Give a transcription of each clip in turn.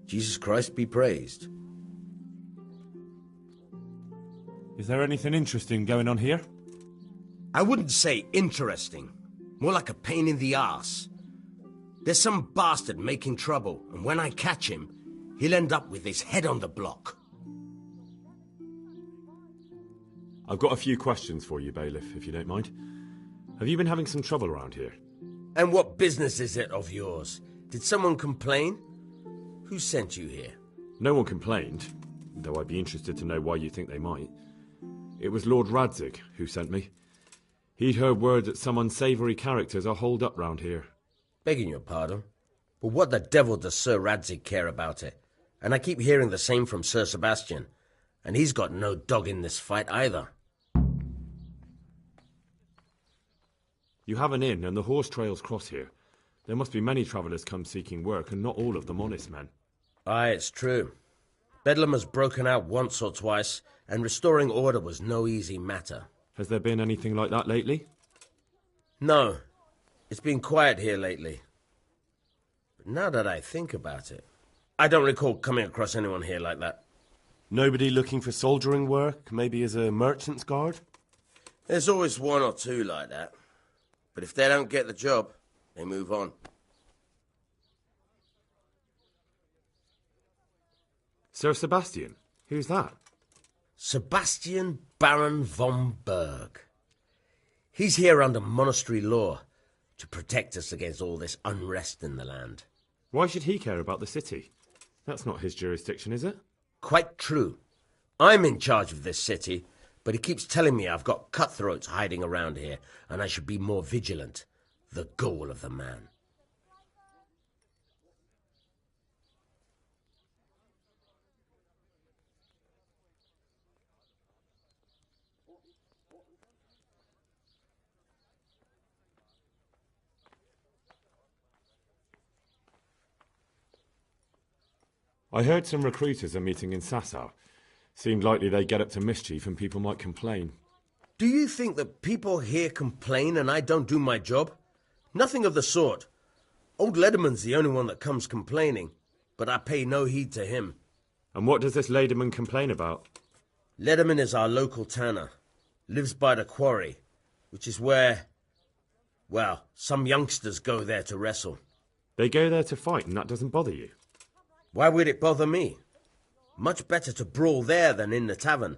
Jesus Christ be praised. Is there anything interesting going on here? I wouldn't say interesting. More like a pain in the arse. There's some bastard making trouble, and when I catch him, he'll end up with his head on the block. I've got a few questions for you, Bailiff, if you don't mind. Have you been having some trouble around here? And what business is it of yours? Did someone complain? Who sent you here? No one complained, though I'd be interested to know why you think they might. It was Lord Radzig who sent me. He'd heard word that some unsavoury characters are holed up round here. Begging your pardon, but what the devil does Sir Radzig care about it? And I keep hearing the same from Sir Sebastian, and he's got no dog in this fight either. You have an inn, and the horse trails cross here. There must be many travellers come seeking work, and not all of them honest men. Aye, it's true. Bedlam has broken out once or twice, and restoring order was no easy matter. Has there been anything like that lately? No. It's been quiet here lately. But now that I think about it, I don't recall coming across anyone here like that. Nobody looking for soldiering work, maybe as a merchant's guard? There's always one or two like that. But if they don't get the job, they move on. Sir Sebastian? Who's that? Sebastian Baron von Berg. He's here under monastery law to protect us against all this unrest in the land. Why should he care about the city? That's not his jurisdiction, is it? Quite true. I'm in charge of this city, but he keeps telling me I've got cutthroats hiding around here, and I should be more vigilant. The goal of the man. I heard some recruiters are meeting in Sasau. Seemed likely they get up to mischief and people might complain. Do you think that people here complain and I don't do my job? Nothing of the sort. Old Lederman's the only one that comes complaining, but I pay no heed to him. And what does this Lederman complain about? Lederman is our local tanner. Lives by the quarry, which is where, well, some youngsters go there to wrestle. They go there to fight and that doesn't bother you? Why would it bother me? Much better to brawl there than in the tavern.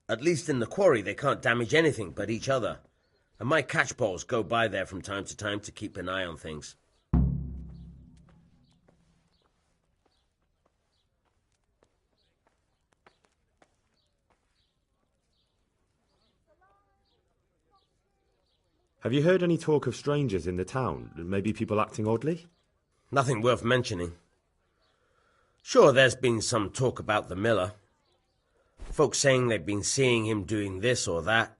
At least in the quarry they can't damage anything but each other. And my catchpoles go by there from time to time to keep an eye on things. Have you heard any talk of strangers in the town? Maybe people acting oddly? Nothing worth mentioning. Sure, there's been some talk about the miller. Folks saying they've been seeing him doing this or that,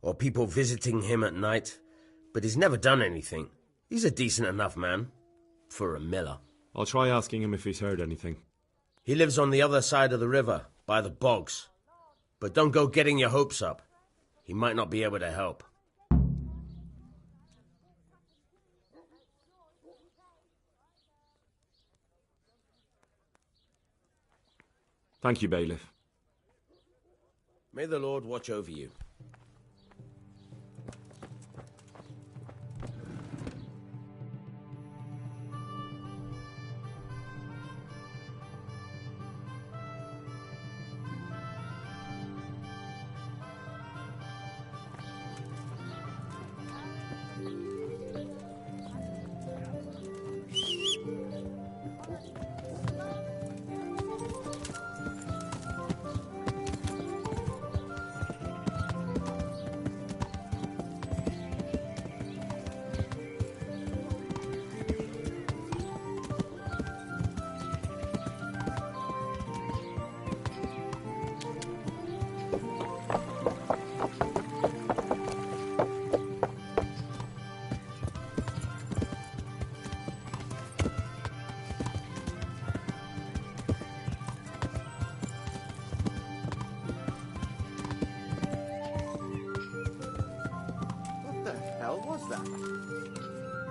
or people visiting him at night, but he's never done anything. He's a decent enough man, for a miller. I'll try asking him if he's heard anything. He lives on the other side of the river, by the bogs. But don't go getting your hopes up. He might not be able to help. Thank you, Bailiff. May the Lord watch over you.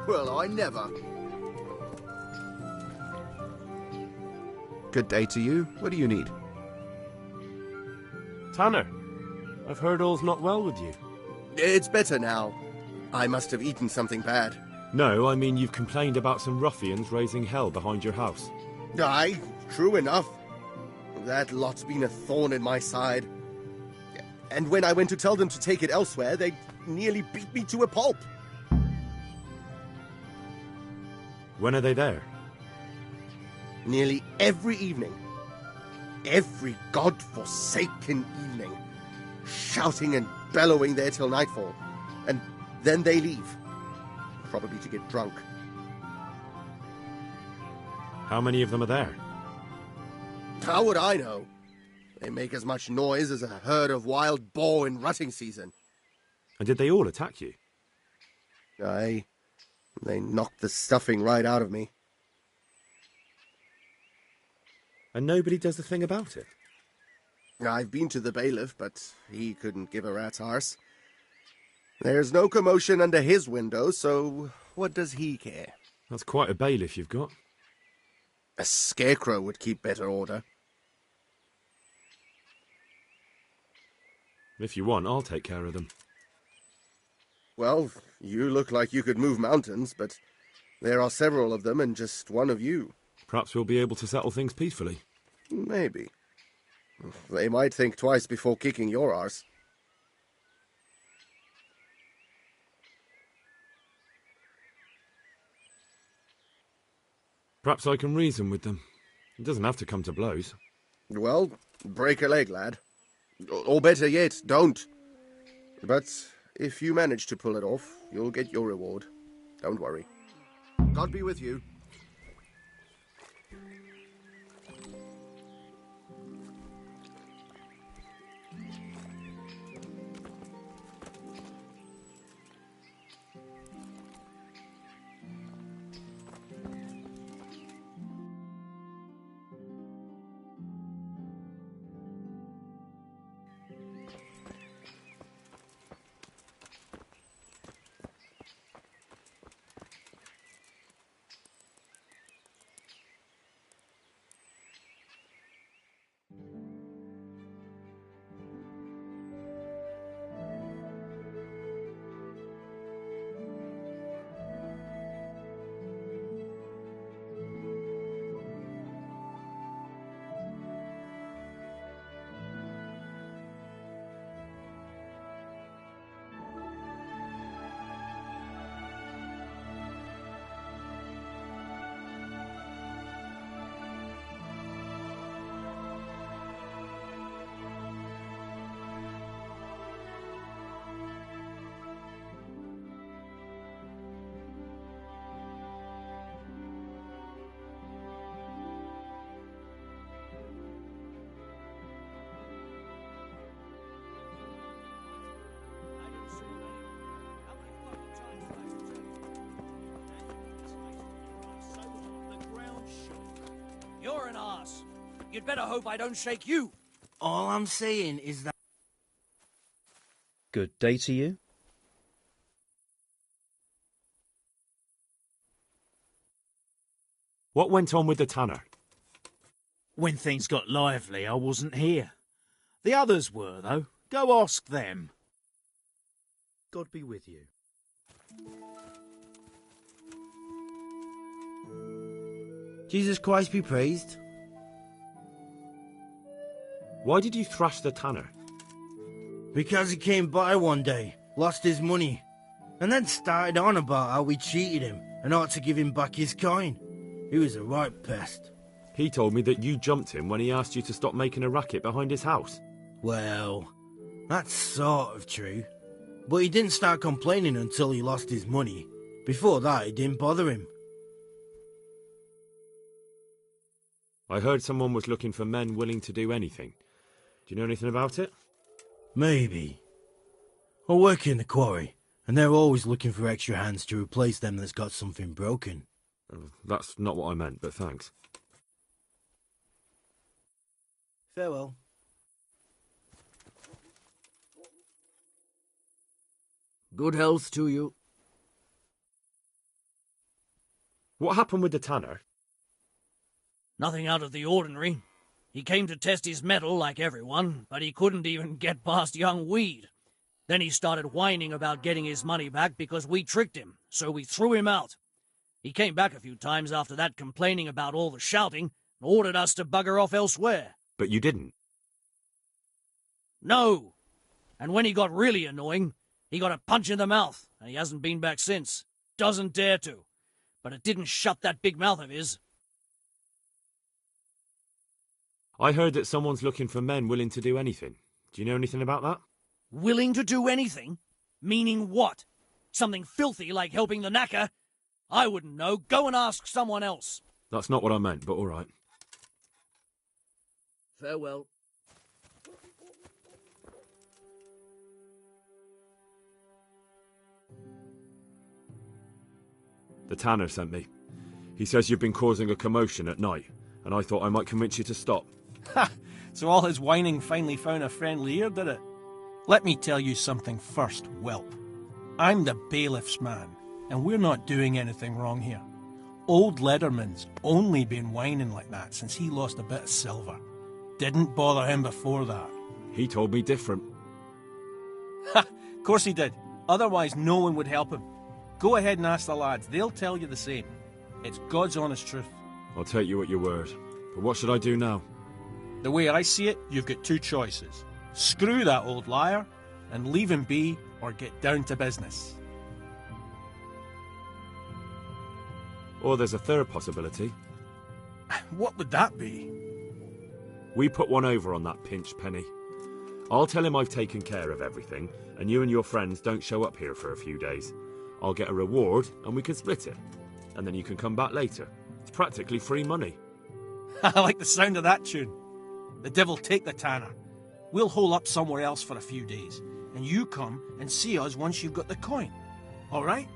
Well, I never. Good day to you. What do you need? Tanner, I've heard all's not well with you. It's better now. I must have eaten something bad. No, I mean you've complained about some ruffians raising hell behind your house. Aye, true enough. That lot's been a thorn in my side. And when I went to tell them to take it elsewhere, they nearly beat me to a pulp. When are they there? Nearly every evening. Every god-forsaken evening. Shouting and bellowing there till nightfall. And then they leave. Probably to get drunk. How many of them are there? How would I know? They make as much noise as a herd of wild boar in rutting season. And did they all attack you? Aye. They knocked the stuffing right out of me. And nobody does a thing about it? I've been to the bailiff, but he couldn't give a rat's arse. There's no commotion under his window, so what does he care? That's quite a bailiff you've got. A scarecrow would keep better order. If you want, I'll take care of them. Well, you look like you could move mountains, but there are several of them and just one of you. Perhaps we'll be able to settle things peacefully. Maybe. They might think twice before kicking your arse. Perhaps I can reason with them. It doesn't have to come to blows. Well, break a leg, lad. Or better yet, don't. But if you manage to pull it off, you'll get your reward. Don't worry. God be with you. You're an arse. You'd better hope I don't shake you. All I'm saying is that... Good day to you. What went on with the tanner? When things got lively, I wasn't here. The others were, though. Go ask them. God be with you. Jesus Christ be praised. Why did you thrash the tanner? Because he came by one day, lost his money, and then started on about how we cheated him and ought to give him back his coin. He was a right pest. He told me that you jumped him when he asked you to stop making a racket behind his house. Well, that's sort of true. But he didn't start complaining until he lost his money. Before that, it didn't bother him. I heard someone was looking for men willing to do anything. Do you know anything about it? Maybe. I work in the quarry, and they're always looking for extra hands to replace them that's got something broken. That's not what I meant, but thanks. Farewell. Good health to you. What happened with the tanner? Nothing out of the ordinary. He came to test his mettle like everyone, but he couldn't even get past young Weed. Then he started whining about getting his money back because we tricked him, so we threw him out. He came back a few times after that complaining about all the shouting and ordered us to bugger off elsewhere. But you didn't. No! And when he got really annoying, he got a punch in the mouth, and he hasn't been back since. Doesn't dare to. But it didn't shut that big mouth of his. I heard that someone's looking for men willing to do anything. Do you know anything about that? Willing to do anything? Meaning what? Something filthy like helping the knacker? I wouldn't know. Go and ask someone else. That's not what I meant, but all right. Farewell. The tanner sent me. He says you've been causing a commotion at night, and I thought I might convince you to stop. Ha! So all his whining finally found a friendly ear, did it? Let me tell you something first, whelp. I'm the bailiff's man, and we're not doing anything wrong here. Old Lederman's only been whining like that since he lost a bit of silver. Didn't bother him before that. He told me different. Ha! Of course he did. Otherwise no one would help him. Go ahead and ask the lads. They'll tell you the same. It's God's honest truth. I'll take you at your word. But what should I do now? The way I see it, you've got two choices. Screw that old liar and leave him be, or get down to business. Or there's a third possibility. What would that be? We put one over on that pinch penny. I'll tell him I've taken care of everything, and you and your friends don't show up here for a few days. I'll get a reward, and we can split it. And then you can come back later. It's practically free money. I like the sound of that tune. The devil take the tanner. We'll hole up somewhere else for a few days, and you come and see us once you've got the coin. All right?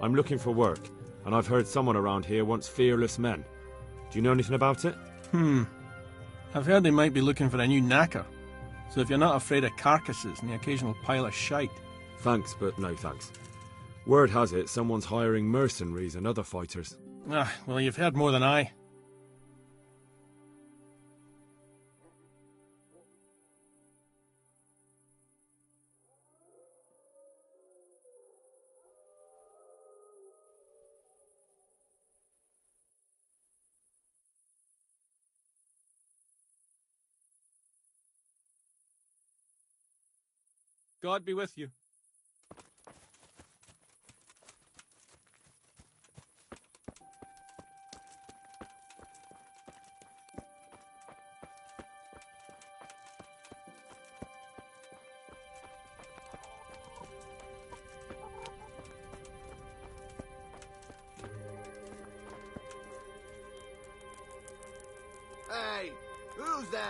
I'm looking for work, and I've heard someone around here wants fearless men. Do you know anything about it? I've heard they might be looking for a new knacker. So if you're not afraid of carcasses and the occasional pile of shite. Thanks, but no thanks. Word has it someone's hiring mercenaries and other fighters. Well, you've heard more than I. God be with you. Hey, who's there?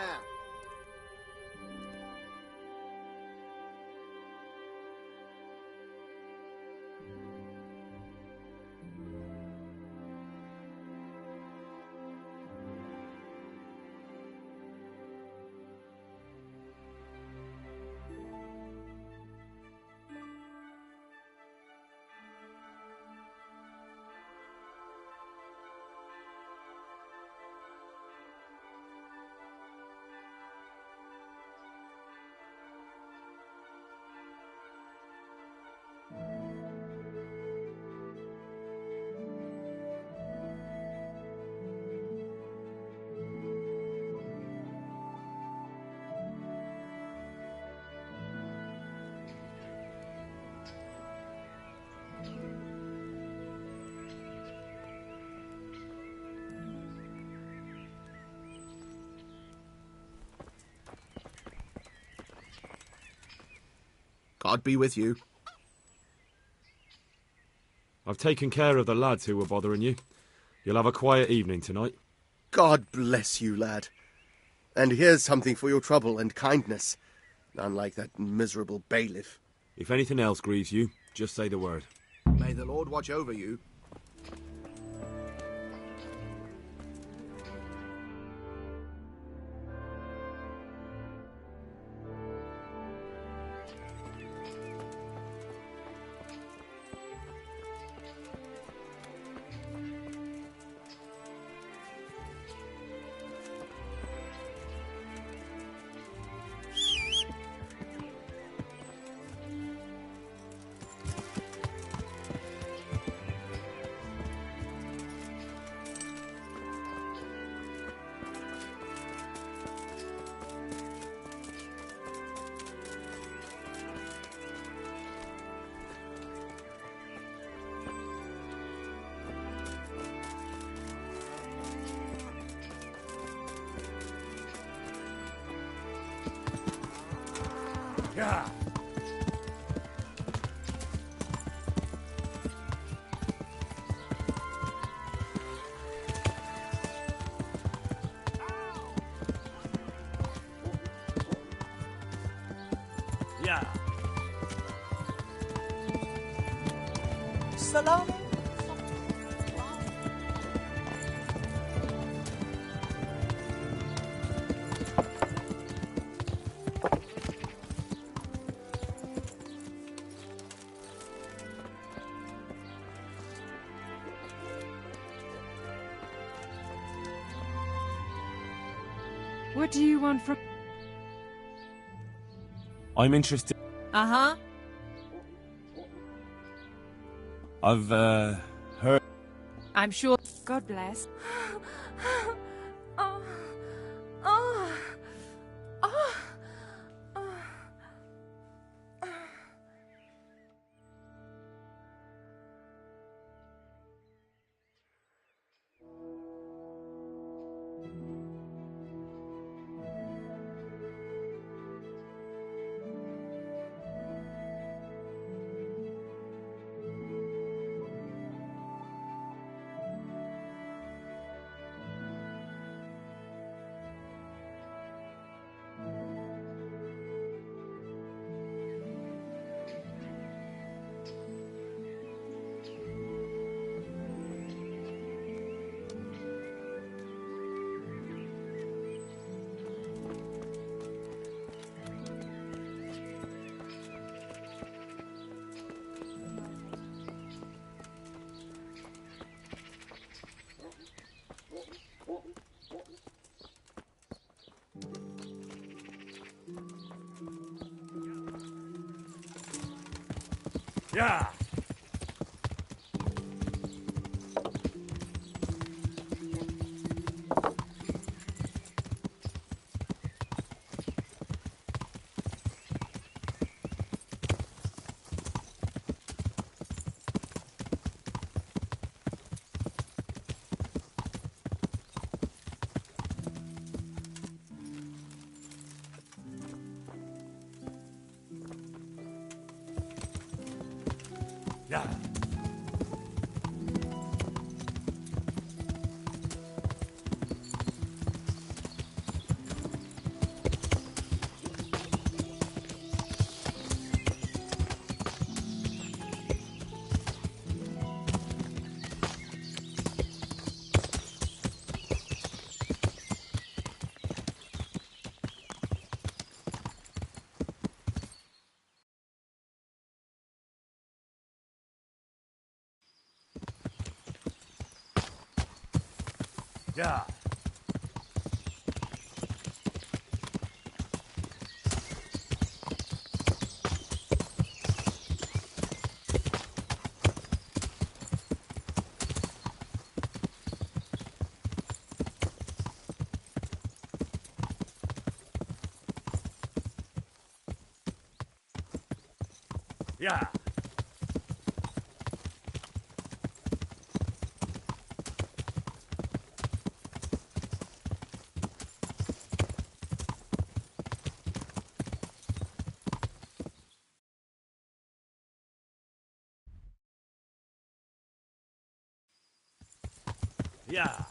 God be with you. I've taken care of the lads who were bothering you. You'll have a quiet evening tonight. God bless you, lad. And here's something for your trouble and kindness. Unlike that miserable bailiff. If anything else grieves you, just say the word. May the Lord watch over you. Yeah. Yeah. Salami. What do you want from... I'm interested. Uh-huh. I've, heard. I'm sure... God bless. Oh. Oh. Oh. Yeah. Yeah. Yeah. Yeah. Yeah.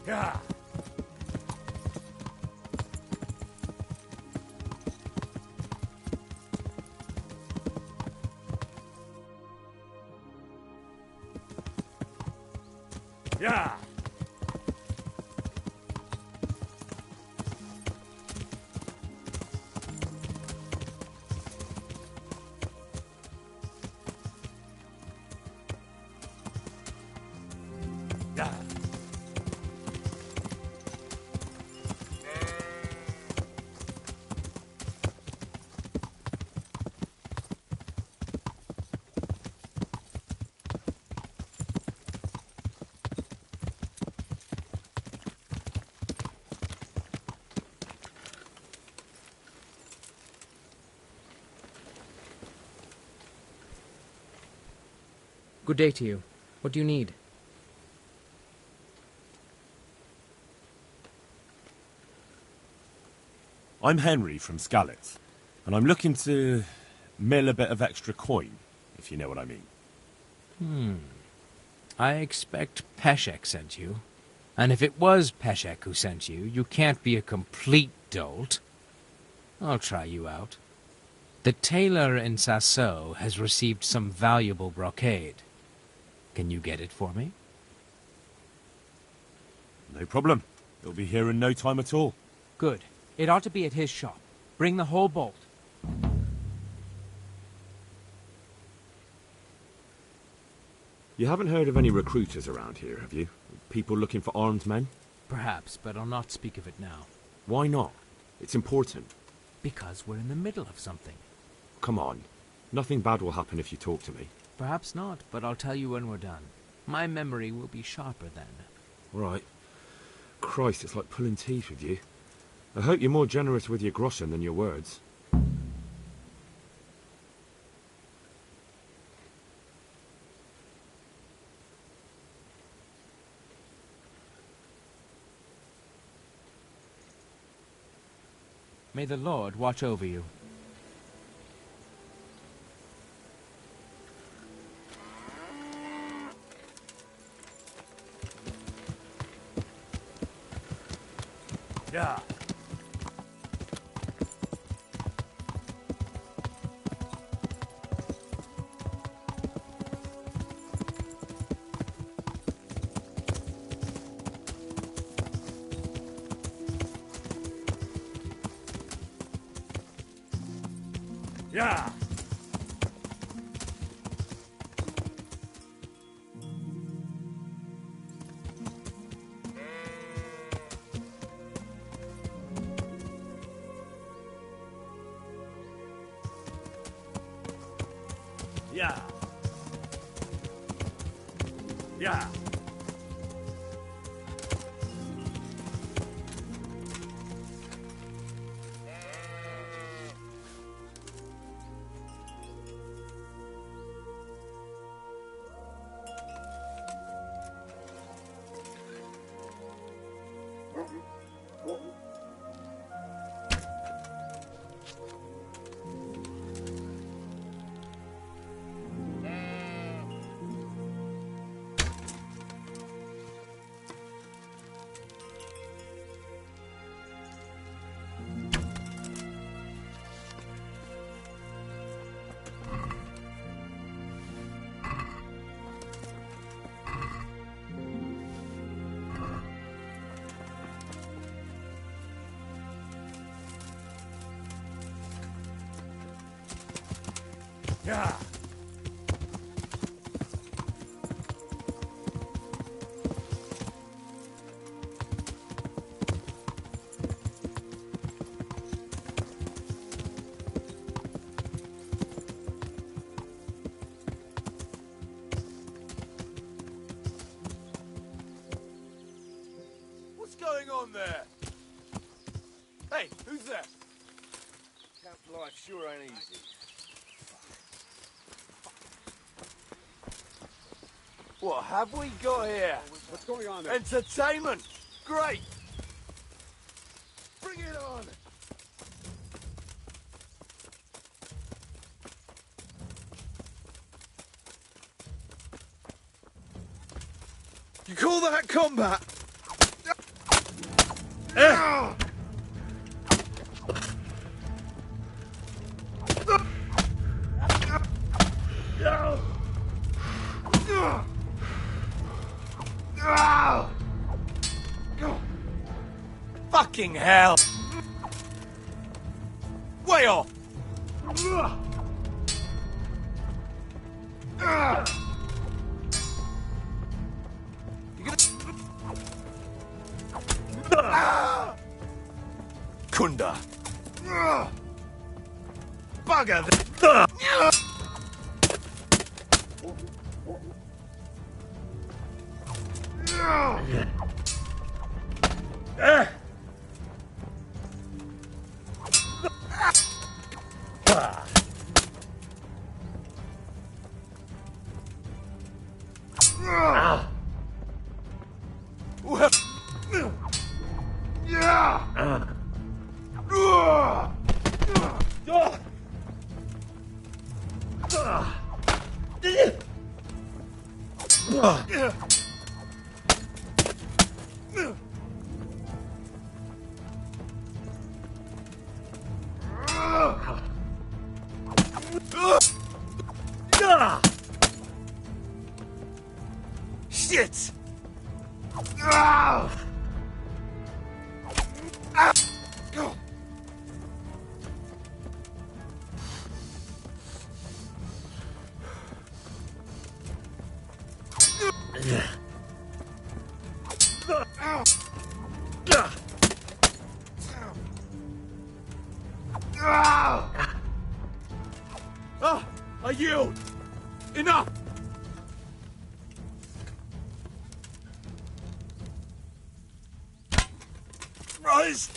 Yeah. Yeah. Yeah. Good day to you. What do you need? I'm Henry from Skalitz, and I'm looking to mill a bit of extra coin, if you know what I mean. I expect Peshek sent you. And if it was Peshek who sent you, you can't be a complete dolt. I'll try you out. The tailor in Sasso has received some valuable brocade. Can you get it for me? No problem. It'll be here in no time at all. Good. It ought to be at his shop. Bring the whole bolt. You haven't heard of any recruiters around here, have you? People looking for armed men? Perhaps, but I'll not speak of it now. Why not? It's important. Because we're in the middle of something. Come on. Nothing bad will happen if you talk to me. Perhaps not, but I'll tell you when we're done. My memory will be sharper then. Right. Christ, it's like pulling teeth with you. I hope you're more generous with your groschen than your words. May the Lord watch over you. Yeah. Yeah. Yeah. Yeah. Yeah. What's going on there? Hey, who's there? Camp life sure ain't easy. What have we got here? What's going on there? Entertainment! Great! Bring it on! You call that combat? Fucking hell! Way off! Kunda! Bugger! Shit! I yield! Enough! Rise!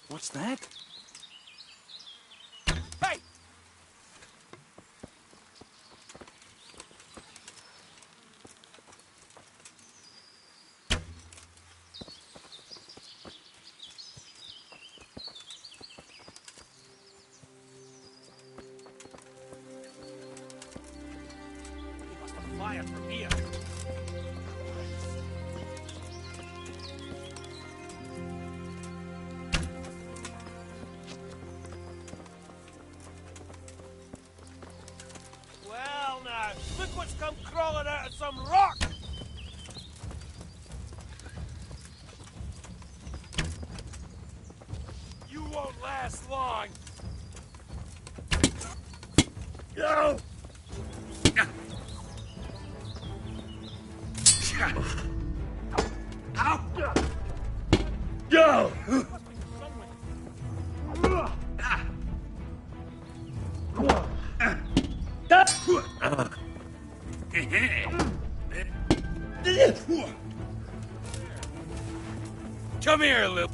What's that? Hey! He must have fired from here. Look what's come crawling out of some rock! You won't last long! Go! Out! Go! Come here, little.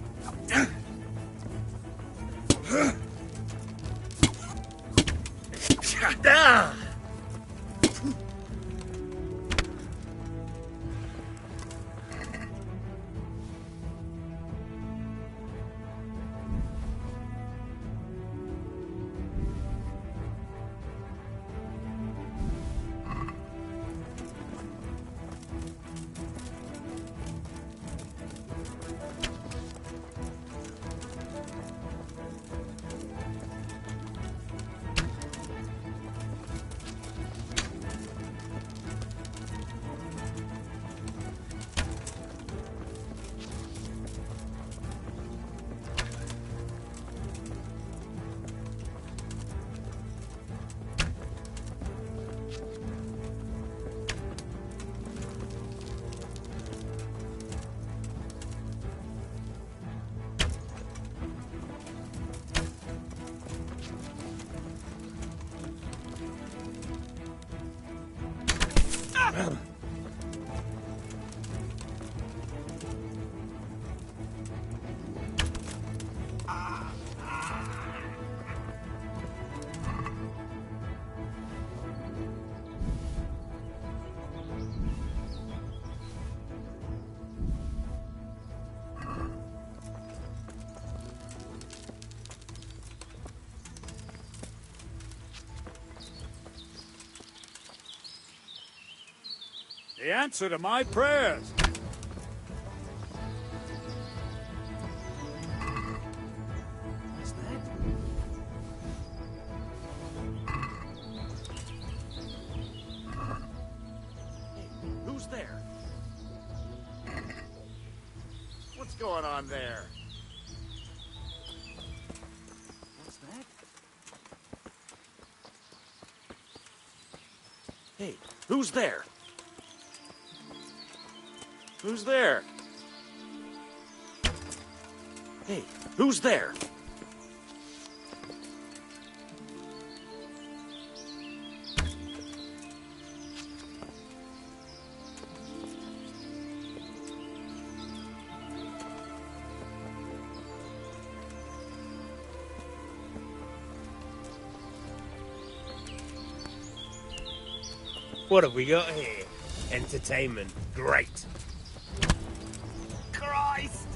The answer to my prayers. What's that? Hey, who's there? What's going on there? What's that? Hey, who's there? Who's there? Hey, who's there? What have we got here? Entertainment. Great. Christ!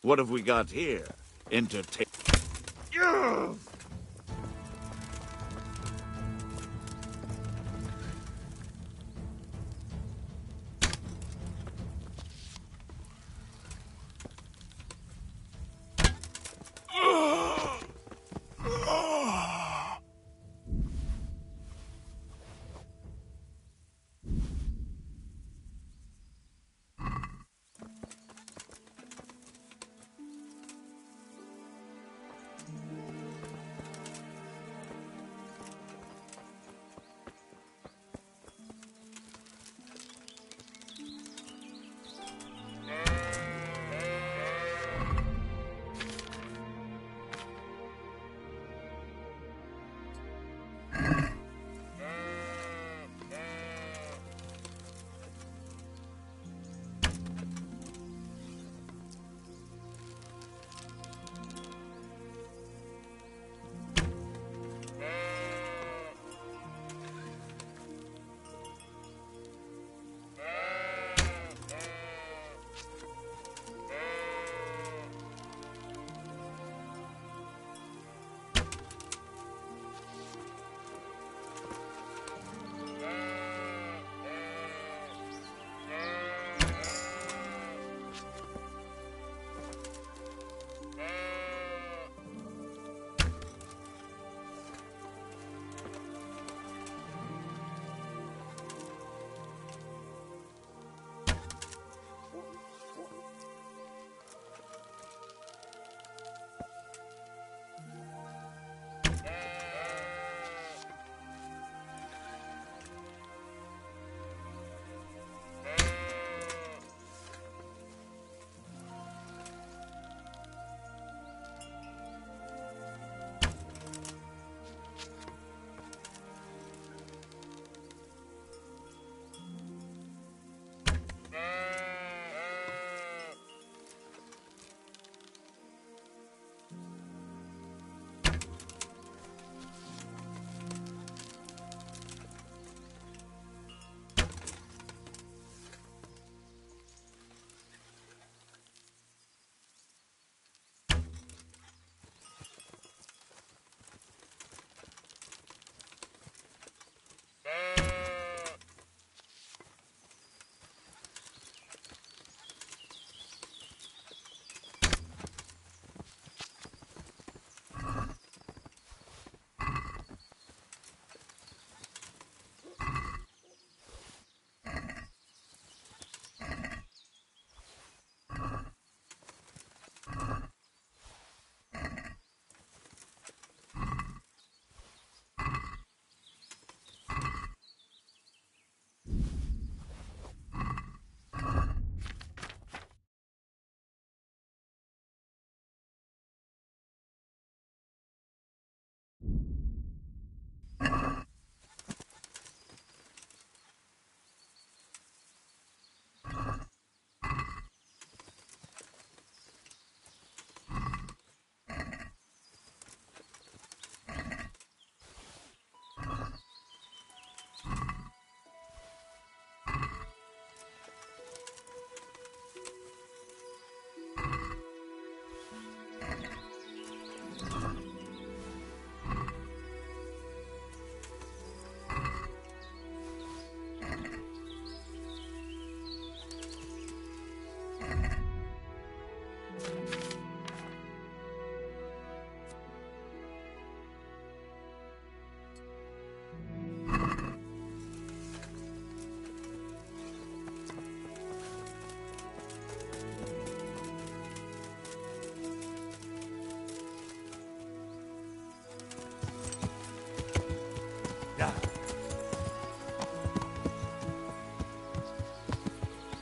What have we got here? Entertain.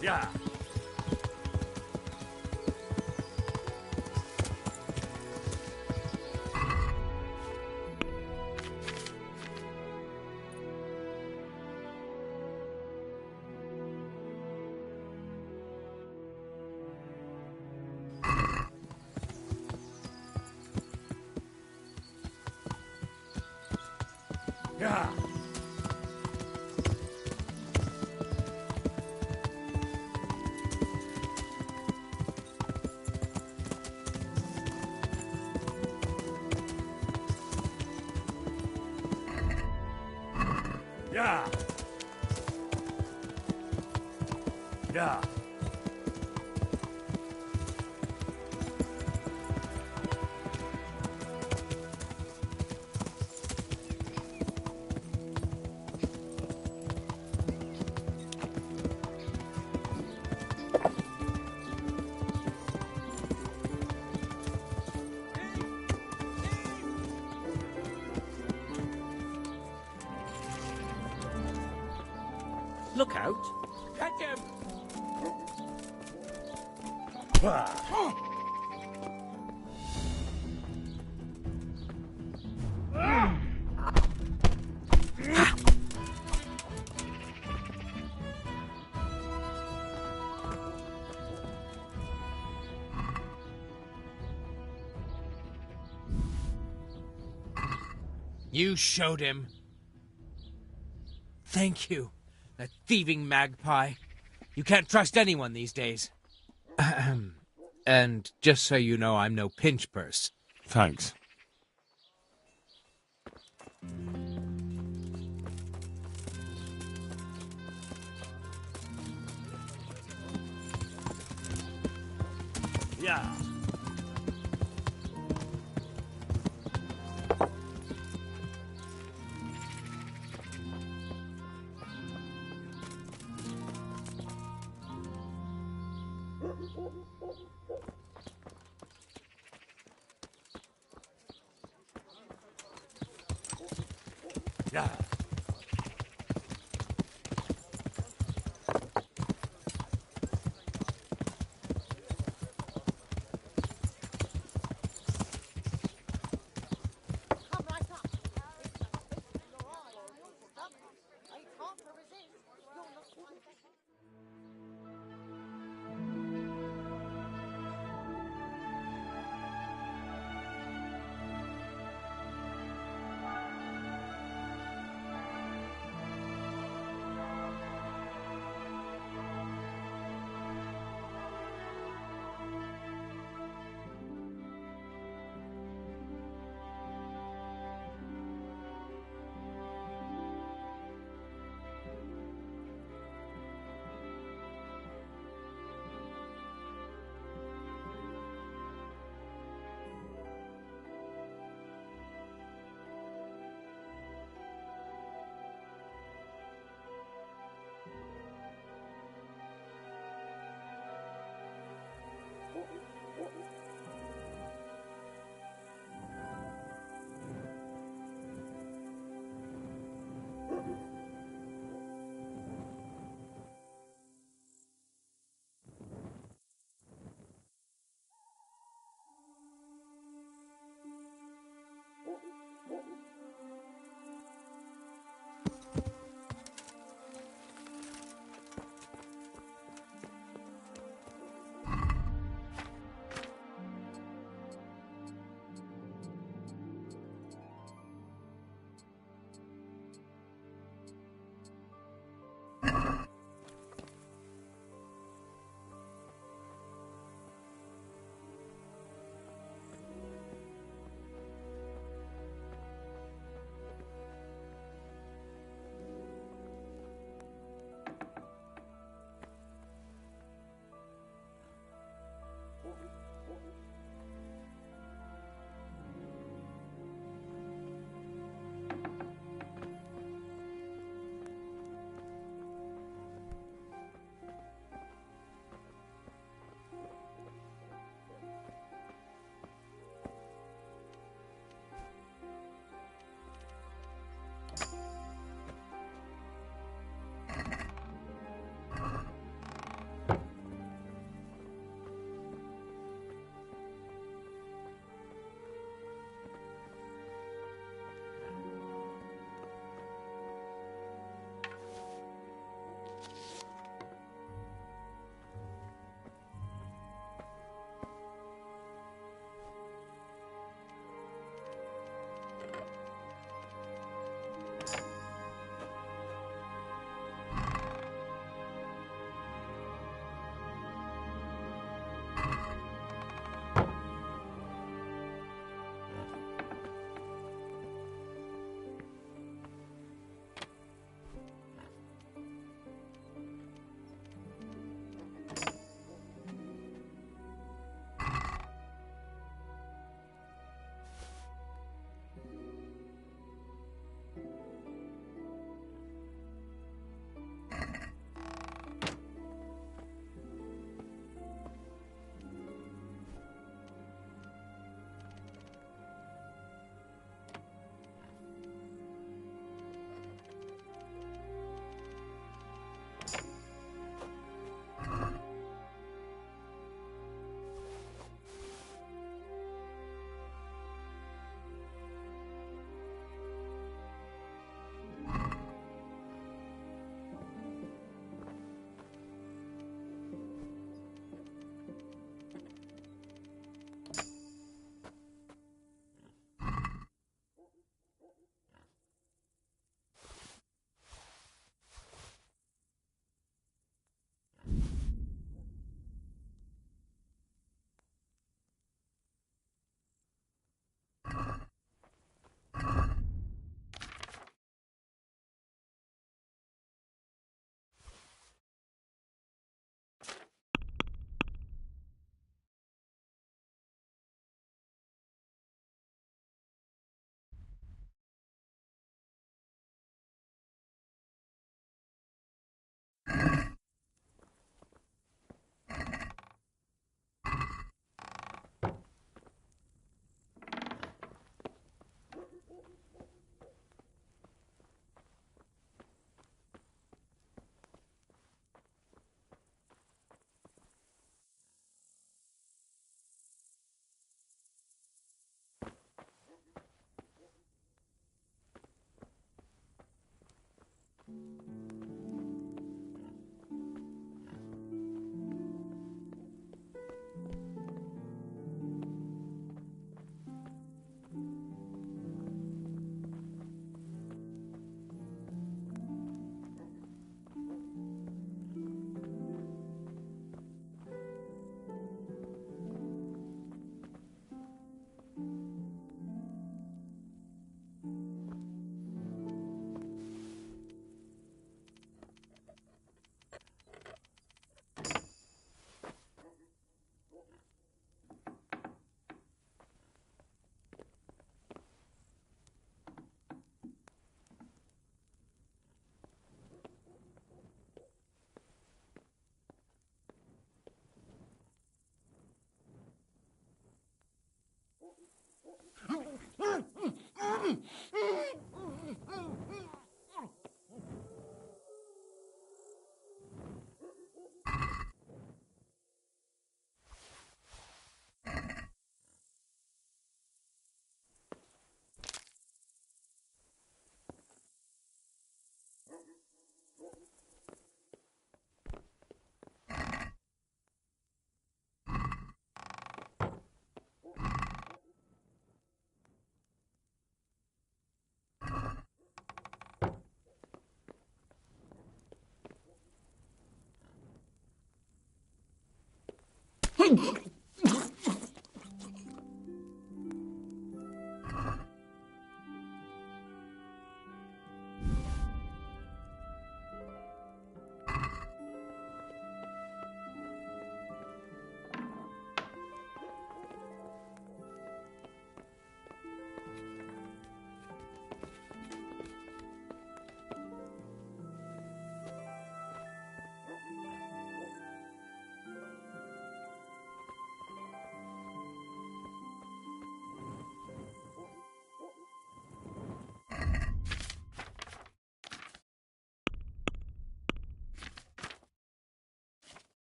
Yeah. Yeah. Yeah. Yeah. Look out. Catch him! You showed him. Thank you, that thieving magpie. You can't trust anyone these days. And just so you know, I'm no pinch purse. Thanks. Yeah. Yeah.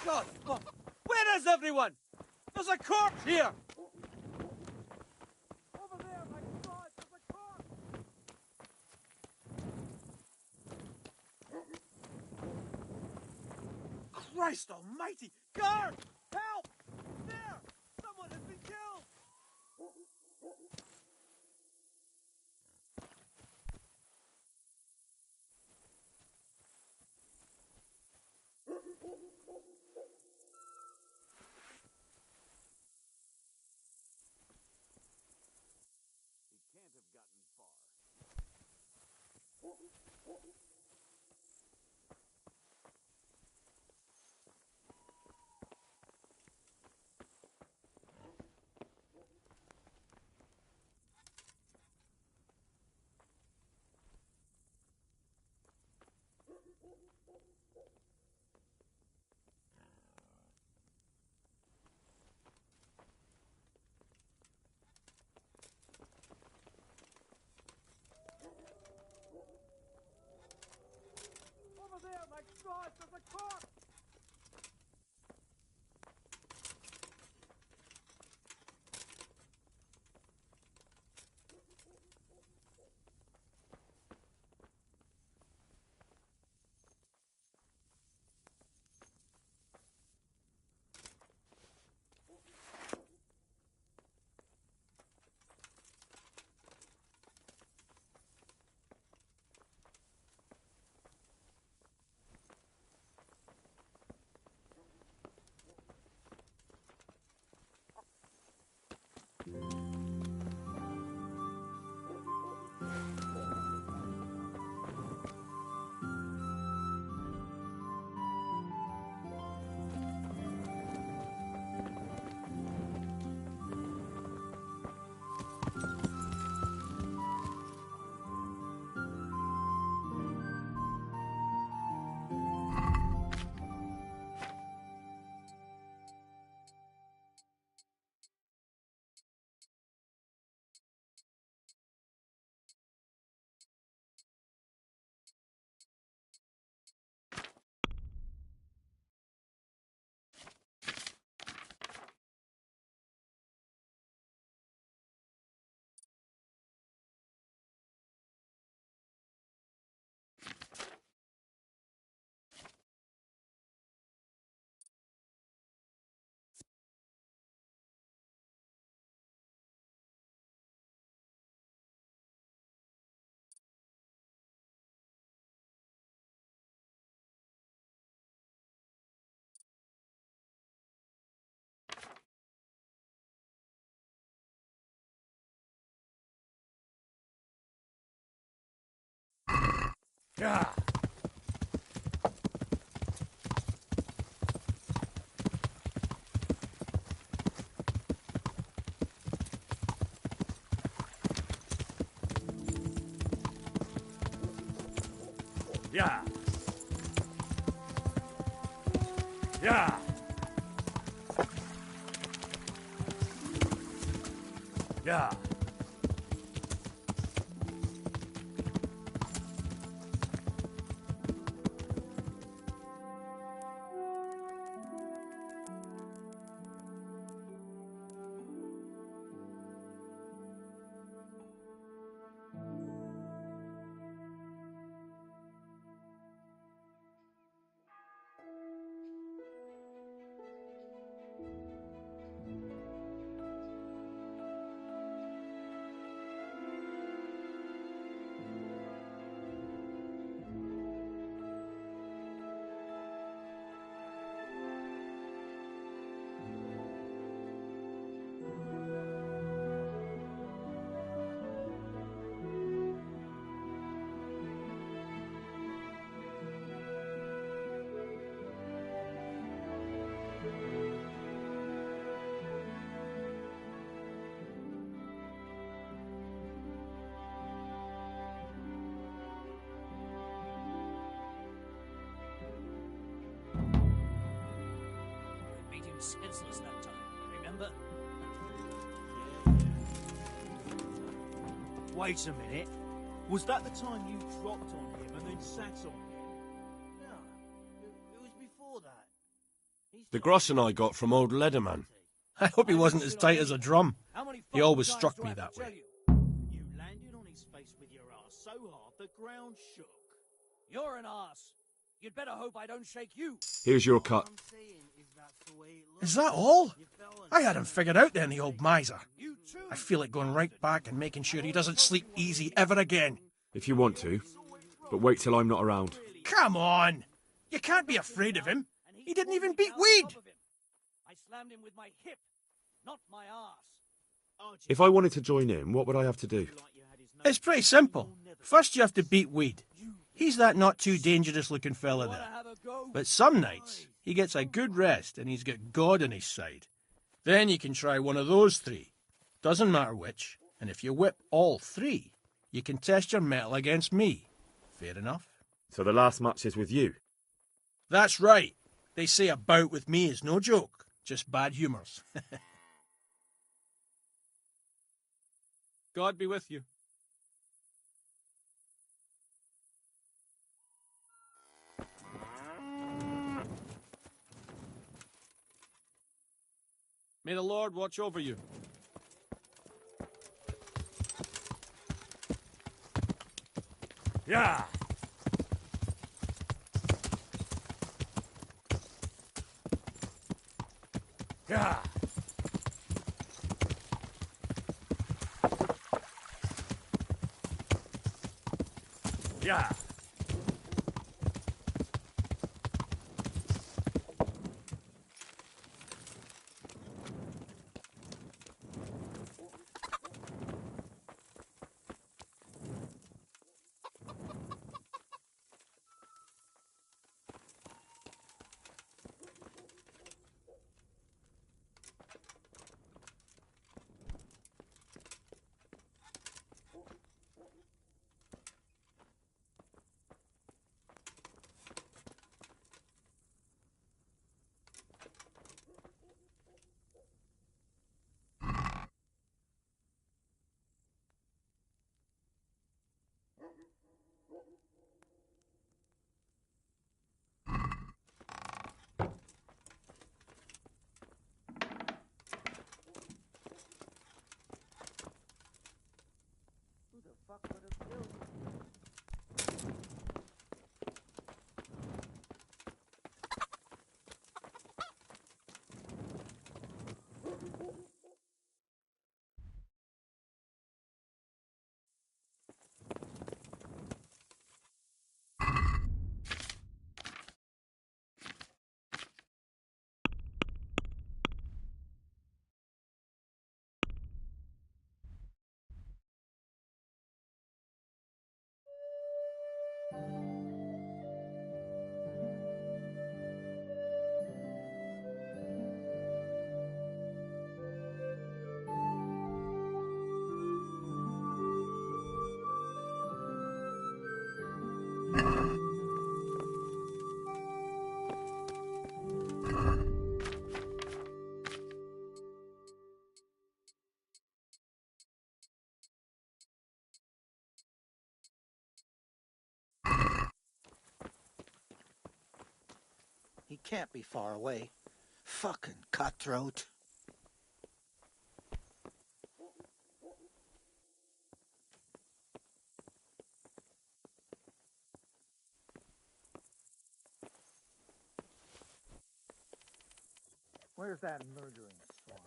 God! Oh, where is everyone? There's a corpse here! Over there, my God! There's a corpse! Christ almighty! Guard! Help! There! Someone has been killed! Over there, my God! There's a corpse! Yeah. Yeah. Yeah. Yeah. Beat him senseless that time, remember? Wait a minute. Was that the time you dropped on him and then sat on him? No, it was before that. The groschen I got from old Leatherman. I hope he wasn't as tight as a drum. He always struck me that way. You landed on his face with your ass so hard the ground shook. You're an ass. You'd better hope I don't shake you. Here's your cut. Is that all? I had him figured out then, the old miser. I feel it going right back and making sure he doesn't sleep easy ever again. If you want to, but wait till I'm not around. Come on! You can't be afraid of him. He didn't even beat Weed. I slammed him with my hip, not my ass. If I wanted to join in, what would I have to do? It's pretty simple. First you have to beat Weed. He's that not too dangerous looking fella there. But some nights, he gets a good rest and he's got God on his side. Then you can try one of those three. Doesn't matter which. And if you whip all three, you can test your mettle against me. Fair enough? So the last match is with you? That's right. They say a bout with me is no joke. Just bad humours. God be with you. May the Lord watch over you. Yeah. Yeah. Yeah. can't be far away. Fucking cutthroat. Where's that murdering swine?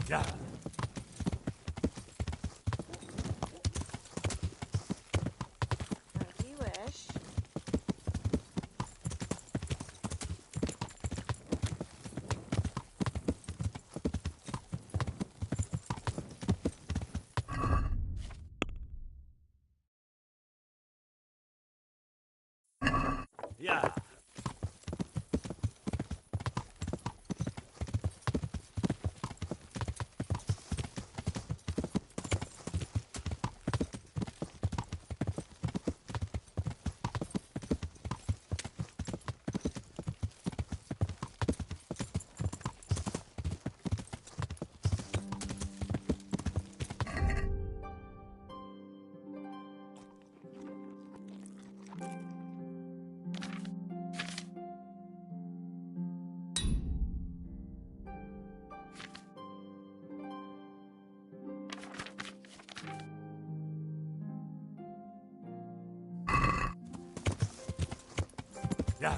Yeah. If you wish. Yeah. Yeah.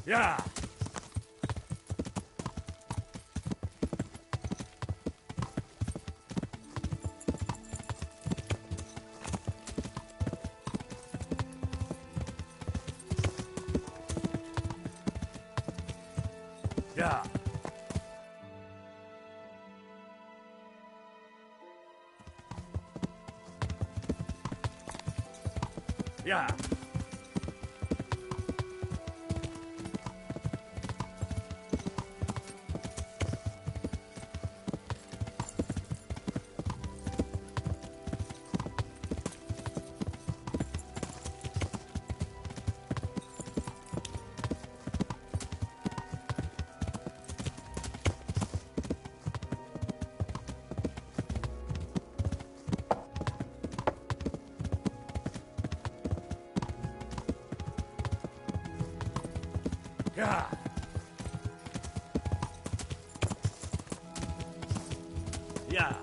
Yeah. Yeah. Yeah. Yeah. Yeah.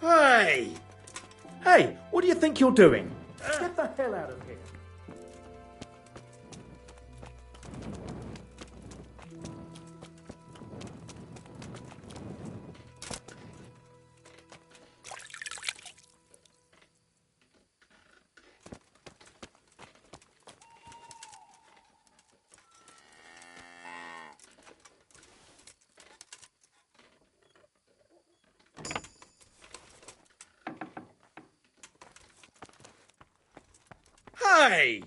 Hey! Hey, what do you think you're doing? Get the hell out of here. Hey!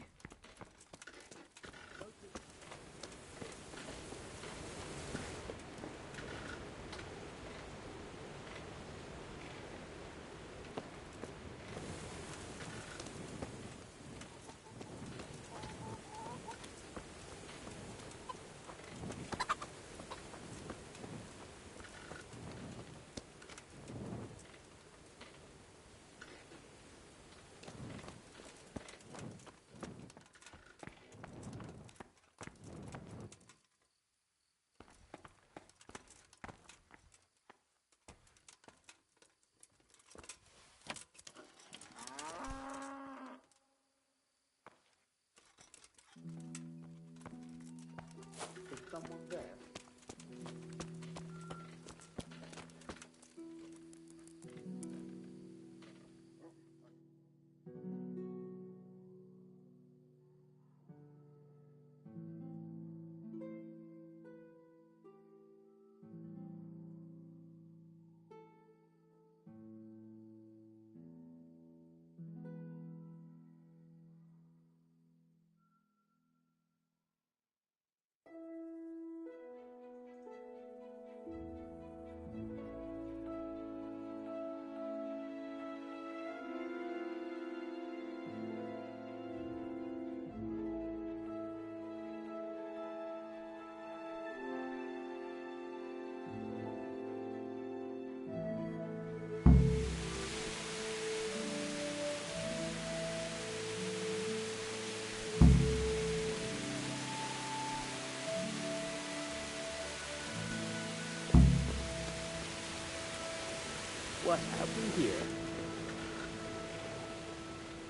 What have we here?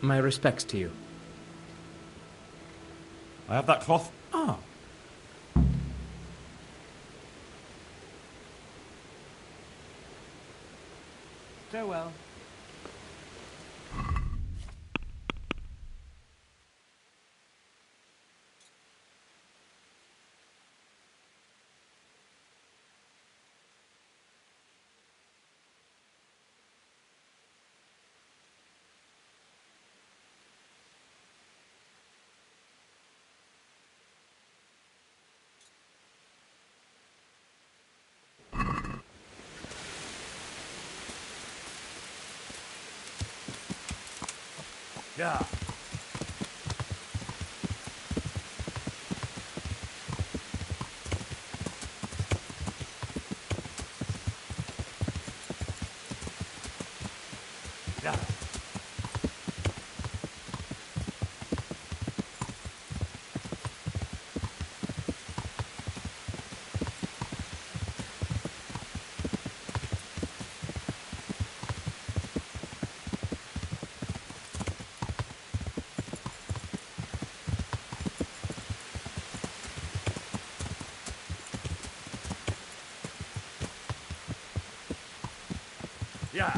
My respects to you. I have that cloth. Oh. Farewell. Yeah. Yeah. Yeah.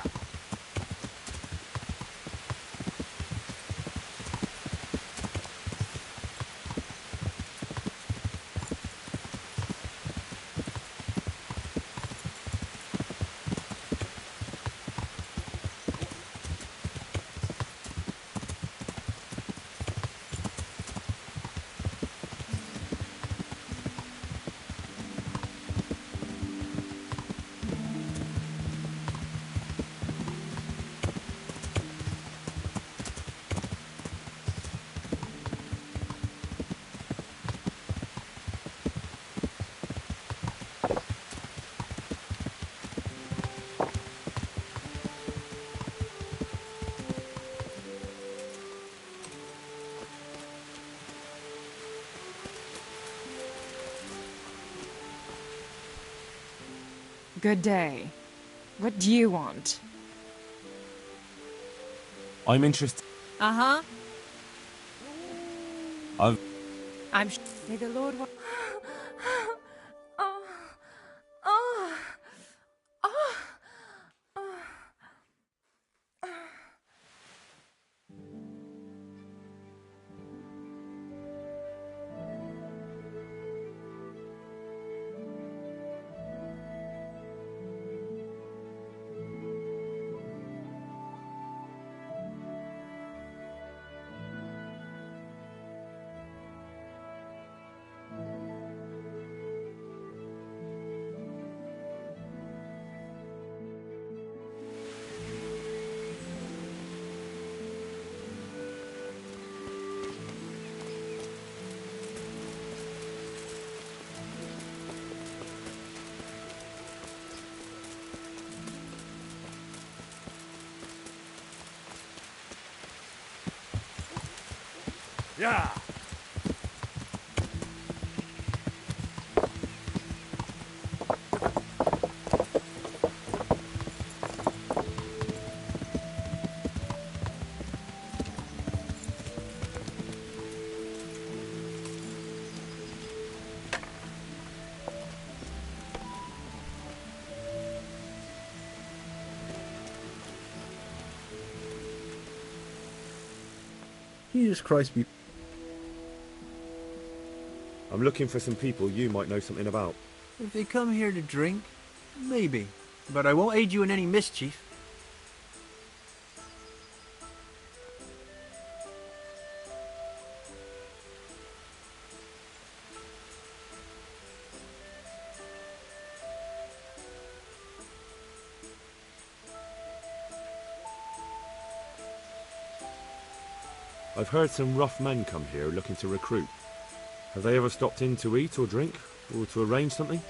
Good day. What do you want? I'm interested. Uh-huh. I'm May the Lord wa- Yeah. Jesus Christ, me. I'm looking for some people you might know something about. If they come here to drink, maybe. But I won't aid you in any mischief. I've heard some rough men come here looking to recruit. Have they ever stopped in to eat or drink, or to arrange something?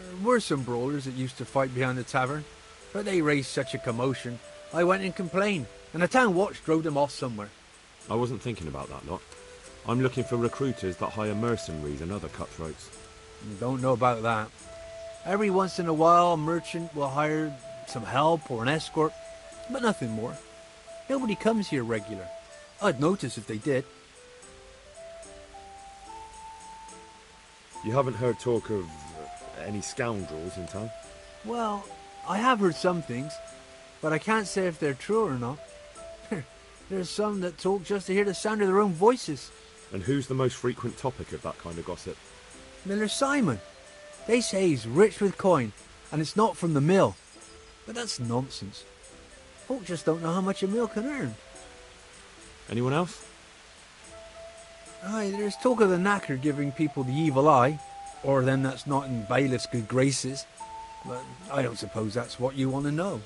There were some brawlers that used to fight behind the tavern, but they raised such a commotion, I went and complained, and the town watch drove them off somewhere. I wasn't thinking about that lot. I'm looking for recruiters that hire mercenaries and other cutthroats. Don't know about that. Every once in a while, a merchant will hire some help or an escort, but nothing more. Nobody comes here regular. I'd notice if they did. You haven't heard talk of any scoundrels in town? Well, I have heard some things, but I can't say if they're true or not. There's some that talk just to hear the sound of their own voices. And who's the most frequent topic of that kind of gossip? Miller Simon. They say he's rich with coin, and it's not from the mill. But that's nonsense. Folk just don't know how much a mill can earn. Anyone else? Aye, there's talk of the knacker giving people the evil eye, or them that's not in bailiff's good graces. But I don't suppose that's what you want to know.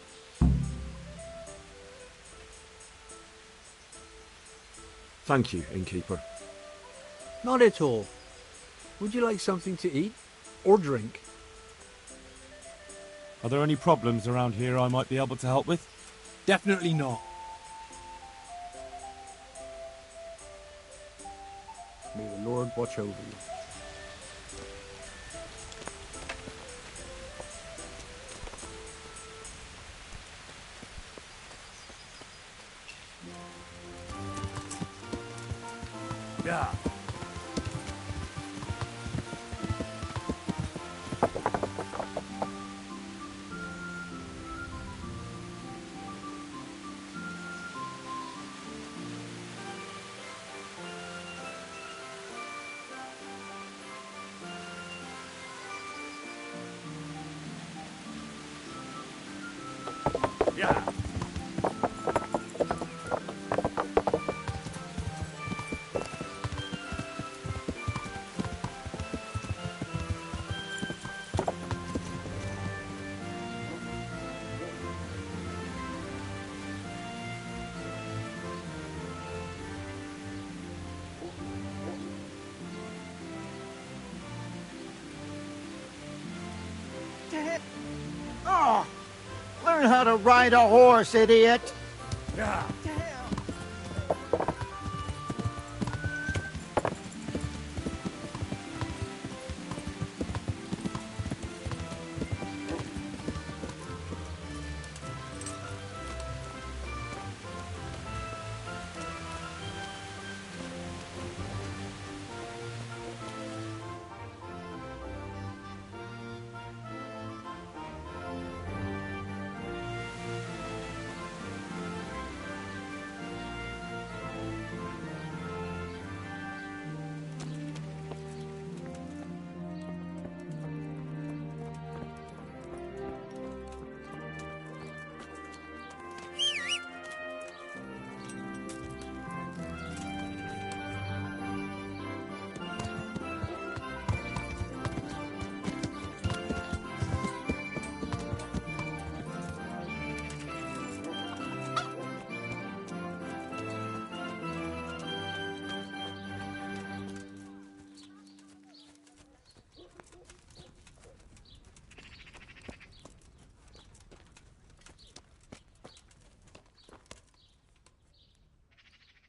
Thank you, innkeeper. Not at all. Would you like something to eat? Or drink? Are there any problems around here I might be able to help with? Definitely not. May the Lord watch over you. Yeah. Yeah. Oh, learn how to ride a horse, idiot. Yeah.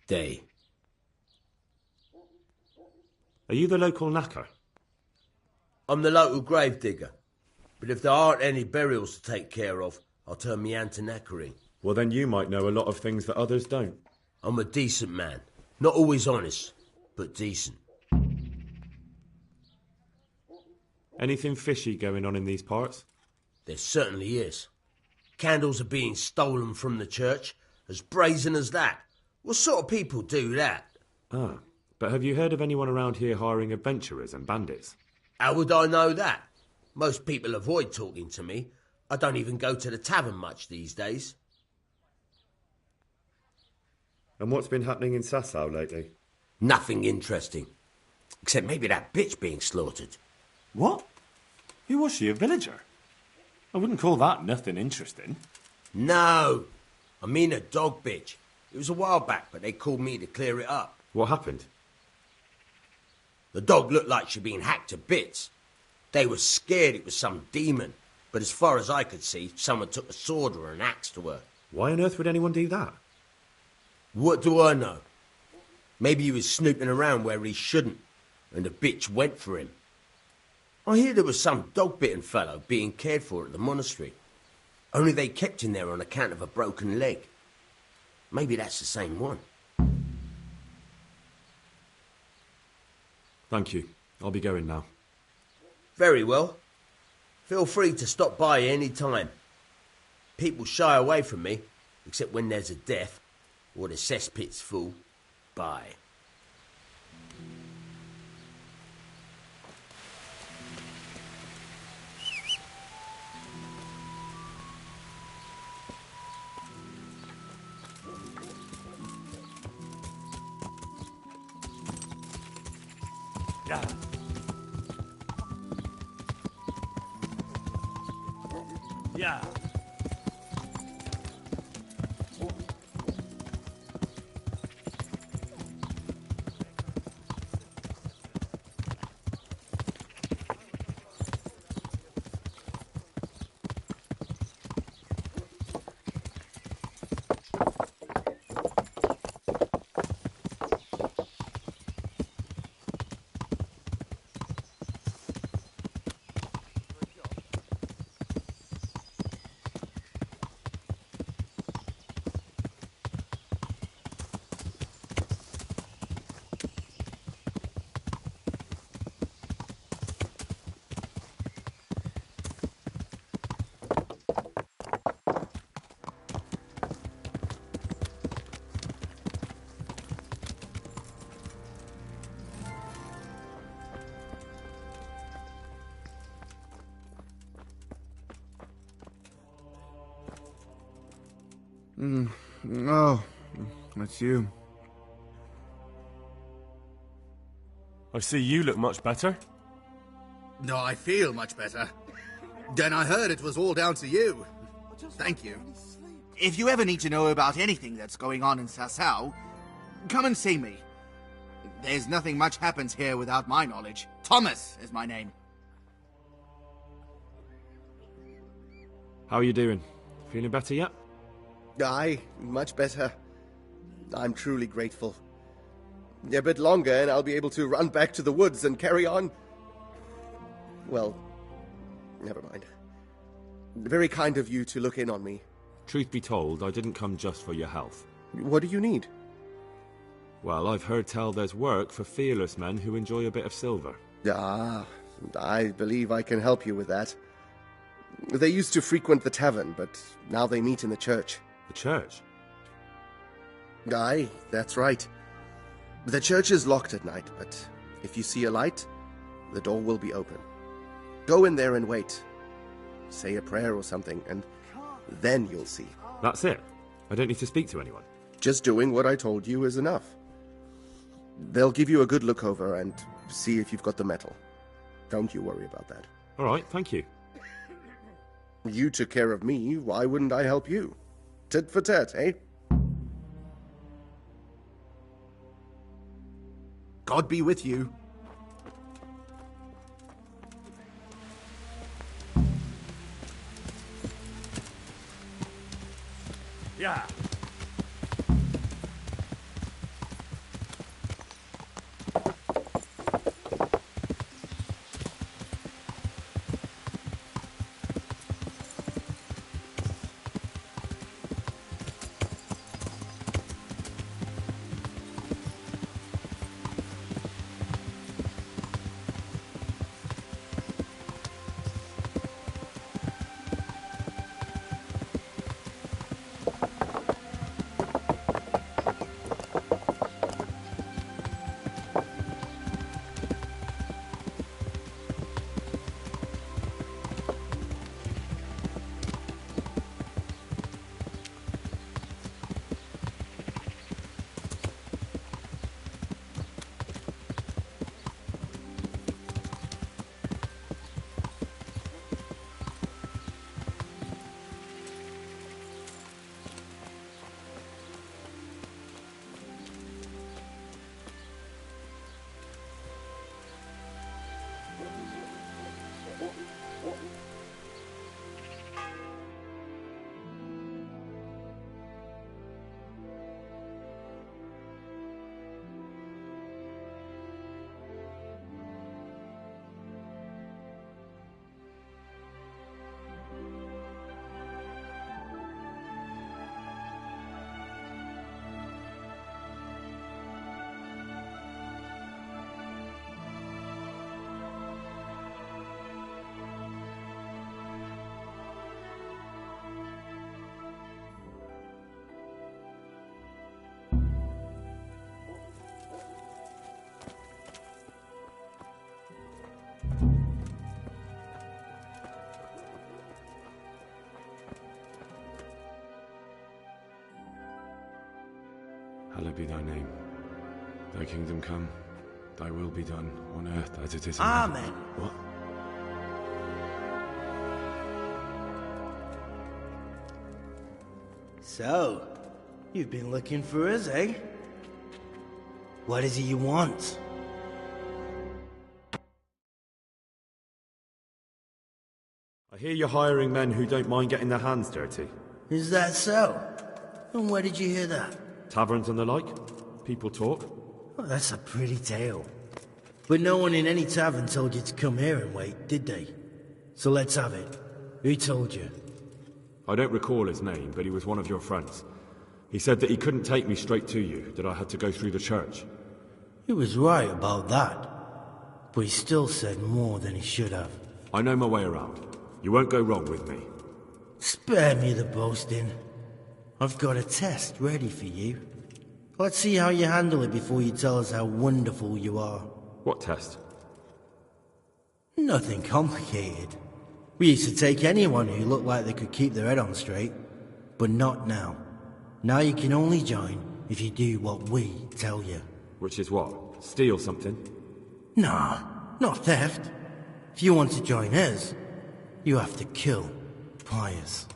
Day. Are you the local knacker? I'm the local grave digger. But if there aren't any burials to take care of, I'll turn me hand to knackering. Well, then you might know a lot of things that others don't. I'm a decent man. Not always honest, but decent. Anything fishy going on in these parts? There certainly is. Candles are being stolen from the church, as brazen as that. What sort of people do that? Ah, but have you heard of anyone around here hiring adventurers and bandits? How would I know that? Most people avoid talking to me. I don't even go to the tavern much these days. And what's been happening in Sasau lately? Nothing interesting. Except maybe that bitch being slaughtered. What? Who was she, a villager? I wouldn't call that nothing interesting. No, I mean a dog bitch. It was a while back, but they called me to clear it up. What happened? The dog looked like she'd been hacked to bits. They were scared it was some demon, but as far as I could see, someone took a sword or an axe to her. Why on earth would anyone do that? What do I know? Maybe he was snooping around where he shouldn't, and the bitch went for him. I hear there was some dog-bitten fellow being cared for at the monastery. Only they kept him there on account of a broken leg. Maybe that's the same one. Thank you. I'll be going now. Very well. Feel free to stop by any time. People shy away from me, except when there's a death or the cesspit's full. Bye. Yeah. Yeah. Oh, that's you. I see you look much better. No, I feel much better. Then I heard it was all down to you. Thank you. If you ever need to know about anything that's going on in Sasau, come and see me. There's nothing much happens here without my knowledge. Thomas is my name. How are you doing? Feeling better yet? Aye, much better. I'm truly grateful. A bit longer and I'll be able to run back to the woods and carry on. Well, never mind. Very kind of you to look in on me. Truth be told, I didn't come just for your health. What do you need? Well, I've heard tell there's work for fearless men who enjoy a bit of silver. Ah, I believe I can help you with that. They used to frequent the tavern, but now they meet in the church. The church? Aye, that's right. The church is locked at night, but if you see a light, the door will be open. Go in there and wait. Say a prayer or something, and then you'll see. That's it? I don't need to speak to anyone? Just doing what I told you is enough. They'll give you a good look over and see if you've got the metal. Don't you worry about that. All right, thank you. You took care of me, why wouldn't I help you? Tit for tat, eh? God be with you. Yeah. Hallowed be thy name. Thy kingdom come, thy will be done, on earth as it is in Amen. heaven. What? So, you've been looking for us, eh? What is it you want? I hear you're hiring men who don't mind getting their hands dirty. Is that so? And where did you hear that? Taverns and the like. People talk. Oh, that's a pretty tale. But no one in any tavern told you to come here and wait, did they? So let's have it. Who told you? I don't recall his name, but he was one of your friends. He said that he couldn't take me straight to you, that I had to go through the church. He was right about that. But he still said more than he should have. I know my way around. You won't go wrong with me. Spare me the boasting. I've got a test ready for you. Let's see how you handle it before you tell us how wonderful you are. What test? Nothing complicated. We used to take anyone who looked like they could keep their head on straight. But not now. Now you can only join if you do what we tell you. Which is what? Steal something? Nah, not theft. If you want to join us, you have to kill Pius.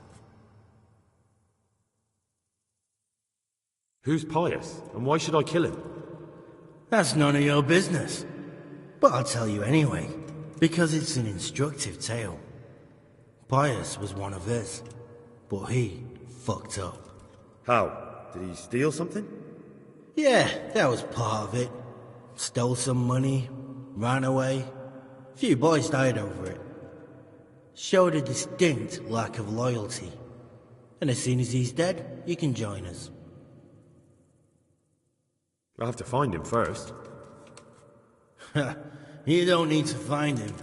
Who's Pius, and why should I kill him? That's none of your business. But I'll tell you anyway, because it's an instructive tale. Pius was one of us, but he fucked up. How? Did he steal something? Yeah, that was part of it. Stole some money, ran away. A few boys died over it. Showed a distinct lack of loyalty. And as soon as he's dead, you can join us. I'll have to find him first. You don't need to find him.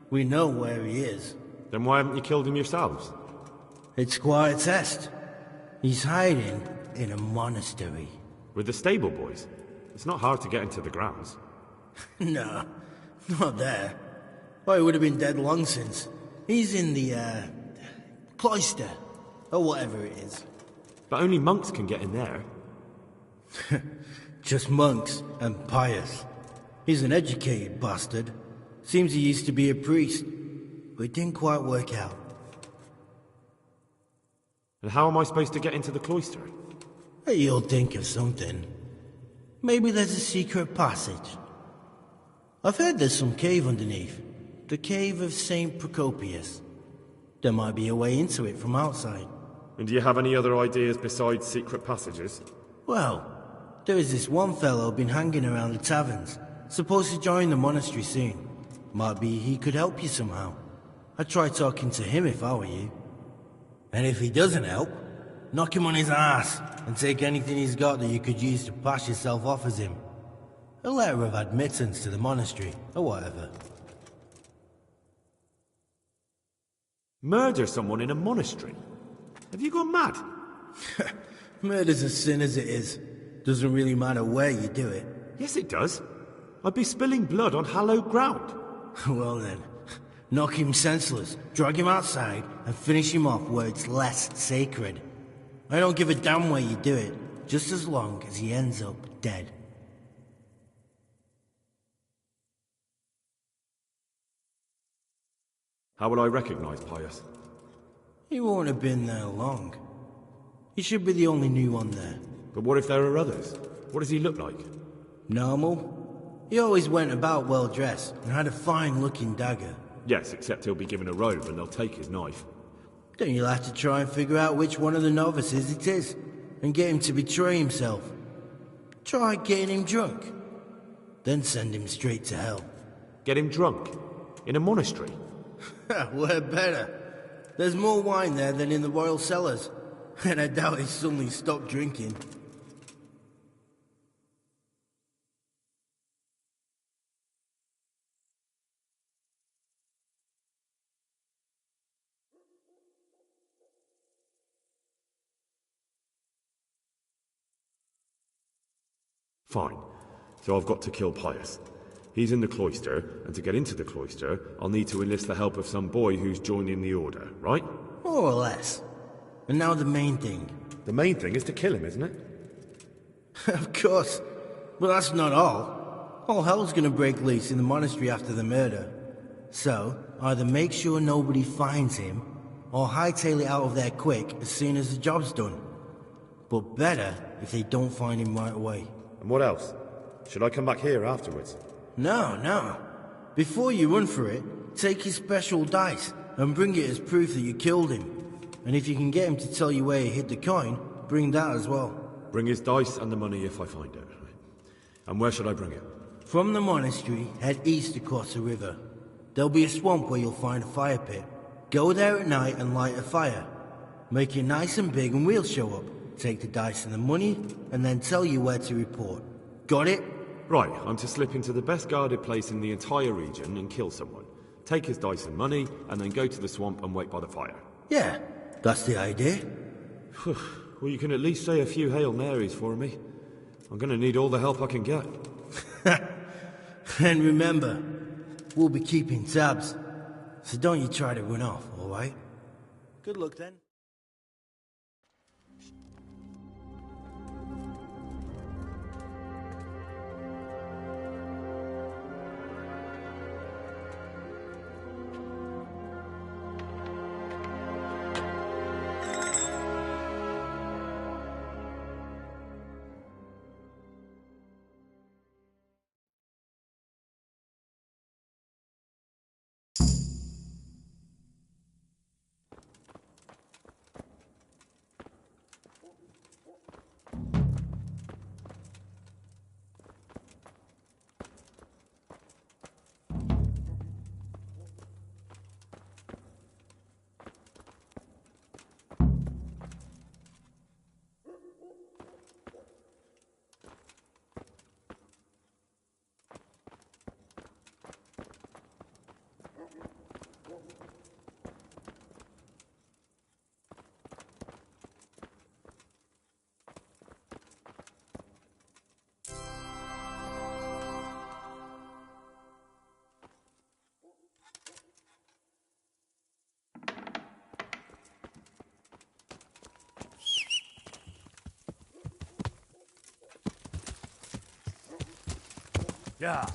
We know where he is. Then why haven't you killed him yourselves? It's quite a test. He's hiding in a monastery. With the stable boys? It's not hard to get into the grounds. No, not there. Well, he would have been dead long since. He's in the, cloister, or whatever it is. But only monks can get in there. Just monks and Pius. He's an educated bastard. Seems he used to be a priest, but it didn't quite work out. And how am I supposed to get into the cloister? You'll think of something. Maybe there's a secret passage. I've heard there's some cave underneath. The cave of St. Procopius. There might be a way into it from outside. And do you have any other ideas besides secret passages? Well, there is this one fellow been hanging around the taverns. Supposed to join the monastery soon. Might be he could help you somehow. I'd try talking to him if I were you. And if he doesn't help, knock him on his ass and take anything he's got that you could use to pass yourself off as him. A letter of admittance to the monastery, or whatever. Murder someone in a monastery? Have you gone mad? Murder's a sin as it is. Doesn't really matter where you do it. Yes, it does. I'd be spilling blood on hallowed ground. Well then, knock him senseless, drag him outside, and finish him off where it's less sacred. I don't give a damn where you do it, just as long as he ends up dead. How will I recognize Pius? He won't have been there long. He should be the only new one there. But what if there are others? What does he look like? Normal. He always went about well dressed and had a fine-looking dagger. Yes, except he'll be given a robe and they'll take his knife. Then you'll have to try and figure out which one of the novices it is, and get him to betray himself. Try getting him drunk. Then send him straight to hell. Get him drunk? In a monastery? Where better? There's more wine there than in the royal cellars. And I doubt he suddenly stopped drinking. Fine. So I've got to kill Pius. He's in the cloister, and to get into the cloister, I'll need to enlist the help of some boy who's joining the order, right? More or less. And now the main thing. The main thing is to kill him, isn't it? Of course. But that's not all. All hell's gonna break loose in the monastery after the murder. So, either make sure nobody finds him, or hightail it out of there quick as soon as the job's done. But better if they don't find him right away. And what else? Should I come back here afterwards? No. Before you run for it, take his special dice and bring it as proof that you killed him. And if you can get him to tell you where he hid the coin, bring that as well. Bring his dice and the money if I find it. And where should I bring it? From the monastery, head east across the river. There'll be a swamp where you'll find a fire pit. Go there at night and light a fire. Make it nice and big and we'll show up. Take the dice and the money, and then tell you where to report. Got it? Right, I'm to slip into the best guarded place in the entire region and kill someone. Take his dice and money, and then go to the swamp and wait by the fire. Yeah, that's the idea. Well, you can at least say a few Hail Marys for me. I'm gonna need all the help I can get. And remember, we'll be keeping tabs. So don't you try to run off, alright? Good luck then. Yeah.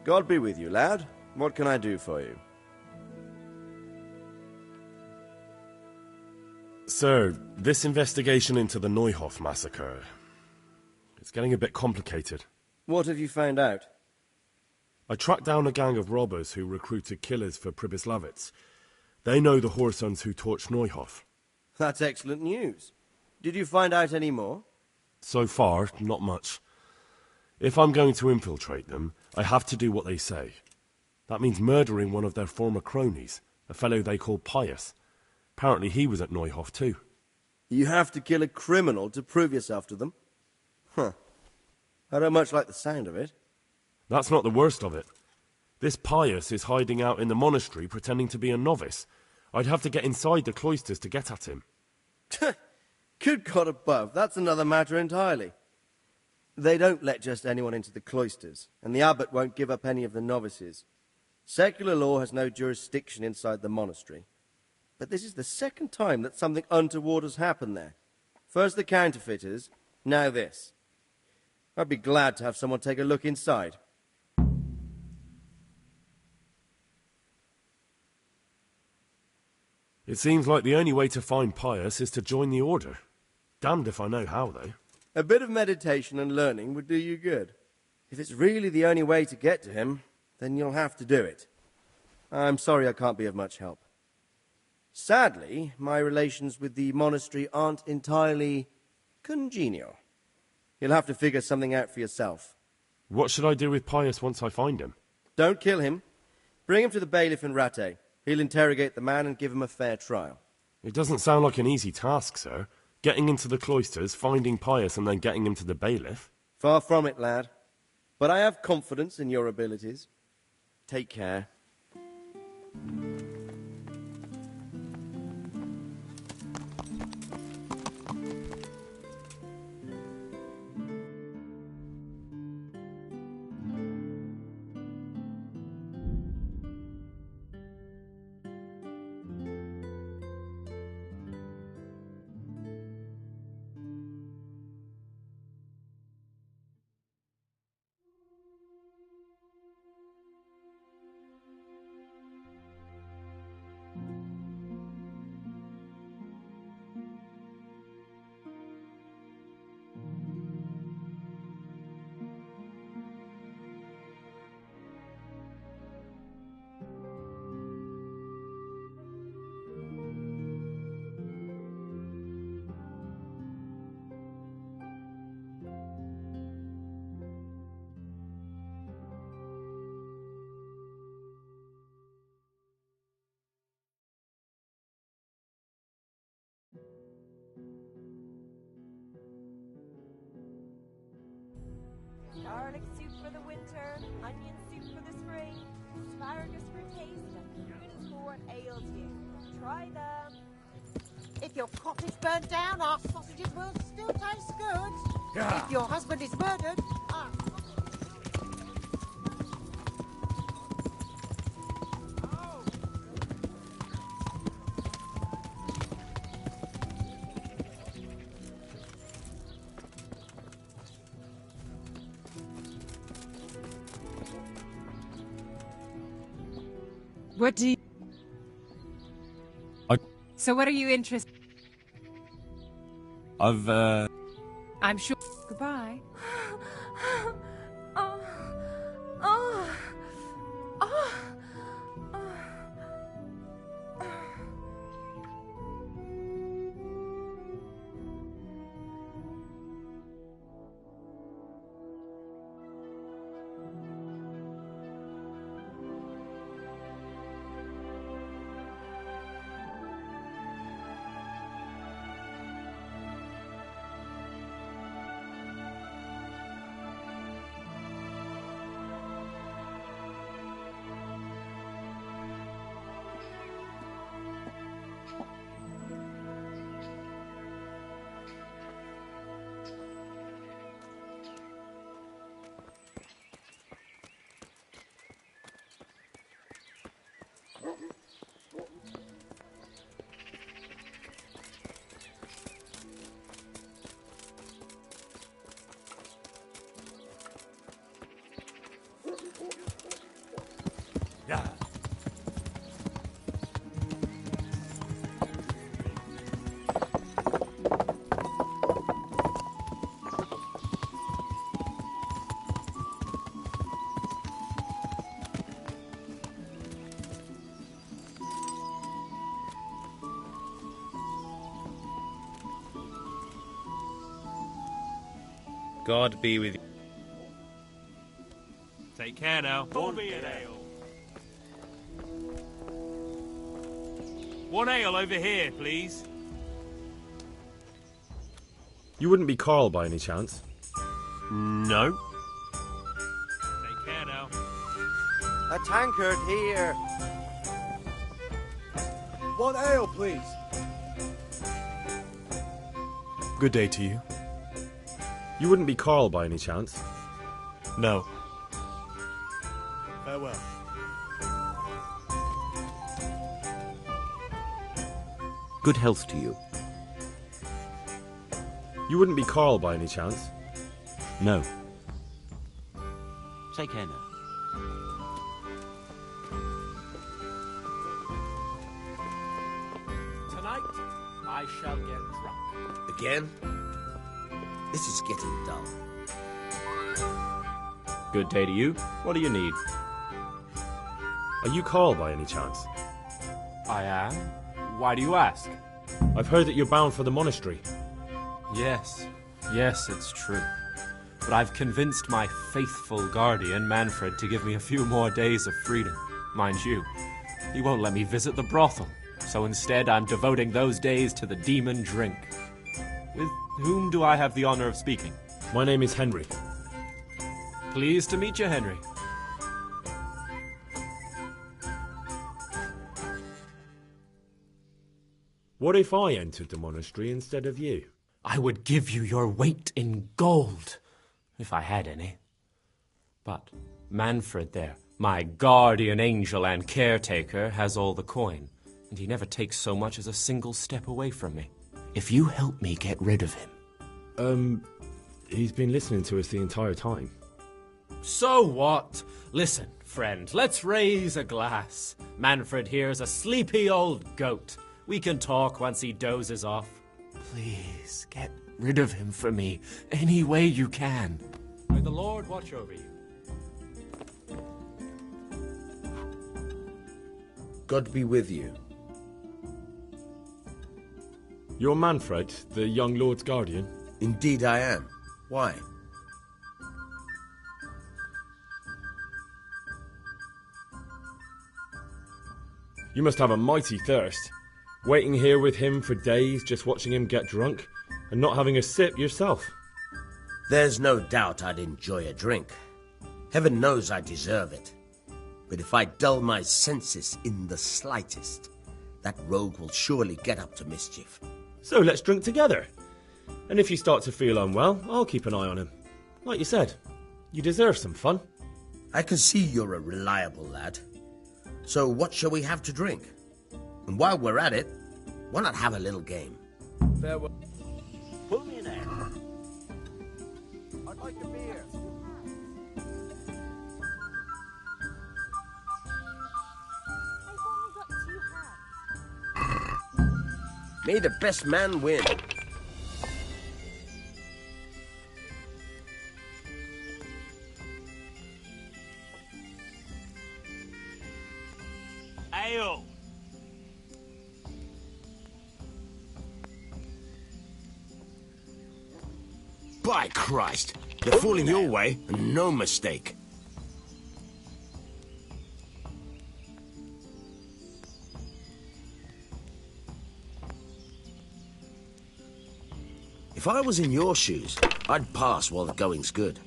God be with you, lad. What can I do for you? Sir, this investigation into the Neuhof massacre, it's getting a bit complicated. What have you found out? I tracked down a gang of robbers who recruited killers for Pribyslavitz. They know the Horsons who torched Neuhof. That's excellent news. Did you find out any more? So far, not much. If I'm going to infiltrate them, I have to do what they say. That means murdering one of their former cronies, a fellow they call Pius. Apparently he was at Neuhof too. You have to kill a criminal to prove yourself to them? Huh. I don't much like the sound of it. That's not the worst of it. This Pius is hiding out in the monastery pretending to be a novice. I'd have to get inside the cloisters to get at him. Good God above, that's another matter entirely. They don't let just anyone into the cloisters, and the abbot won't give up any of the novices. Secular law has no jurisdiction inside the monastery. But this is the second time that something untoward has happened there. First the counterfeiters, now this. I'd be glad to have someone take a look inside. It seems like the only way to find Pius is to join the order. Damned if I know how, though. A bit of meditation and learning would do you good. If it's really the only way to get to him, then you'll have to do it. I'm sorry I can't be of much help. Sadly, my relations with the monastery aren't entirely congenial. You'll have to figure something out for yourself. What should I do with Pius once I find him? Don't kill him. Bring him to the bailiff in Rattay. He'll interrogate the man and give him a fair trial. It doesn't sound like an easy task, sir. Getting into the cloisters, finding Pius, and then getting him to the bailiff. Far from it, lad. But I have confidence in your abilities. Take care. Garlic soup for the winter, onion soup for the spring, asparagus for taste, and prunes for what ails you. Try them. If your cottage burned down, our sausages will still taste good. Yeah. If your husband is murdered, our What do you... I... So what are you interested... I've, I'm sure... Goodbye. Oh, oh, oh. God be with you. Take care now. Pour me an ale. One ale over here, please. You wouldn't be Carl by any chance? No. Take care now. A tankard here. One ale, please. Good day to you. You wouldn't be Carl by any chance? No. Farewell. Good health to you. You wouldn't be Carl by any chance? No. Take care now. Tonight, I shall get drunk. Again? This is getting dull. Good day to you. What do you need? Are you Carl by any chance? I am. Why do you ask? I've heard that you're bound for the monastery. Yes. Yes, it's true. But I've convinced my faithful guardian, Manfred, to give me a few more days of freedom. Mind you, he won't let me visit the brothel. So instead, I'm devoting those days to the demon drink. With whom do I have the honor of speaking? My name is Henry. Pleased to meet you, Henry. What if I entered the monastery instead of you? I would give you your weight in gold, if I had any. But Manfred there, my guardian angel and caretaker, has all the coin, and he never takes so much as a single step away from me. If you help me get rid of him... He's been listening to us the entire time. So what? Listen, friend, let's raise a glass. Manfred here's a sleepy old goat. We can talk once he dozes off. Please, get rid of him for me, any way you can. May the Lord watch over you. God be with you. You're Manfred, the young lord's guardian? Indeed I am. Why? You must have a mighty thirst. Waiting here with him for days, just watching him get drunk, and not having a sip yourself. There's no doubt I'd enjoy a drink. Heaven knows I deserve it. But if I dull my senses in the slightest, that rogue will surely get up to mischief. So let's drink together. And if you start to feel unwell, I'll keep an eye on him. Like you said, you deserve some fun. I can see you're a reliable lad. So what shall we have to drink? And while we're at it, why not have a little game? Farewell. Pull me an ale. I'd like a beer. May the best man win. Ale. By Christ, they're falling your way, and no mistake. If I was in your shoes, I'd pass while the going's good.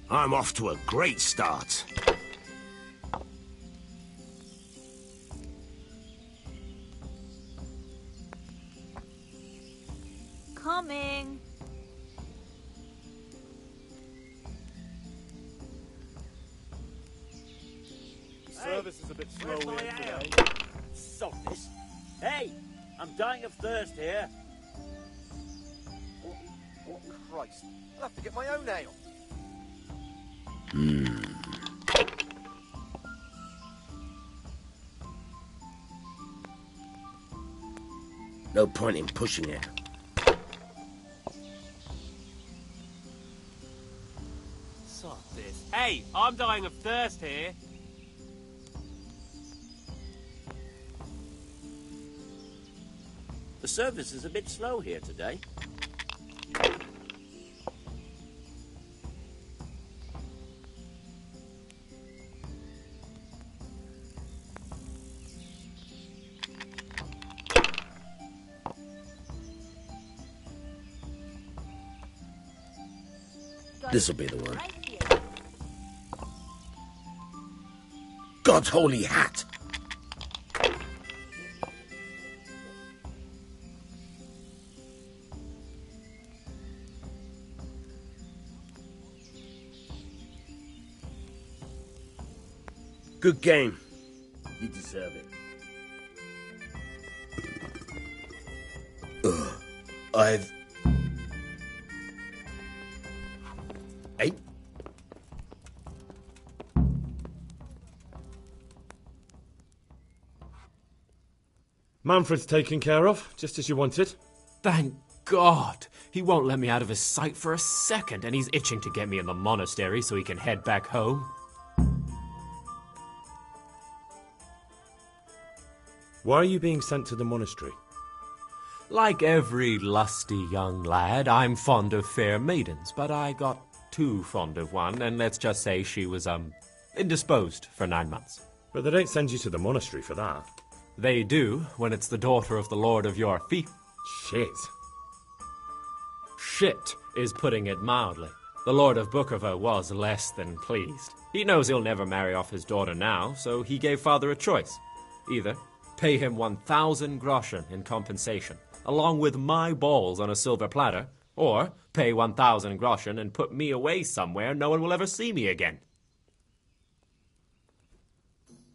I'm off to a great start. Coming. Service is a bit slow Where's my here ale? today. Sod this. Hey, I'm dying of thirst here. Oh, Christ. I'll have to get my own ale. No point in pushing it. Sod this. Hey, I'm dying of thirst here. The service is a bit slow here today. This'll be the one. God's holy hat! Good game. You deserve it. I've... Hey? Manfred's taken care of, just as you wanted. Thank God. He won't let me out of his sight for a second, and he's itching to get me in the monastery so he can head back home. Why are you being sent to the monastery? Like every lusty young lad, I'm fond of fair maidens, but I got too fond of one, and let's just say she was, indisposed for 9 months. But they don't send you to the monastery for that. They do, when it's the daughter of the Lord of your Fee. Shit. Shit is putting it mildly. The Lord of Bookerver was less than pleased. He knows he'll never marry off his daughter now, so he gave father a choice. Either pay him 1,000 groschen in compensation, along with my balls on a silver platter, or pay 1,000 groschen and put me away somewhere no one will ever see me again.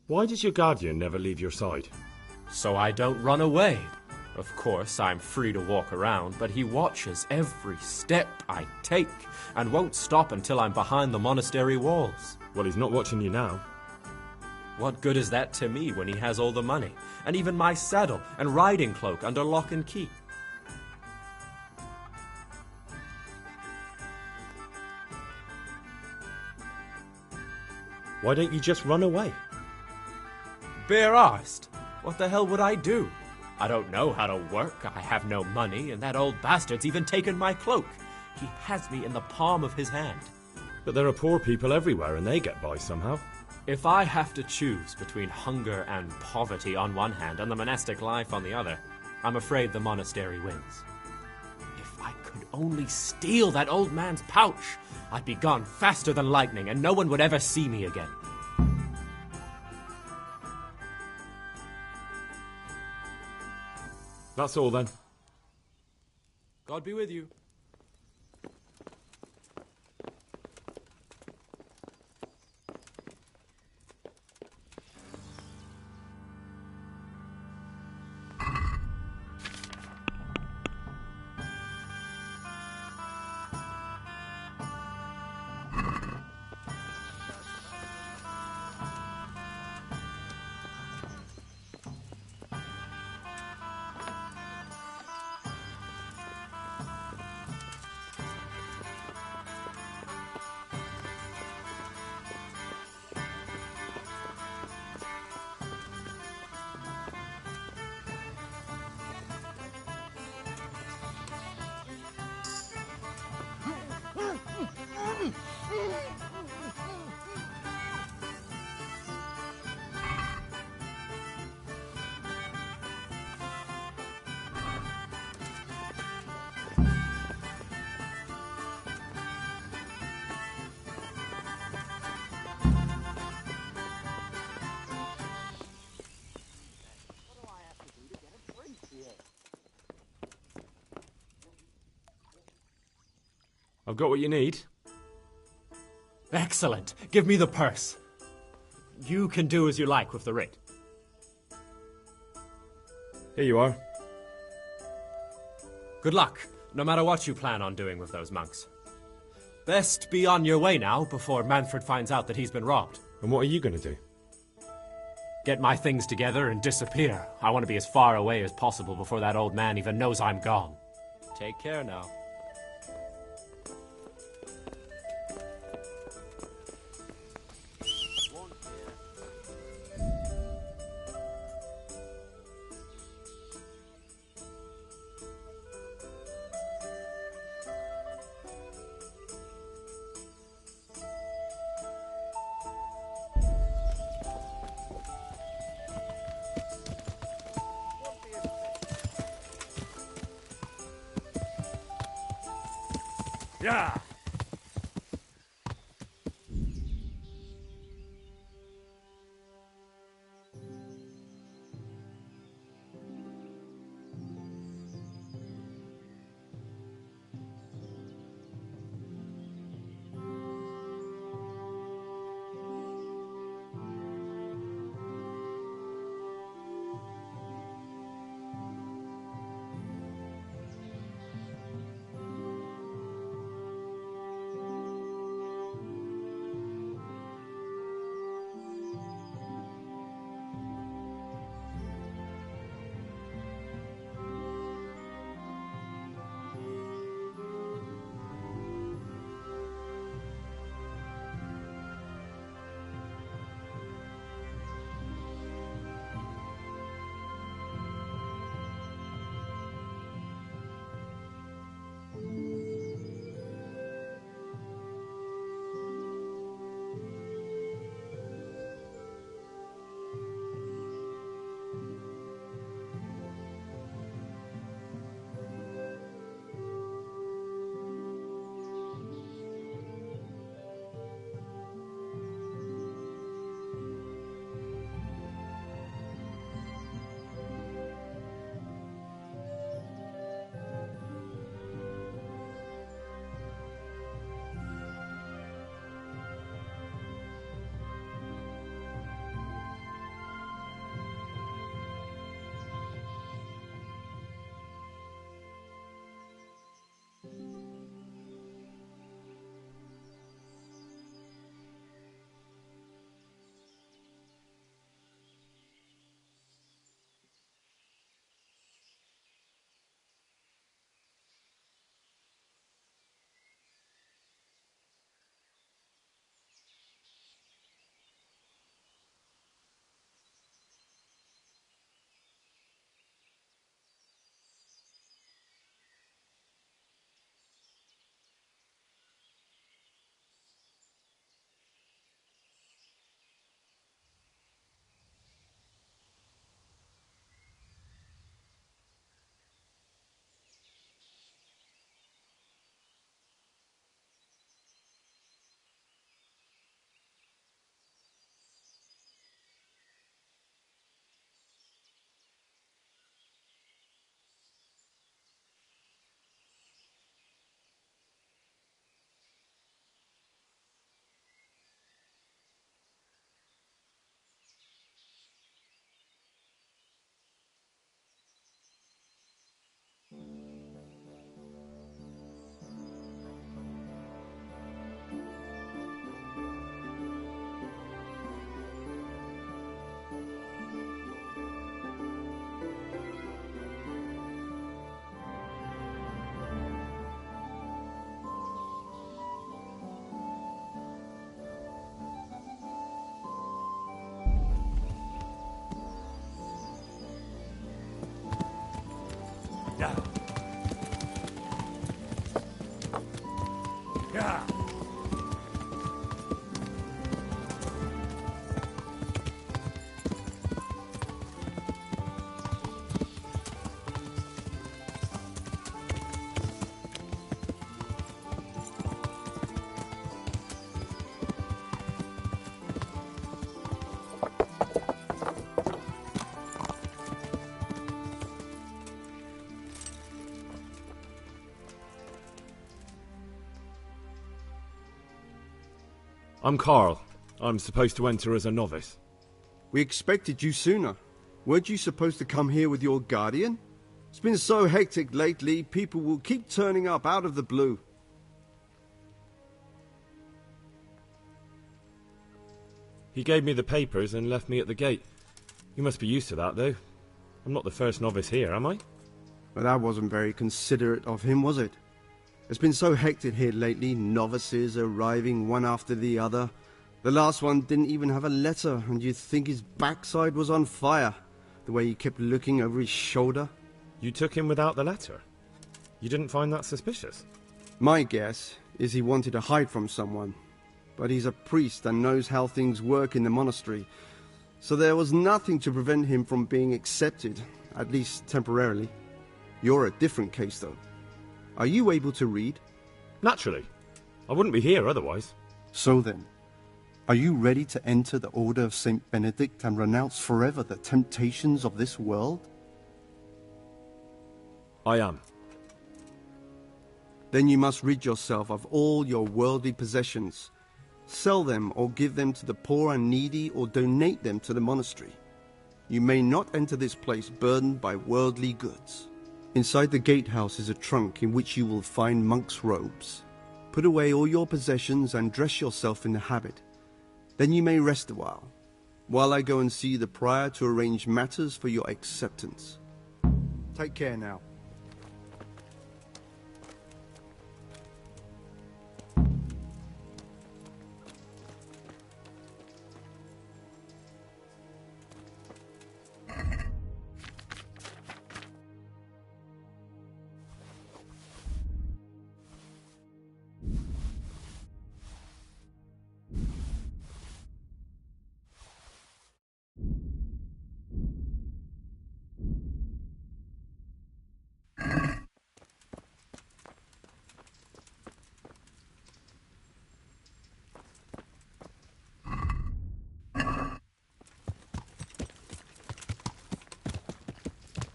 Why does your guardian never leave your side? So I don't run away. Of course, I'm free to walk around, but he watches every step I take and won't stop until I'm behind the monastery walls. Well, he's not watching you now. What good is that to me when he has all the money, and even my saddle and riding cloak under lock and key? Why don't you just run away? Bare-arsed? What the hell would I do? I don't know how to work, I have no money, and that old bastard's even taken my cloak. He has me in the palm of his hand. But there are poor people everywhere, and they get by somehow. If I have to choose between hunger and poverty on one hand and the monastic life on the other, I'm afraid the monastery wins. If I could only steal that old man's pouch, I'd be gone faster than lightning and no one would ever see me again. That's all then. God be with you. I've got what you need. Excellent. Give me the purse. You can do as you like with the writ. Here you are. Good luck, no matter what you plan on doing with those monks. Best be on your way now before Manfred finds out that he's been robbed. And what are you going to do? Get my things together and disappear. I want to be as far away as possible before that old man even knows I'm gone. Take care now. Yeah. Yeah. Yeah. I'm Carl. I'm supposed to enter as a novice. We expected you sooner. Weren't you supposed to come here with your guardian? It's been so hectic lately, people will keep turning up out of the blue. He gave me the papers and left me at the gate. You must be used to that, though. I'm not the first novice here, am I? Well, that wasn't very considerate of him, was it? It's been so hectic here lately, novices arriving one after the other. The last one didn't even have a letter, and you'd think his backside was on fire, the way he kept looking over his shoulder. You took him without the letter? You didn't find that suspicious? My guess is he wanted to hide from someone. But he's a priest and knows how things work in the monastery, so there was nothing to prevent him from being accepted, at least temporarily. You're a different case, though. Are you able to read? Naturally. I wouldn't be here otherwise. So then, are you ready to enter the Order of Saint Benedict and renounce forever the temptations of this world? I am. Then you must rid yourself of all your worldly possessions. Sell them or give them to the poor and needy or donate them to the monastery. You may not enter this place burdened by worldly goods. Inside the gatehouse is a trunk in which you will find monk's robes. Put away all your possessions and dress yourself in the habit. Then you may rest a while I go and see the prior to arrange matters for your acceptance. Take care now.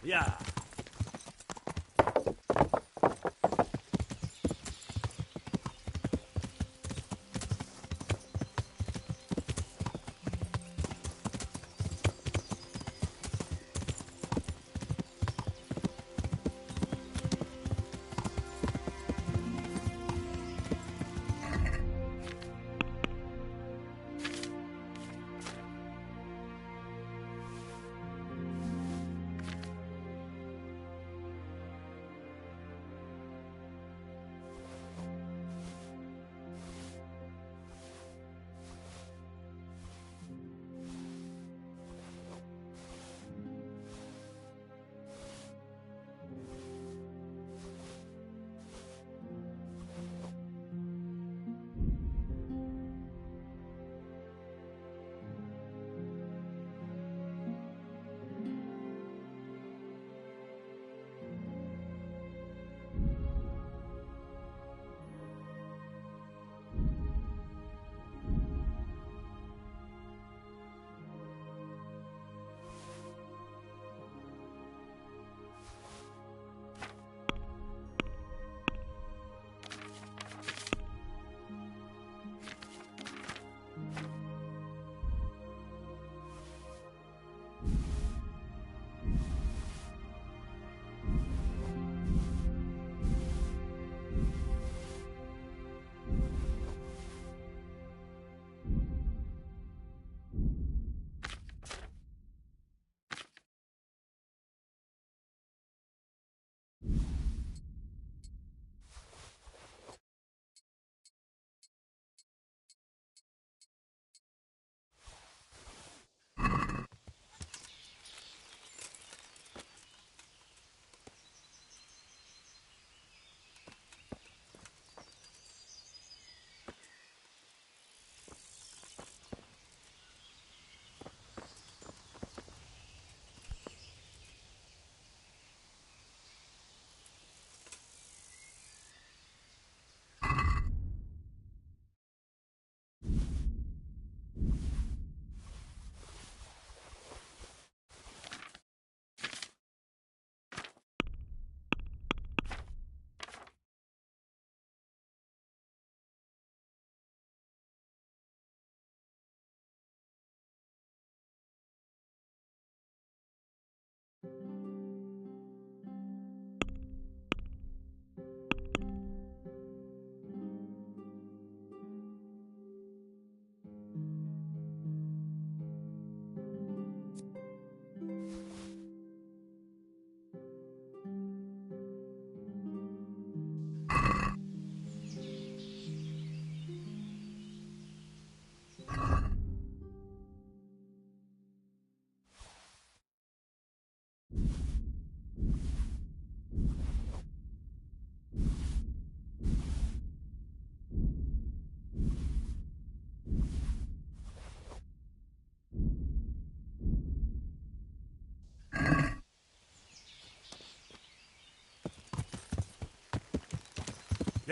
Yeah.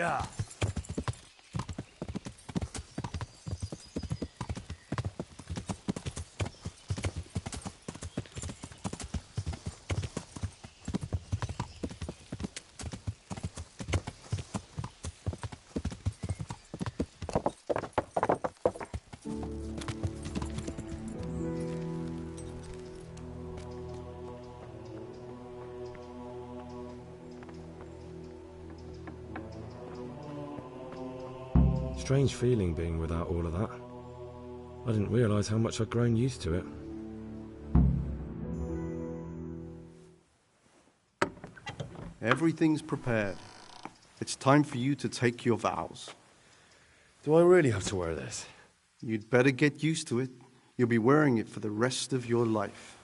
Yeah. Strange feeling being without all of that. I didn't realise how much I'd grown used to it. Everything's prepared. It's time for you to take your vows. Do I really have to wear this? You'd better get used to it. You'll be wearing it for the rest of your life.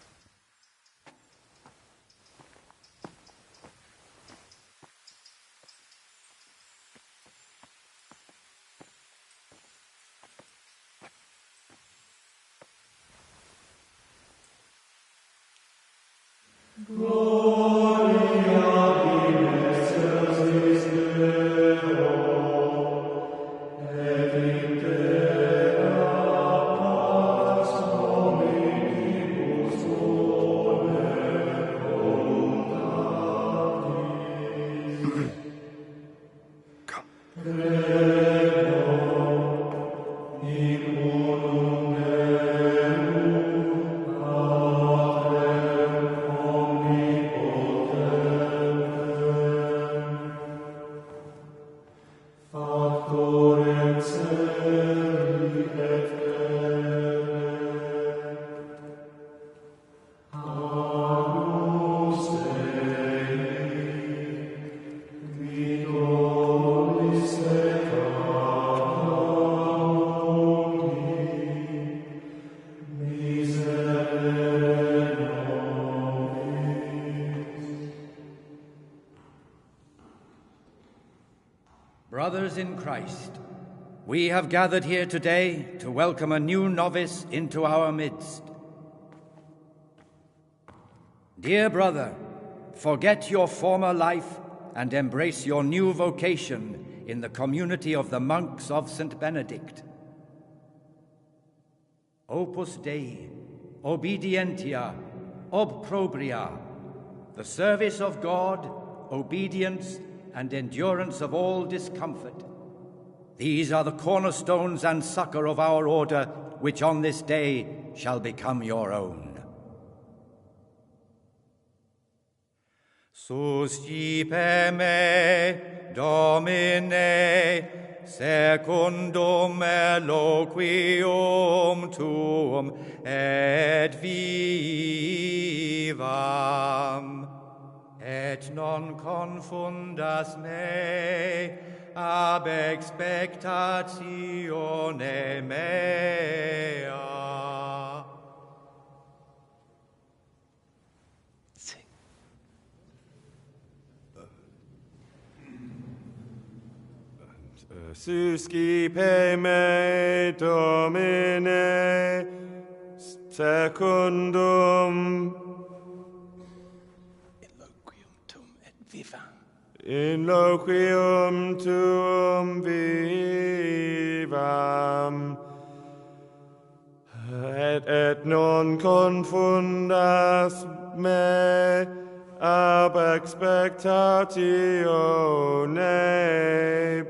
Brothers in Christ, we have gathered here today to welcome a new novice into our midst. Dear brother, forget your former life and embrace your new vocation in the community of the monks of St. Benedict. Opus Dei, obedientia, obprobria, the service of God, obedience, and endurance of all discomfort. These are the cornerstones and succor of our order, which on this day shall become your own. Suscipe me, Domine, secundum eloquium tuum, et vivam. Et non confundas me ab expectatione mea. Suscipe me, Domine, secundum in loquium tuum vivam, et non confundas me ab expectatione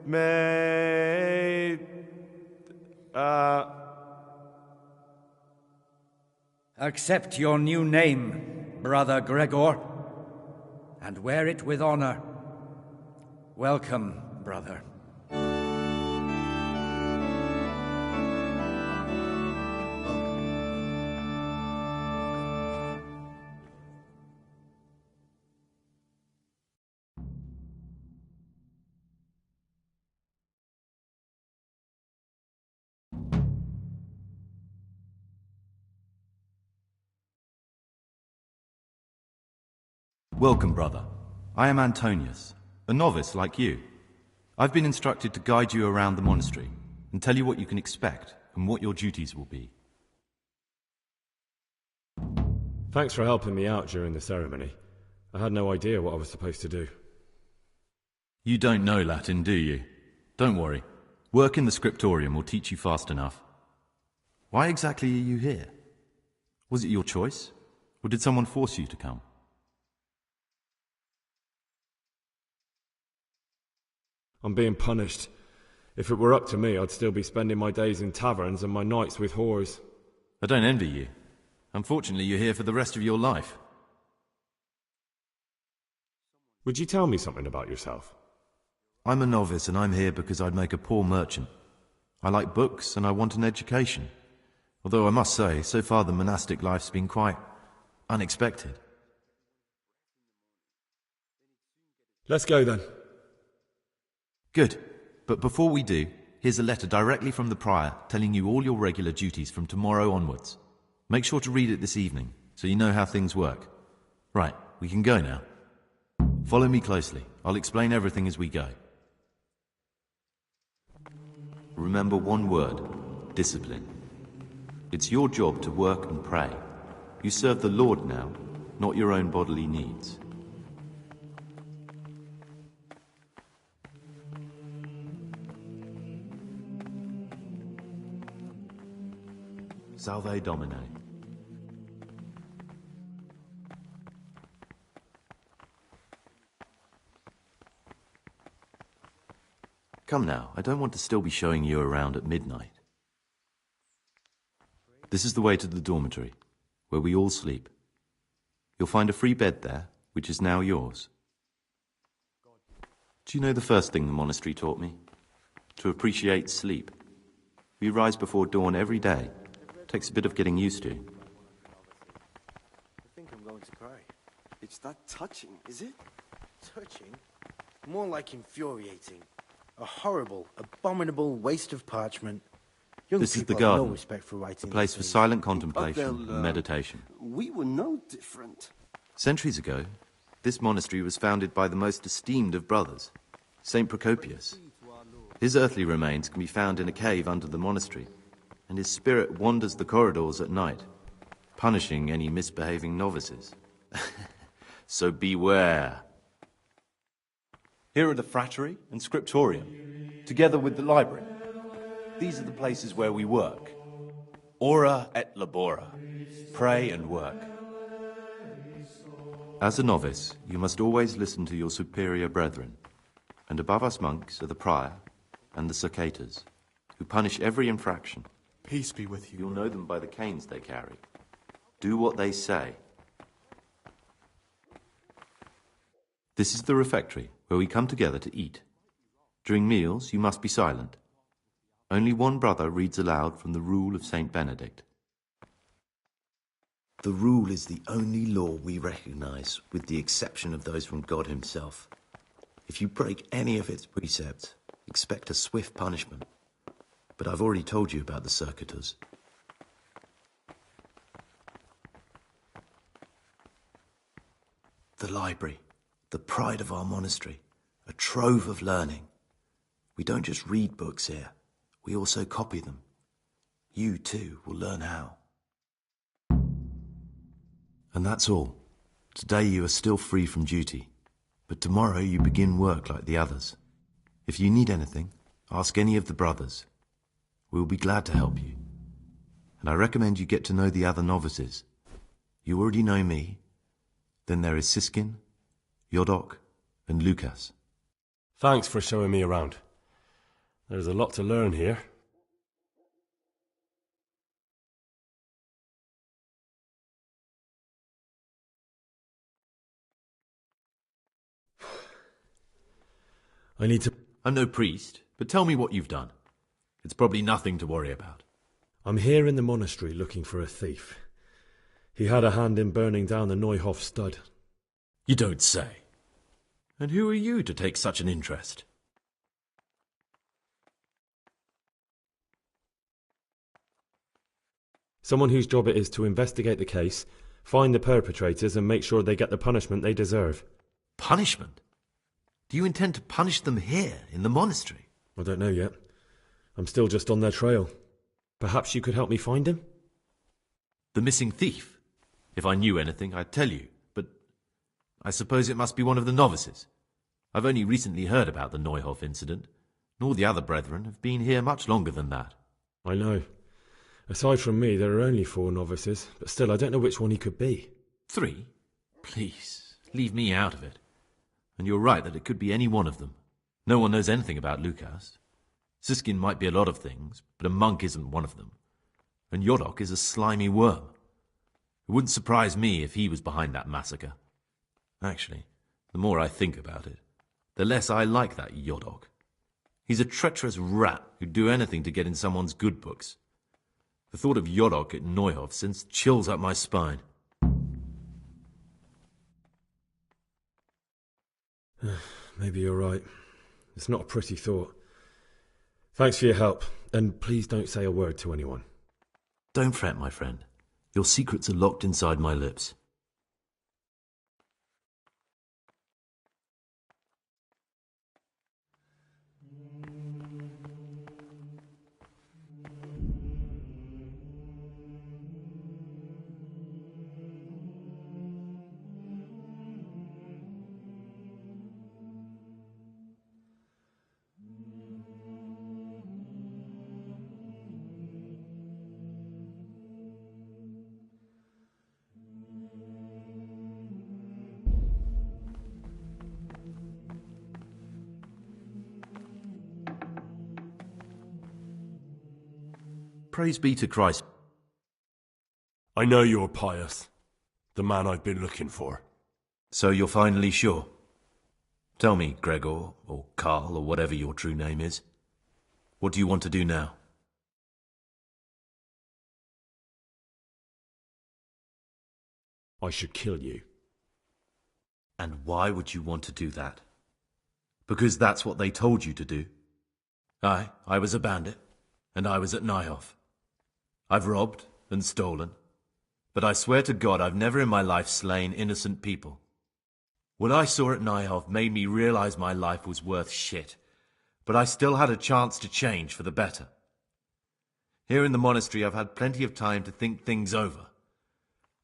mea. Accept your new name, Brother Gregor, and wear it with honor. Welcome, brother. Welcome, brother. I am Antonius, a novice like you. I've been instructed to guide you around the monastery and tell you what you can expect and what your duties will be. Thanks for helping me out during the ceremony. I had no idea what I was supposed to do. You don't know Latin, do you? Don't worry. Work in the scriptorium will teach you fast enough. Why exactly are you here? Was it your choice? Or did someone force you to come? I'm being punished. If it were up to me, I'd still be spending my days in taverns and my nights with whores. I don't envy you. Unfortunately, you're here for the rest of your life. Would you tell me something about yourself? I'm a novice and I'm here because I'd make a poor merchant. I like books and I want an education. Although I must say, so far the monastic life's been quite unexpected. Let's go then. Good. But before we do, here's a letter directly from the prior telling you all your regular duties from tomorrow onwards. Make sure to read it this evening so you know how things work. Right, we can go now. Follow me closely. I'll explain everything as we go. Remember one word: discipline. It's your job to work and pray. You serve the Lord now, not your own bodily needs. Salve Domine. Come now, I don't want to still be showing you around at midnight. This is the way to the dormitory, where we all sleep. You'll find a free bed there, which is now yours. Do you know the first thing the monastery taught me? To appreciate sleep. We rise before dawn every day. Takes a bit of getting used to. I think I'm going to cry. It's that touching, is it? Touching? More like infuriating. A horrible, abominable waste of parchment. Young This is the people have garden, no respect for writing. a place for silent contemplation Well, and meditation. We were no different. Centuries ago, this monastery was founded by the most esteemed of brothers, Saint Procopius. His earthly remains can be found in a cave under the monastery, and his spirit wanders the corridors at night, punishing any misbehaving novices. So beware. Here are the frattery and scriptorium, together with the library. These are the places where we work. Ora et labora. Pray and work. As a novice, you must always listen to your superior brethren, and above us monks are the prior and the cicatas, who punish every infraction. Peace be with you. You'll know them by the canes they carry. Do what they say. This is the refectory, where we come together to eat. During meals, you must be silent. Only one brother reads aloud from the Rule of Saint Benedict. The Rule is the only law we recognize, with the exception of those from God himself. If you break any of its precepts, expect a swift punishment. But I've already told you about the circuitors. The library, the pride of our monastery, a trove of learning. We don't just read books here, we also copy them. You too will learn how. And that's all. Today you are still free from duty, but tomorrow you begin work like the others. If you need anything, ask any of the brothers. We will be glad to help you. And I recommend you get to know the other novices. You already know me. Then there is Siskin, Yodok, and Lucas. Thanks for showing me around. There's a lot to learn here. I need to... I'm no priest, but tell me what you've done. It's probably nothing to worry about. I'm here in the monastery looking for a thief. He had a hand in burning down the Neuhof stud. You don't say. And who are you to take such an interest? Someone whose job it is to investigate the case, find the perpetrators and make sure they get the punishment they deserve. Punishment? Do you intend to punish them here, in the monastery? I don't know yet. I'm still just on their trail. Perhaps you could help me find him? The missing thief? If I knew anything, I'd tell you, but I suppose it must be one of the novices. I've only recently heard about the Neuhof incident, nor the other brethren have been here much longer than that. I know. Aside from me, there are only 4 novices, but still I don't know which one he could be. 3? Please, leave me out of it. And you're right that it could be any one of them. No one knows anything about Lucas. Siskin might be a lot of things, but a monk isn't one of them. And Yodok is a slimy worm. It wouldn't surprise me if he was behind that massacre. Actually, the more I think about it, the less I like that Yodok. He's a treacherous rat who'd do anything to get in someone's good books. The thought of Yodok at Neuhof sends chills up my spine. Maybe you're right. It's not a pretty thought. Thanks for your help, and please don't say a word to anyone. Don't fret, my friend. Your secrets are locked inside my lips. Praise be to Christ. I know you're pious. The man I've been looking for. So you're finally sure? Tell me, Gregor, or Karl, or whatever your true name is. What do you want to do now? I should kill you. And why would you want to do that? Because that's what they told you to do? I was a bandit, and I was at Neuhof. I've robbed and stolen, but I swear to God I've never in my life slain innocent people. What I saw at Neuhof made me realize my life was worth shit, but I still had a chance to change for the better. Here in the monastery I've had plenty of time to think things over,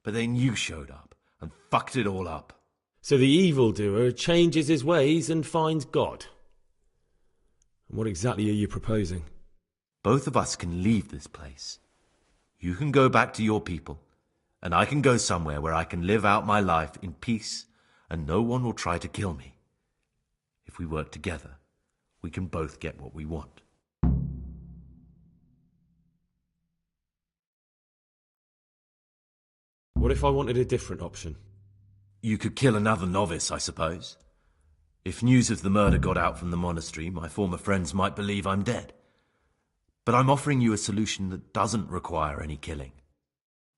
but then you showed up and fucked it all up. So the evildoer changes his ways and finds God. And what exactly are you proposing? Both of us can leave this place. You can go back to your people, and I can go somewhere where I can live out my life in peace, and no one will try to kill me. If we work together, we can both get what we want. What if I wanted a different option? You could kill another novice, I suppose. If news of the murder got out from the monastery, my former friends might believe I'm dead. But I'm offering you a solution that doesn't require any killing.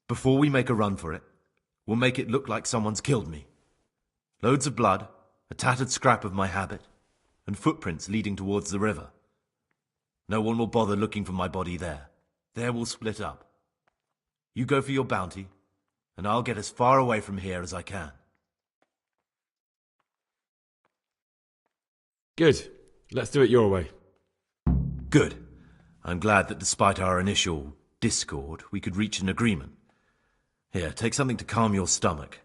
Before we make a run for it, we'll make it look like someone's killed me. Loads of blood, a tattered scrap of my habit, and footprints leading towards the river. No one will bother looking for my body there. There we'll split up. You go for your bounty, and I'll get as far away from here as I can. Good. Let's do it your way. Good. I'm glad that despite our initial discord, we could reach an agreement. Here, take something to calm your stomach.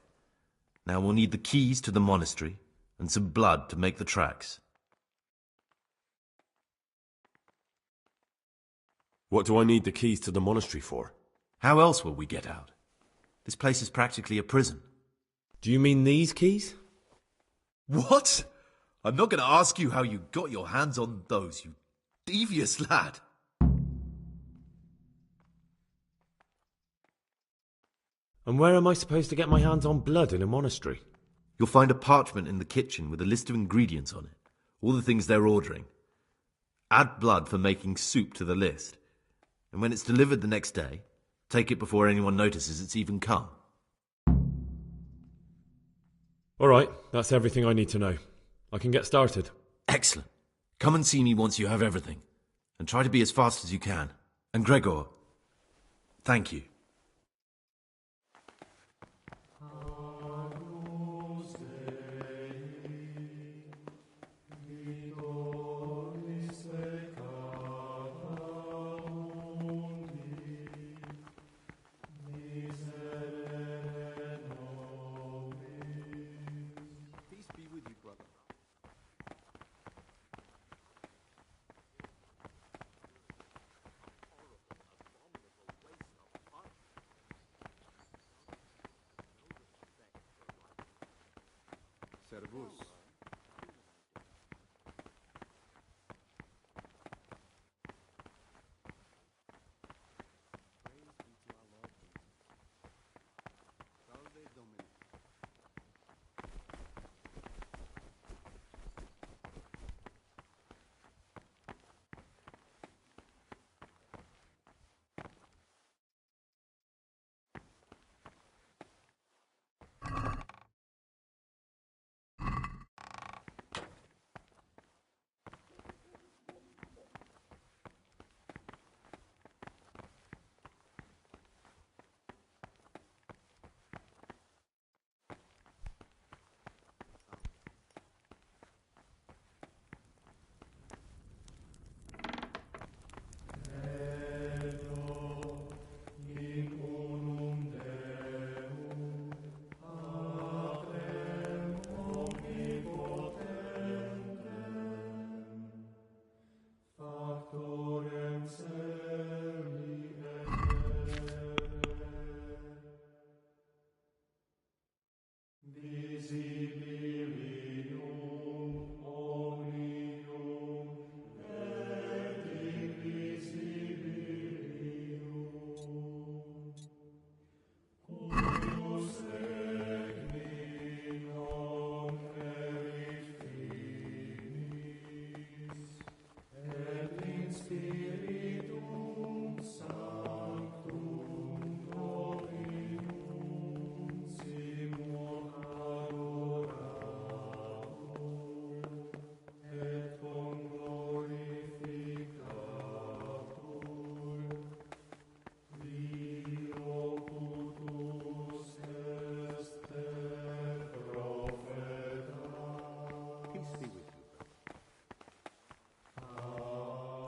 Now we'll need the keys to the monastery and some blood to make the tracks. What do I need the keys to the monastery for? How else will we get out? This place is practically a prison. Do you mean these keys? What? I'm not going to ask you how you got your hands on those, you devious lad. And where am I supposed to get my hands on blood in a monastery? You'll find a parchment in the kitchen with a list of ingredients on it. All the things they're ordering. Add blood for making soup to the list. And when it's delivered the next day, take it before anyone notices it's even come. All right, that's everything I need to know. I can get started. Excellent. Come and see me once you have everything. And try to be as fast as you can. And Gregor, thank you. Servus.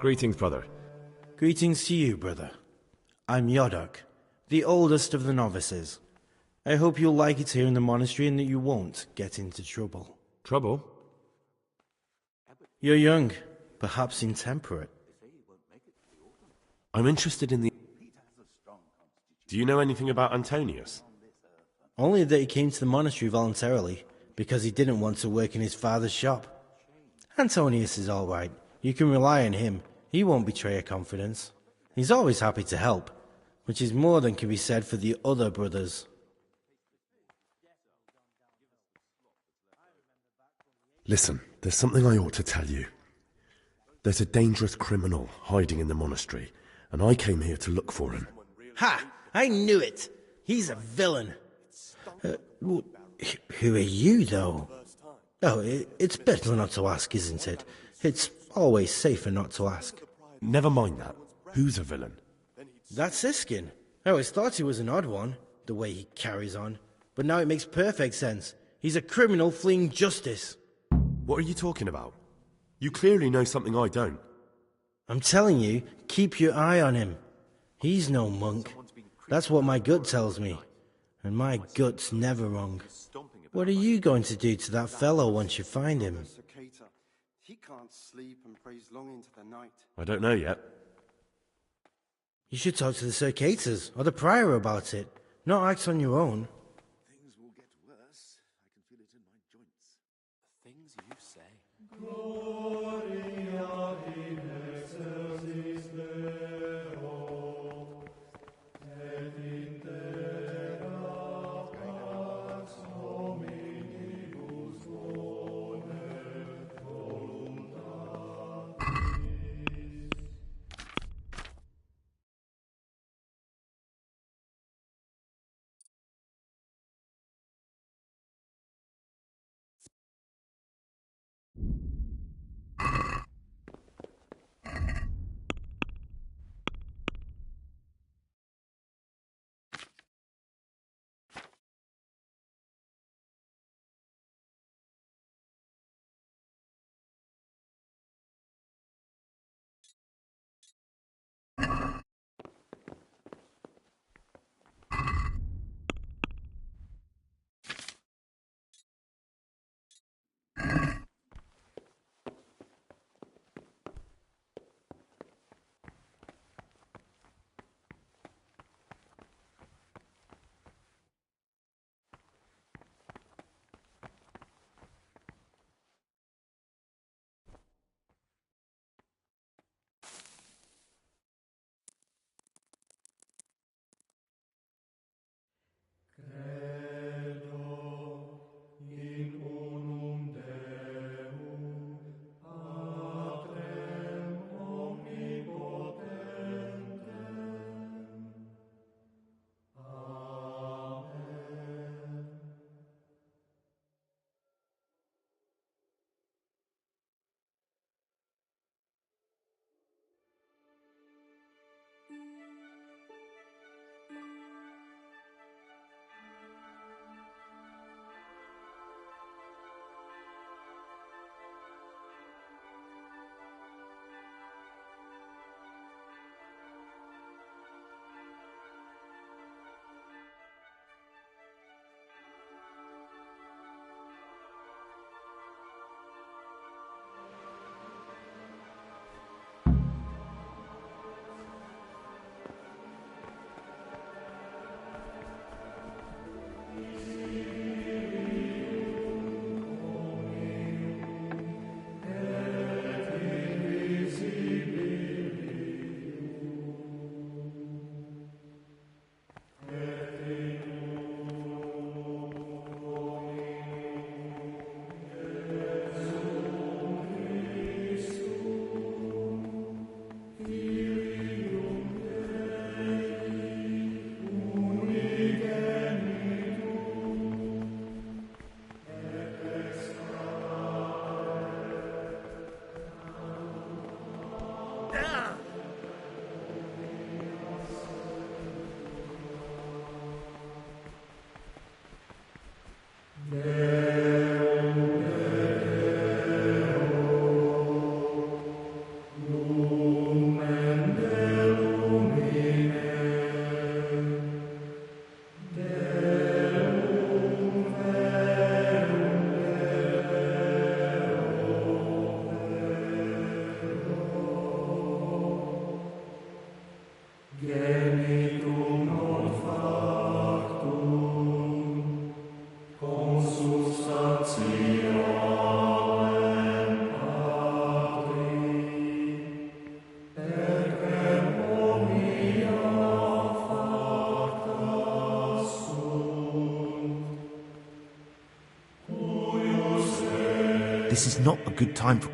Greetings, brother. Greetings to you, brother. I'm Yodok, the oldest of the novices. I hope you'll like it here in the monastery and that you won't get into trouble. Trouble? You're young, perhaps intemperate. I'm interested in the... Do you know anything about Antonius? Only that he came to the monastery voluntarily, because he didn't want to work in his father's shop. Antonius is all right. You can rely on him. He won't betray your confidence. He's always happy to help, which is more than can be said for the other brothers. Listen, there's something I ought to tell you. There's a dangerous criminal hiding in the monastery, and I came here to look for him. Ha! I knew it! He's a villain. Who are you, though? Oh, it's better not to ask, isn't it? It's always safer not to ask. Never mind that. Who's a villain? That's Siskin. I always thought he was an odd one, the way he carries on. But now it makes perfect sense. He's a criminal fleeing justice. What are you talking about? You clearly know something I don't. I'm telling you, keep your eye on him. He's no monk. That's what my gut tells me. And my gut's never wrong. What are you going to do to that fellow once you find him? He can't sleep and prays long into the night. I don't know yet. You should talk to the Circators or the Prior about it. Not act on your own. Things will get worse. I can feel it in my joints. The things you say. Gloria in excelsis Deo, et in terra pax hominibus bonet voluntatis. This is not a good time for...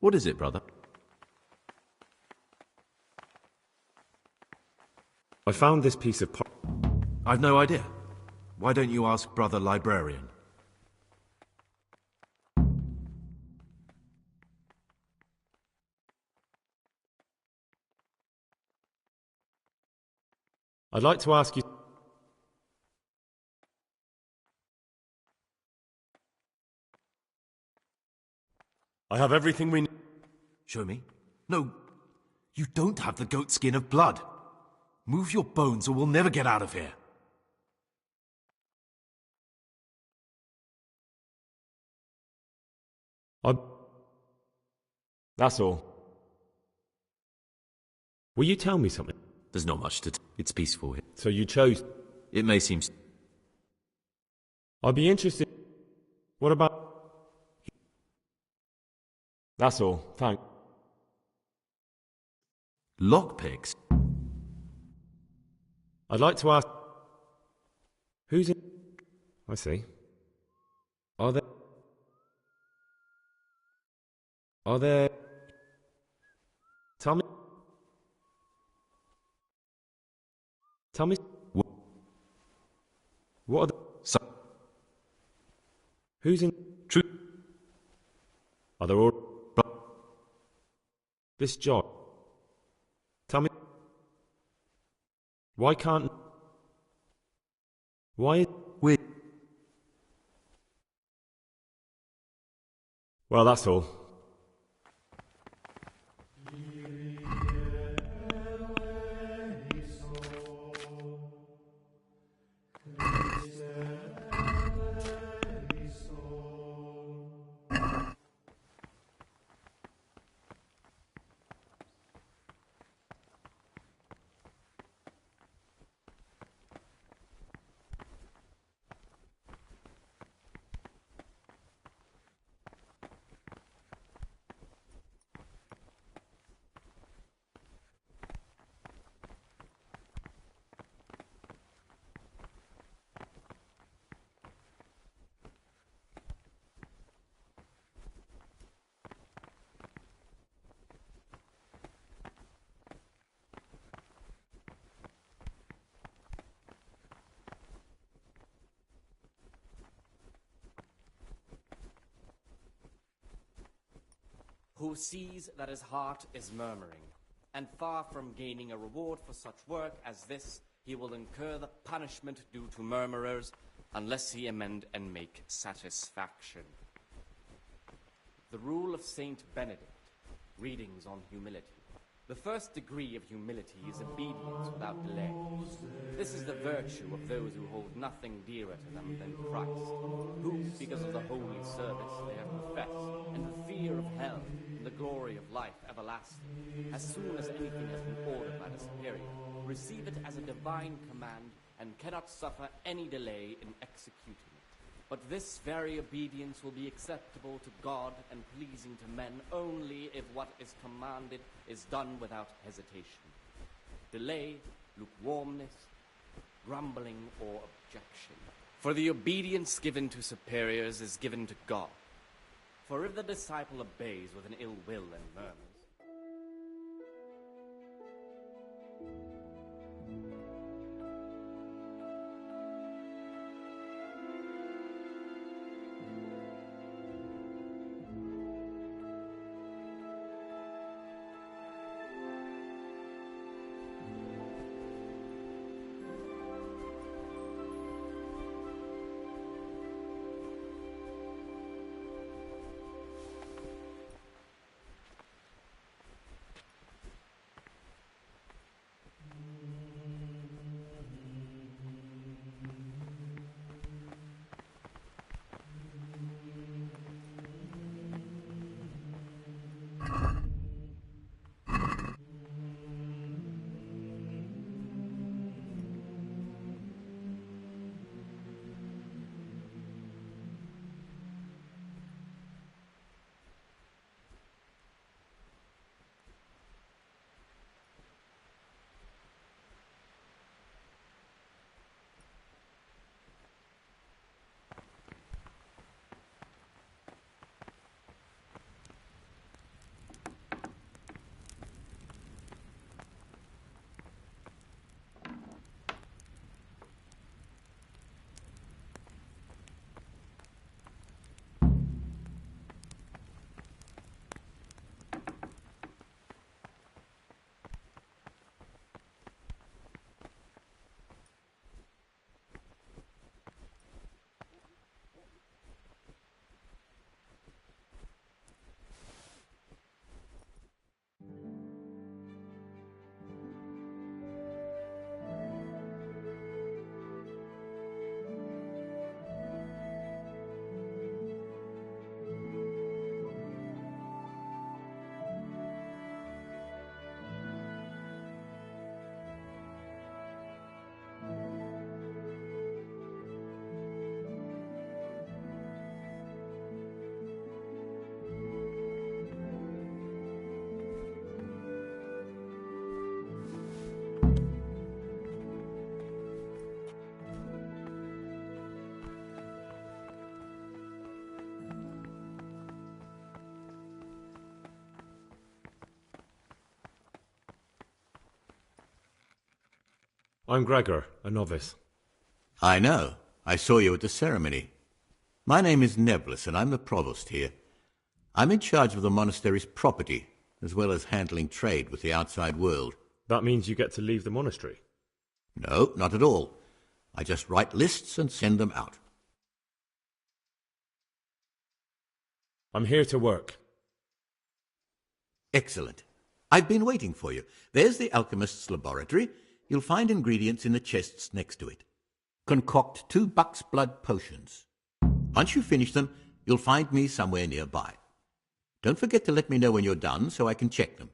What is it, brother? I found this piece of I've no idea. Why don't you ask Brother Librarian? I'd like to ask you... I have everything we need. Show me. No, you don't have the goat skin of blood. Move your bones or we'll never get out of here. That's all. Will you tell me something? There's not much to... It's peaceful here. So you chose... It may seem... I'd be interested... What about... That's all. Thanks. Lockpicks? I'd like to ask... Who's in... I see. Are there... Tell me... What are the... Who's in... True. Are there all... This job... Tell me... Why can't... Why... Wait. Well, that's all. Who sees that his heart is murmuring, and far from gaining a reward for such work as this, he will incur the punishment due to murmurers, unless he amend and make satisfaction. The Rule of Saint Benedict, Readings on Humility. The first degree of humility is obedience without delay. This is the virtue of those who hold nothing dearer to them than Christ, who, because of the holy service they have professed, and the fear of hell, and the glory of life everlasting, as soon as anything has been ordered by the superior, receive it as a divine command, and cannot suffer any delay in executing it. But this very obedience will be acceptable to God and pleasing to men only if what is commanded is done without hesitation. Delay, lukewarmness, grumbling or objection. For the obedience given to superiors is given to God. For if the disciple obeys with an ill will and murmurs, I'm Gregor, a novice. I know. I saw you at the ceremony. My name is Nebulus, and I'm the provost here. I'm in charge of the monastery's property, as well as handling trade with the outside world. That means you get to leave the monastery? No, not at all. I just write lists and send them out. I'm here to work. Excellent. I've been waiting for you. There's the alchemist's laboratory. You'll find ingredients in the chests next to it. Concoct 2 buck's blood potions. Once you finish them, you'll find me somewhere nearby. Don't forget to let me know when you're done so I can check them.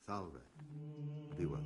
Salve. Be well.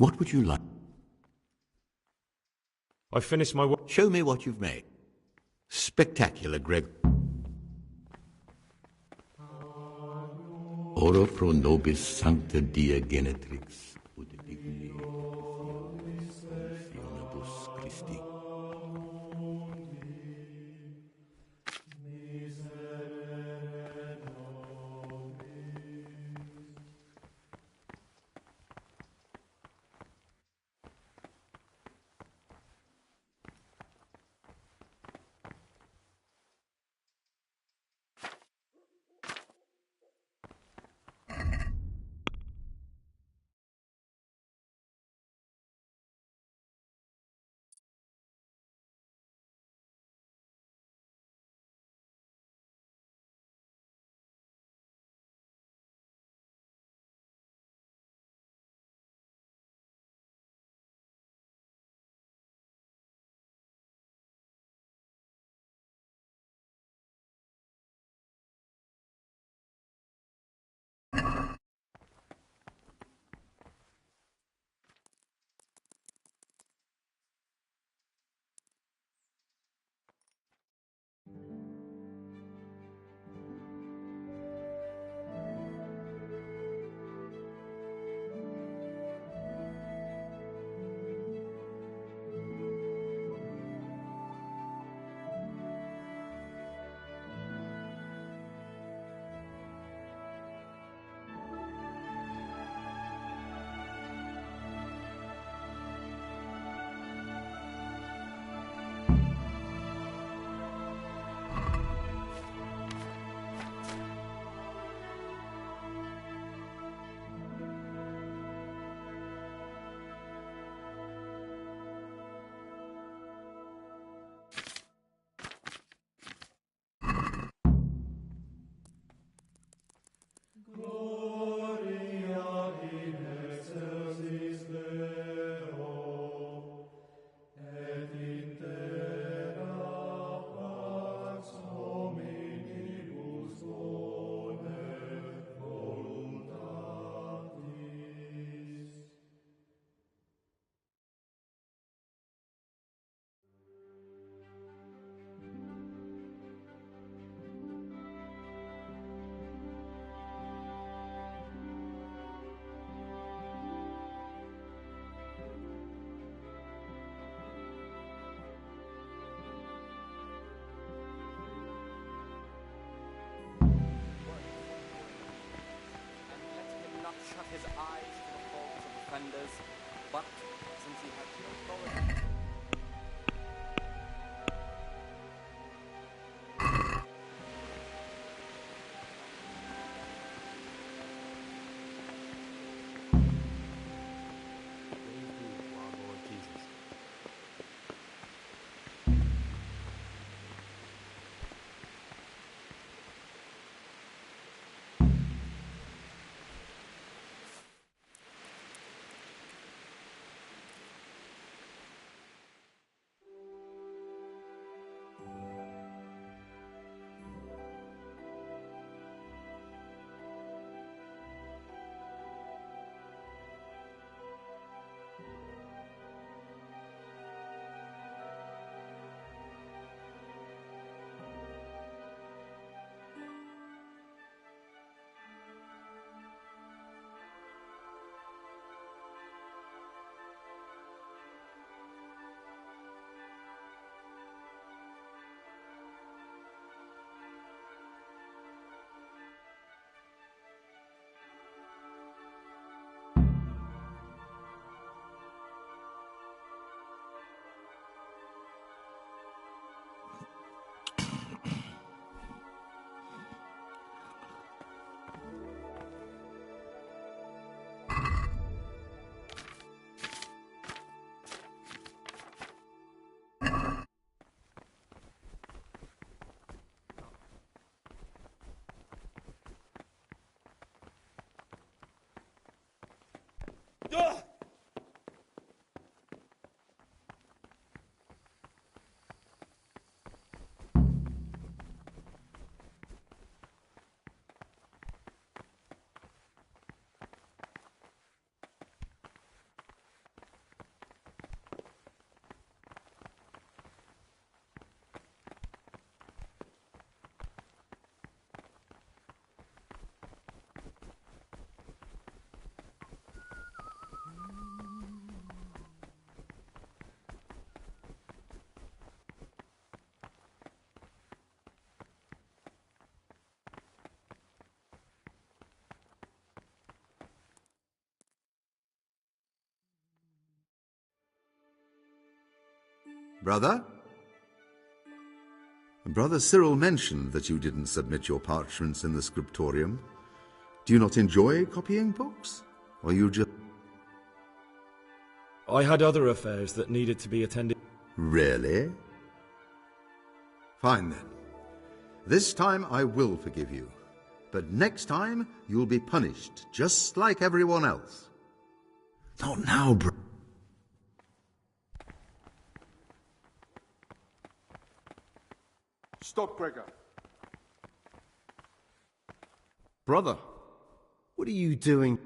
What would you like? I've finished my work. Show me what you've made. Spectacular, Greg. Oro pro nobis sancta dia genetrix, ut digni Fionibus Christi. Shut his eyes to the faults of offenders, but since he has no authority... Brother? Brother Cyril mentioned that you didn't submit your parchments in the scriptorium. Do you not enjoy copying books? Or you just... I had other affairs that needed to be attended. Really? Fine then. This time I will forgive you. But next time you'll be punished, just like everyone else. Not now, bro. Stop, Gregor. Brother, what are you doing?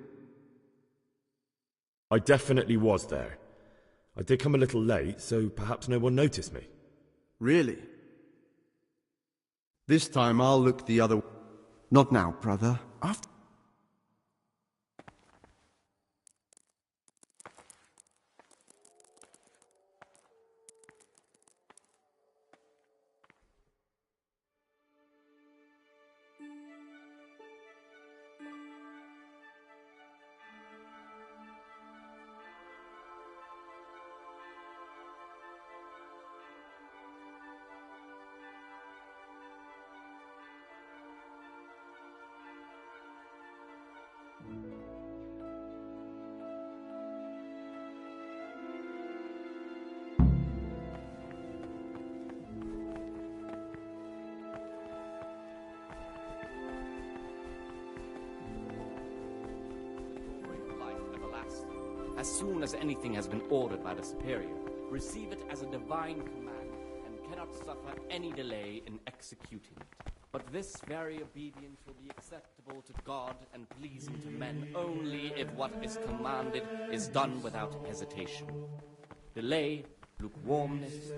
I definitely was there. I did come a little late, so perhaps no one noticed me. Really? This time I'll look the other way. Not now, brother. After... As soon as anything has been ordered by the superior, receive it as a divine command and cannot suffer any delay in executing it. But this very obedience will be acceptable to God and pleasing to men only if what is commanded is done without hesitation. Delay, lukewarmness,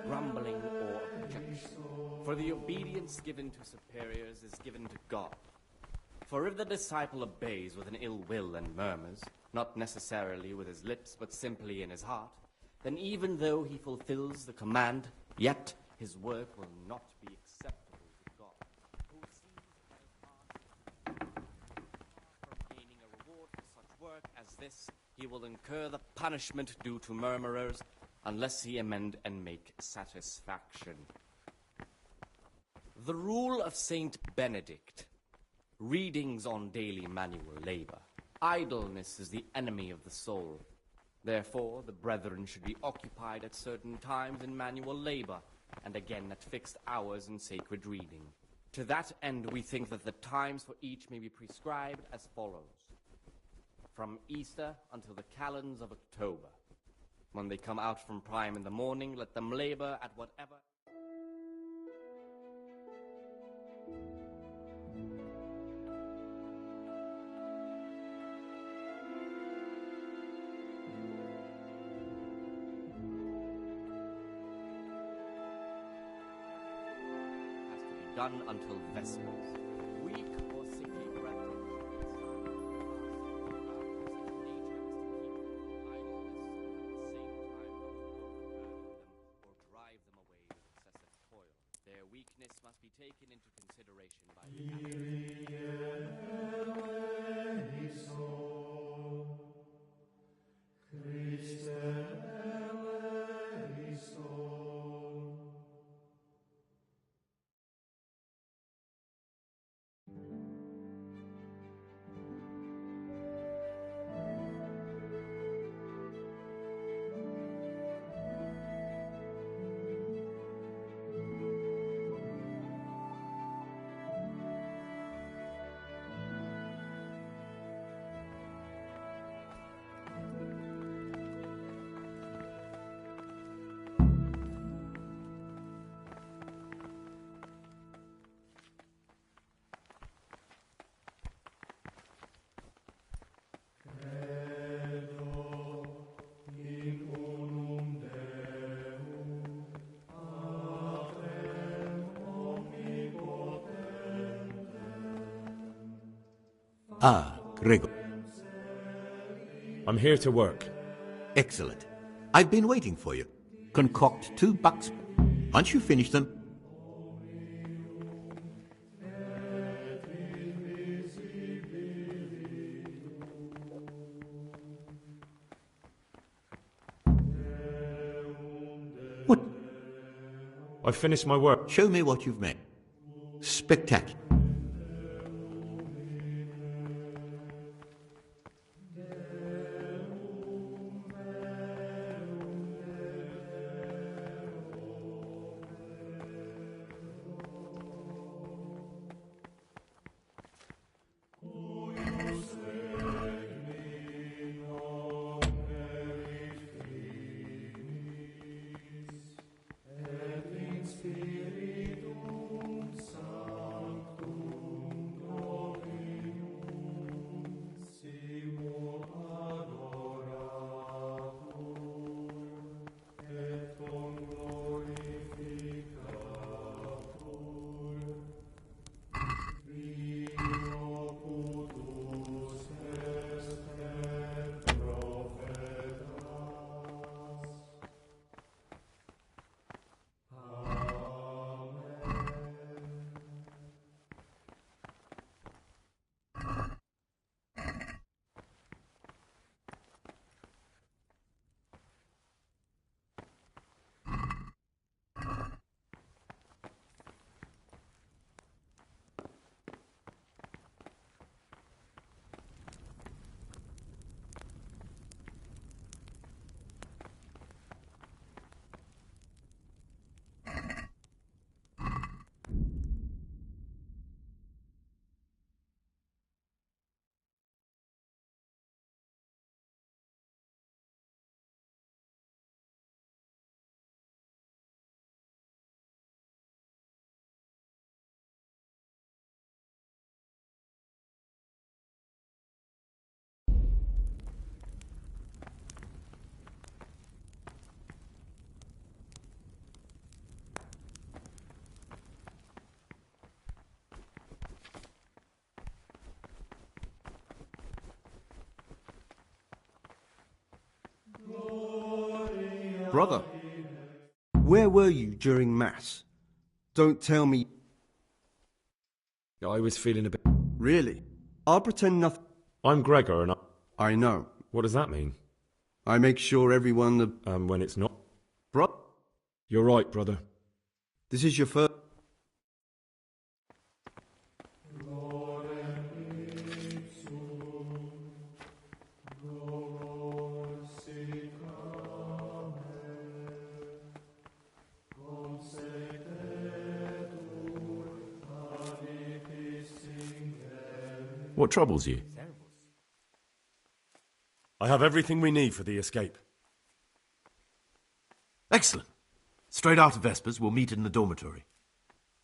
grumbling, or objection. For the obedience given to superiors is given to God. For if the disciple obeys with an ill will and murmurs, not necessarily with his lips, but simply in his heart, then even though he fulfills the command, yet his work will not be acceptable to God, who sees that his heart is far from gaining a reward for such work as this, he he will incur the punishment due to murmurers, unless he amend and make satisfaction. The rule of Saint Benedict. Readings on daily manual labor. Idleness is the enemy of the soul. Therefore, the brethren should be occupied at certain times in manual labor, and again at fixed hours in sacred reading. To that end, we think that the times for each may be prescribed as follows. From Easter until the calends of October. When they come out from prime in the morning, let them labor at whatever... done until Vespers. Weak or sickly brethren or drive them away with excessive toil. Their weakness must be taken into consideration by Ah, Gregor. I'm here to work. Excellent. I've been waiting for you. Concoct 2 bucks. Once you finish them... What? I've finished my work. Show me what you've made. Spectacular. Brother, where were you during Mass? Don't tell me... I was feeling a bit... Really? I'll pretend nothing... I'm Gregor and I know. What does that mean? I make sure everyone... when it's not? Bro? You're right, brother. This is your first... What troubles you? I have everything we need for the escape. Excellent. Straight after Vespers, we'll meet in the dormitory.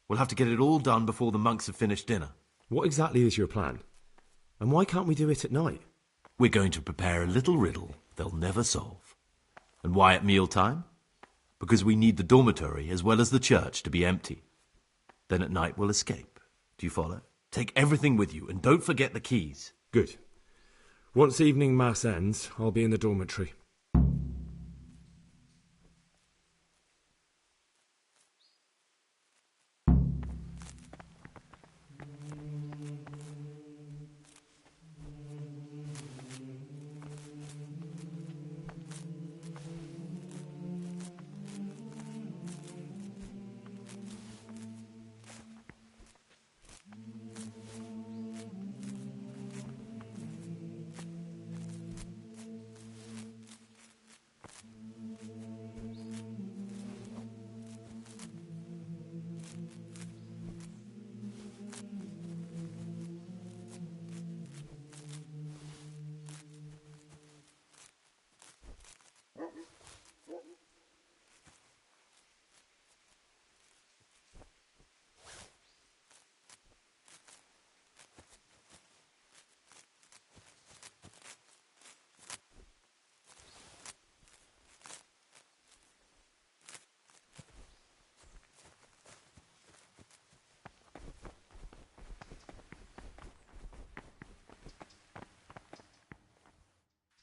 We'll have to get it all done before the monks have finished dinner. What exactly is your plan? And why can't we do it at night? We're going to prepare a little riddle they'll never solve. And why at mealtime? Because we need the dormitory as well as the church to be empty. Then at night we'll escape. Do you follow? Take everything with you, and don't forget the keys. Good. Once evening mass ends, I'll be in the dormitory.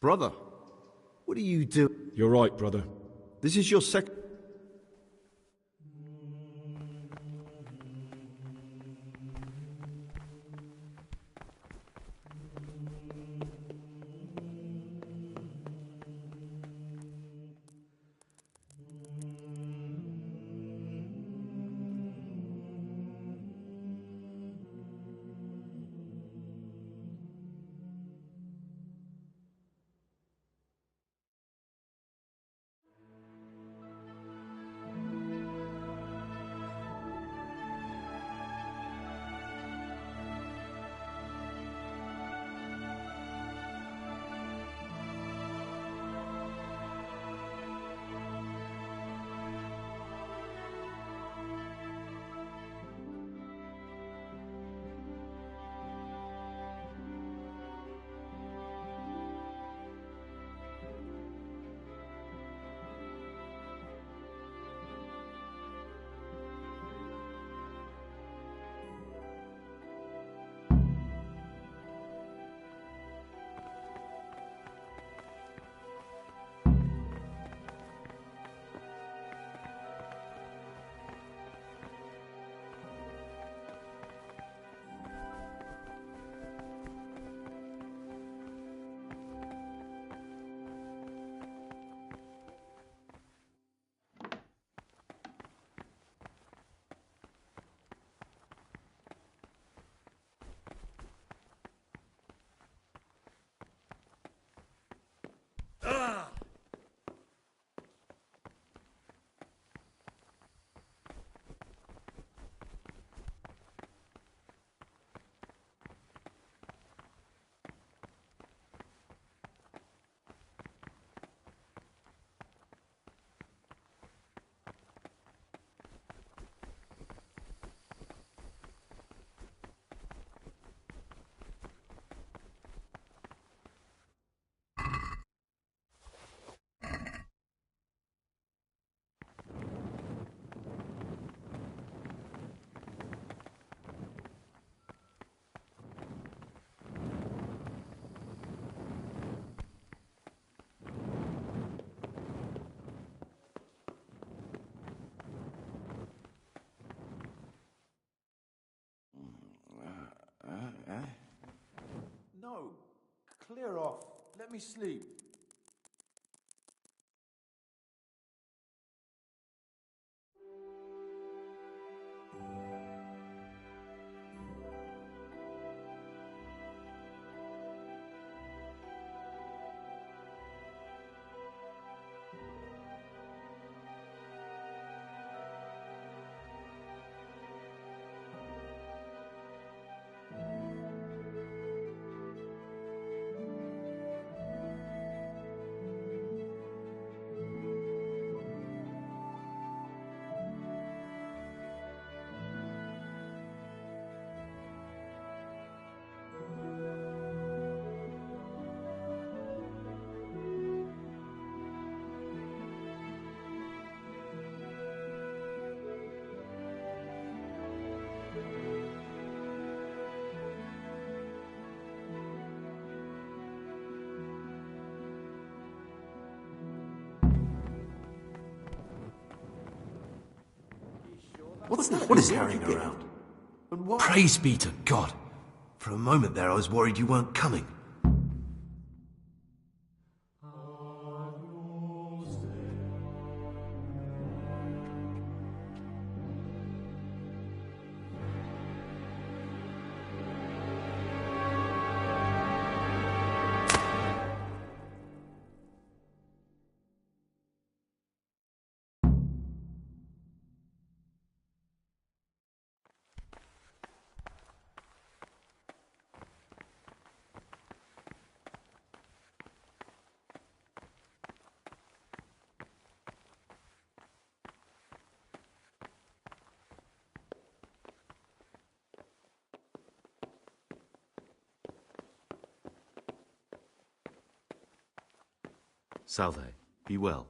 Brother, what are you doing? You're right, brother. This is your second... No, clear off. Let me sleep. What is carrying around? Praise be to God! For a moment there I was worried you weren't coming. Salve, be well.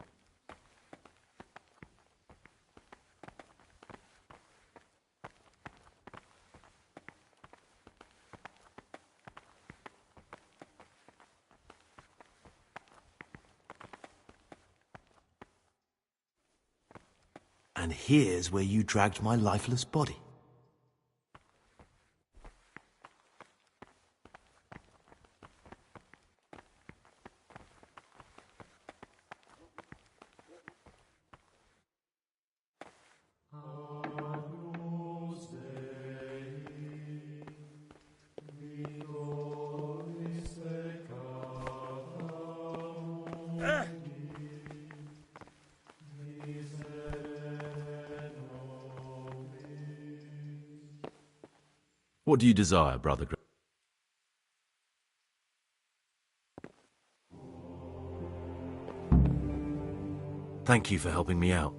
And here's where you dragged my lifeless body. What do you desire, Brother Gray? Thank you for helping me out.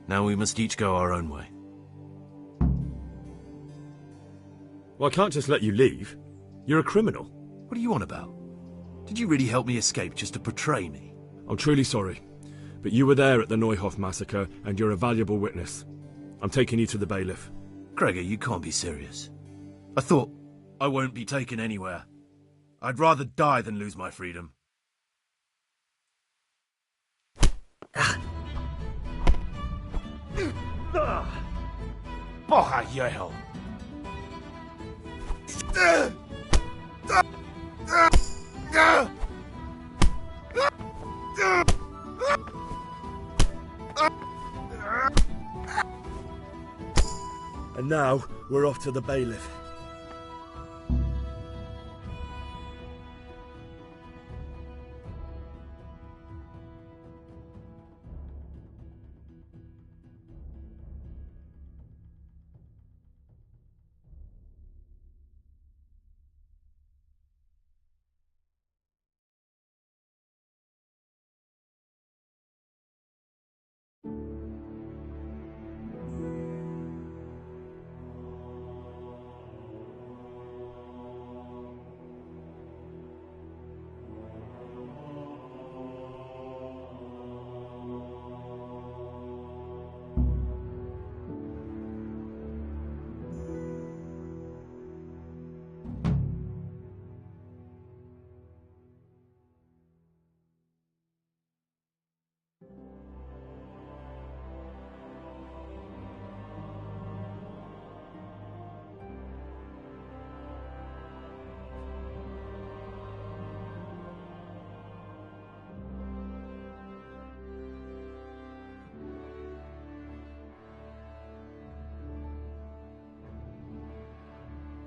Now we must each go our own way. Well, I can't just let you leave. You're a criminal. What are you on about? Did you really help me escape just to betray me? I'm truly sorry, but you were there at the Neuhoff massacre, and you're a valuable witness. I'm taking you to the bailiff. Gregor, you can't be serious. I thought I won't be taken anywhere. I'd rather die than lose my freedom. Bocha jehel! And now, we're off to the bailiff.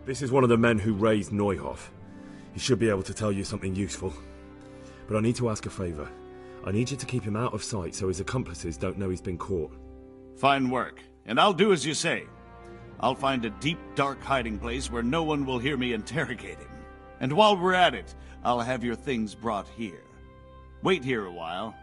This is one of the men who raised Neuhoff. He should be able to tell you something useful. But I need to ask a favour. I need you to keep him out of sight so his accomplices don't know he's been caught. Fine work, and I'll do as you say. I'll find a deep, dark hiding place where no one will hear me interrogate him. And while we're at it, I'll have your things brought here. Wait here a while.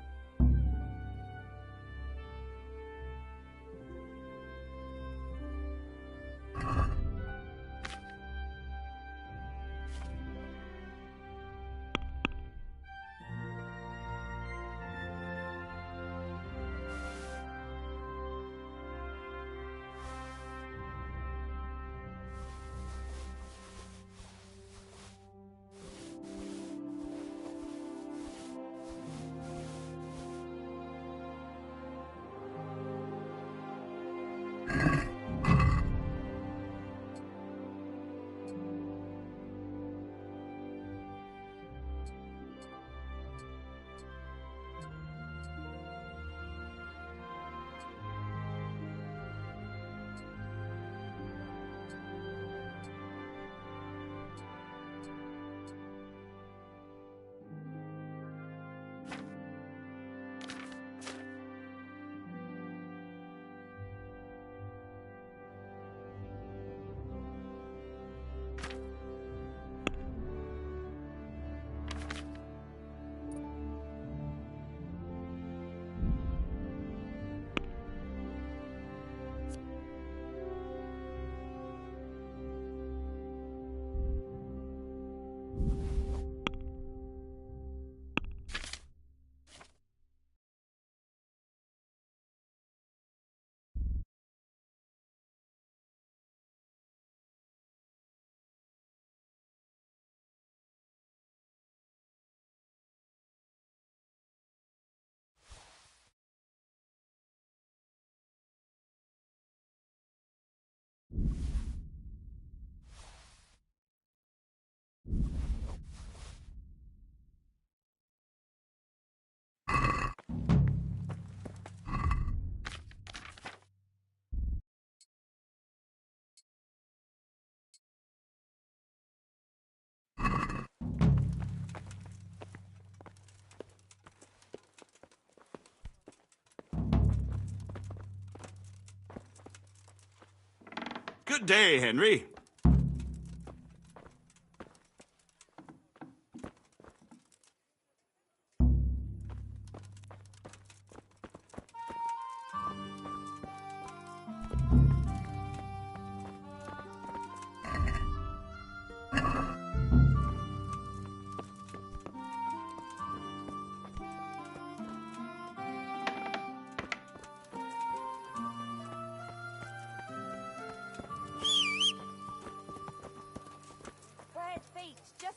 Good day, Henry.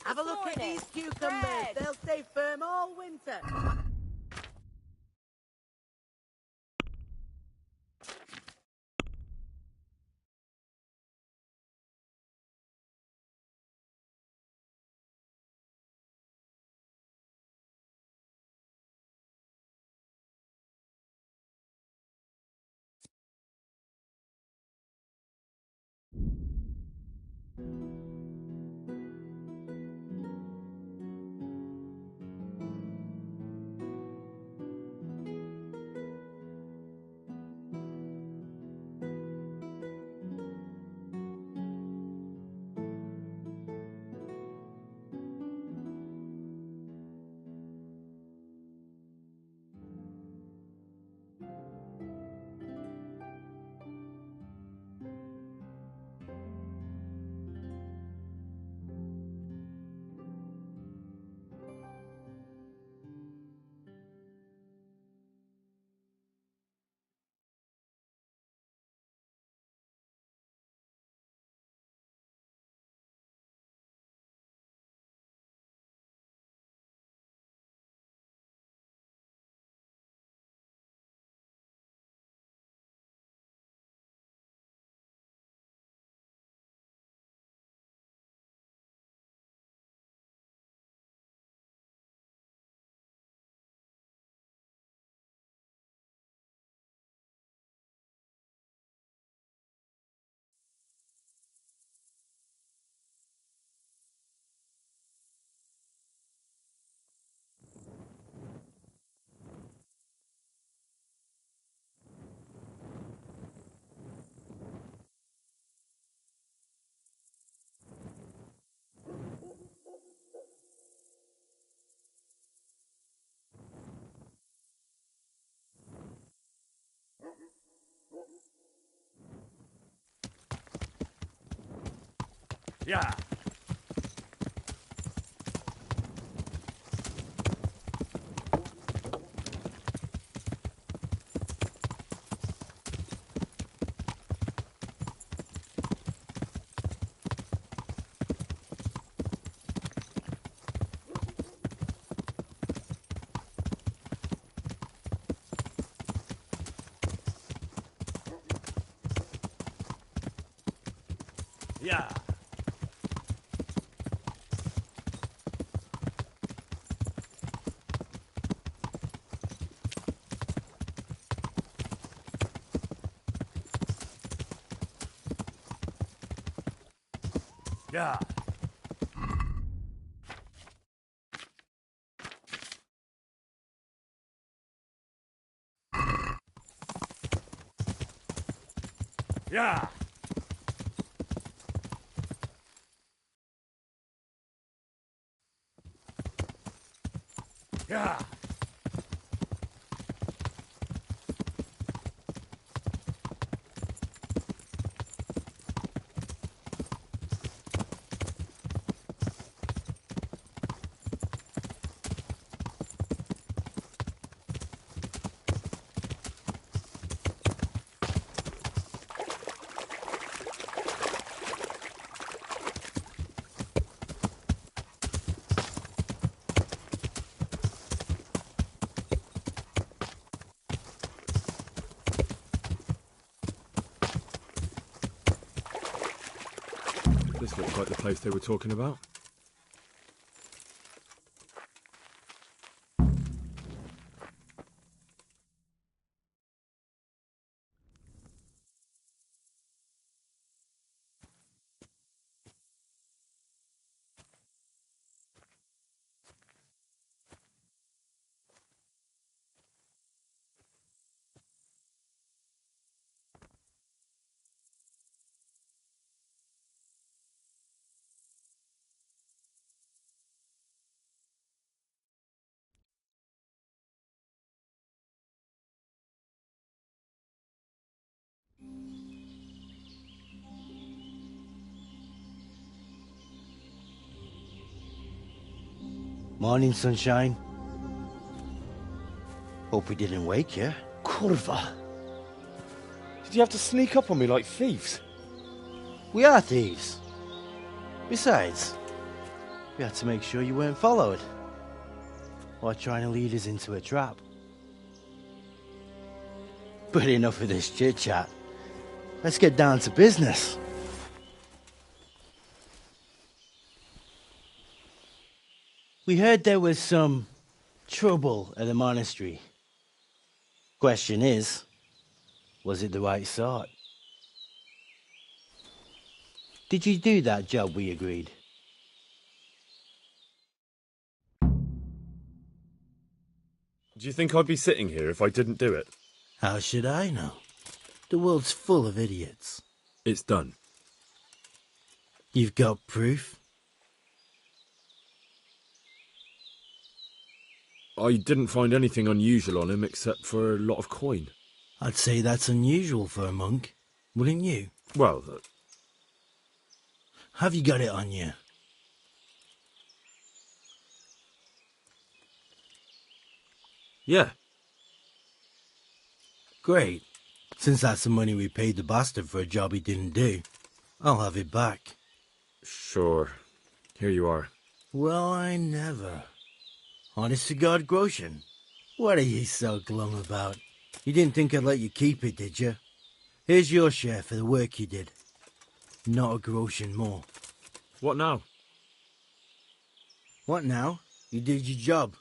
Have a look at these cucumbers. They'll stay firm all winter. Yeah. Yeah. Yeah. Yeah. Yeah. This looks like the place they were talking about. Morning, sunshine. Hope we didn't wake you. Kurva! Did you have to sneak up on me like thieves? We are thieves. Besides, we had to make sure you weren't followed. Or trying to lead us into a trap. But enough of this chit-chat. Let's get down to business. We heard there was some trouble at the monastery. Question is, was it the right sort? Did you do that job we agreed? Do you think I'd be sitting here if I didn't do it? How should I know? The world's full of idiots. It's done. You've got proof? I didn't find anything unusual on him except for a lot of coin. I'd say that's unusual for a monk, wouldn't you? Well, have you got it on you? Yeah. Great. Since that's the money we paid the bastard for a job he didn't do, I'll have it back. Sure. Here you are. Well, I never. Honest to God, Groshen. What are you so glum about? You didn't think I'd let you keep it, did you? Here's your share for the work you did. Not a Groshen more. What now? What now? You did your job.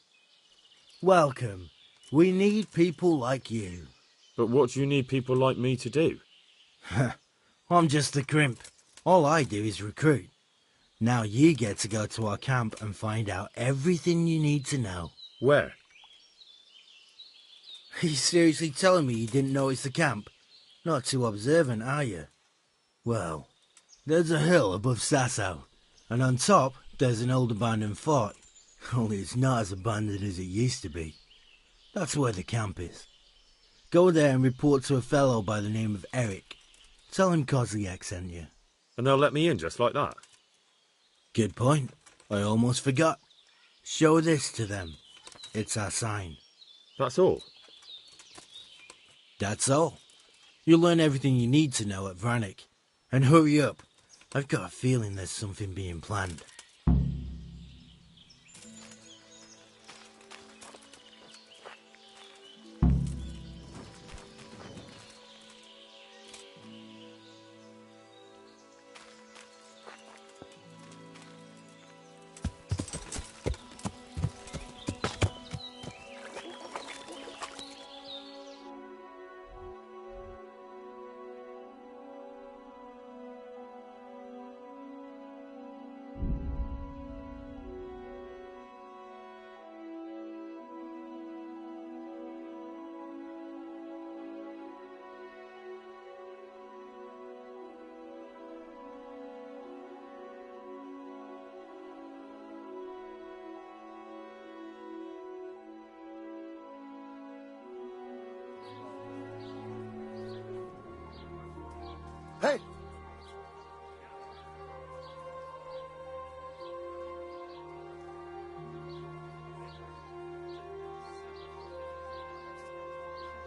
Welcome. We need people like you. But what do you need people like me to do? I'm just a crimp. All I do is recruit. Now you get to go to our camp and find out everything you need to know. Where? Are you seriously telling me you didn't notice the camp? Not too observant, are you? Well, there's a hill above Sasau, and on top there's an old abandoned fort. Only it's not as abandoned as it used to be. That's where the camp is. Go there and report to a fellow by the name of Eric. Tell him Kozliak sent you. And they'll let me in just like that? Good point. I almost forgot. Show this to them. It's our sign. That's all? That's all. You'll learn everything you need to know at Vranik. And hurry up. I've got a feeling there's something being planned. Hey!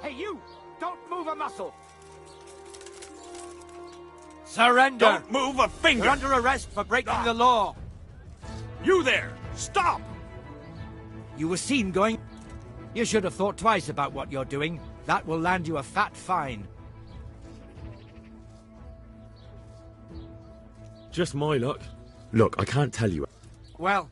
Hey, you! Don't move a muscle! Surrender! Don't move a finger! You're under arrest for breaking the law. You there! Stop! You were seen going... You should have thought twice about what you're doing. That will land you a fat fine. Just my luck. Look, I can't tell you. Well...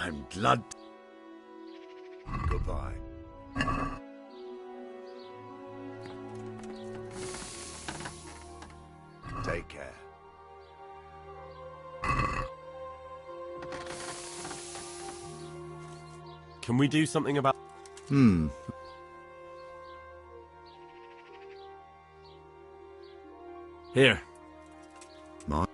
I'm glad. Goodbye. Take care. Can we do something about... Here. Mark?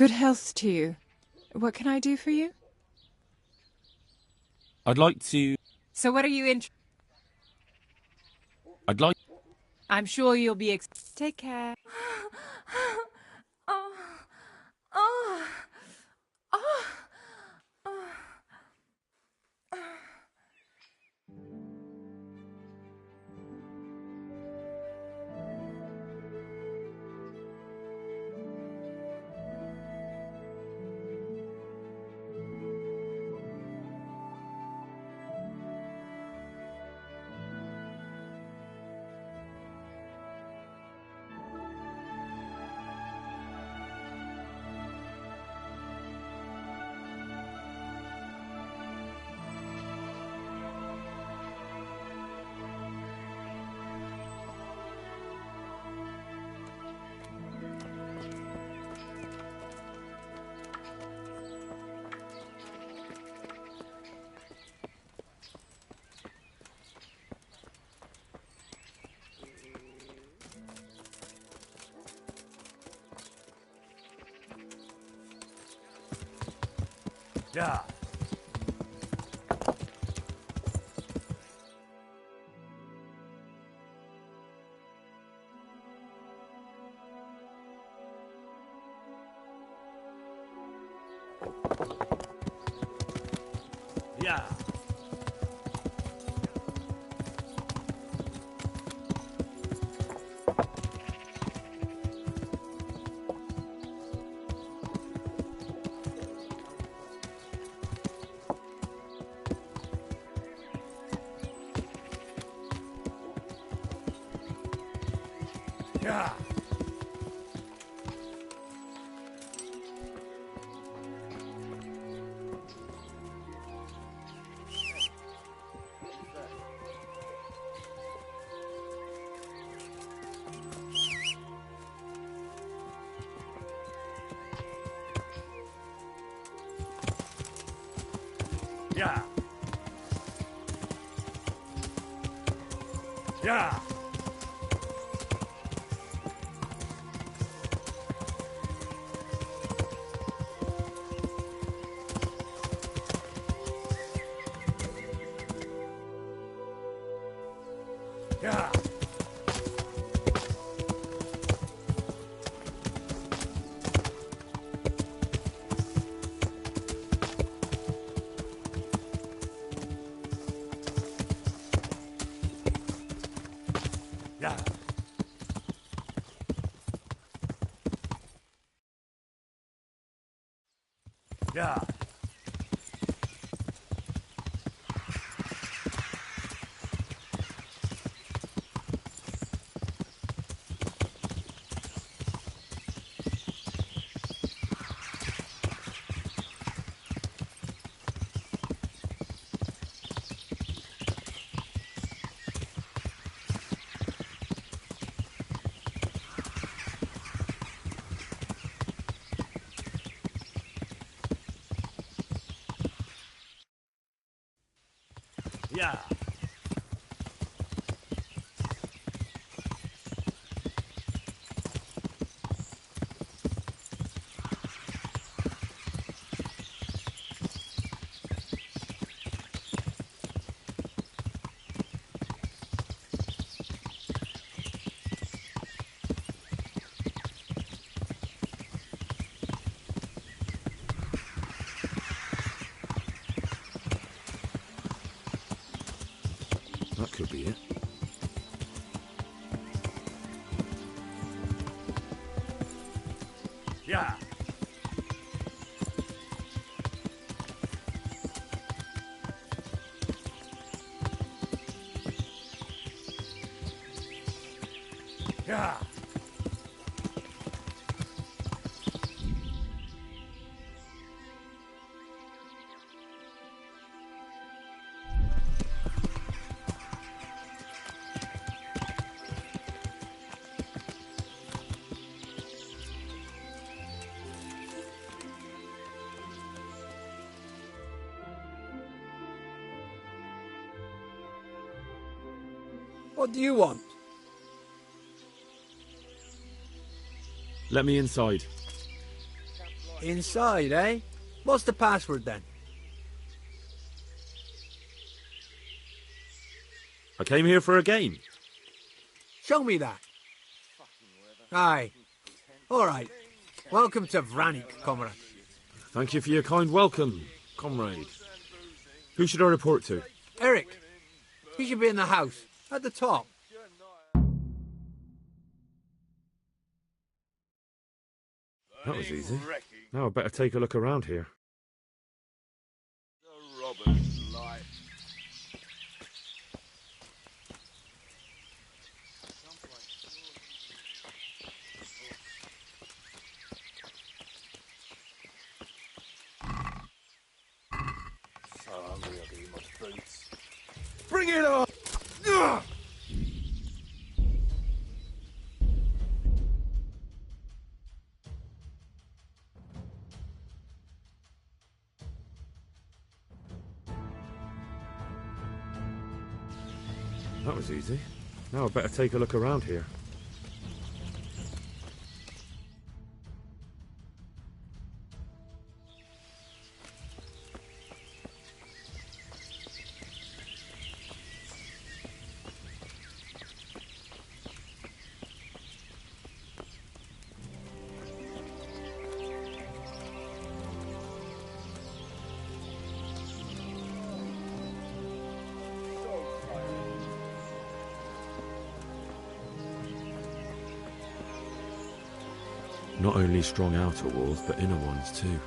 Good health to you. What can I do for you? I'd like to... So what are you I'd like... I'm sure you'll be Take care. Oh. Oh. Oh. Oh. Yeah. Yeah. Yeah. Yeah. Yeah. Yeah. Yeah. Yeah. Yeah. That could be it. Yeah. Yeah. What do you want? Let me inside. Inside, eh? What's the password then? I came here for a game. Show me that. Aye. All right. Welcome to Vranik, comrade. Thank you for your kind welcome, comrade. Who should I report to? Eric. He should be in the house, at the top. That was easy. Now I better take a look around here. So hungry I'll eat my boots. Bring it on! Ugh! That was easy. Now I better take a look around here. Not only strong outer walls, but inner ones too.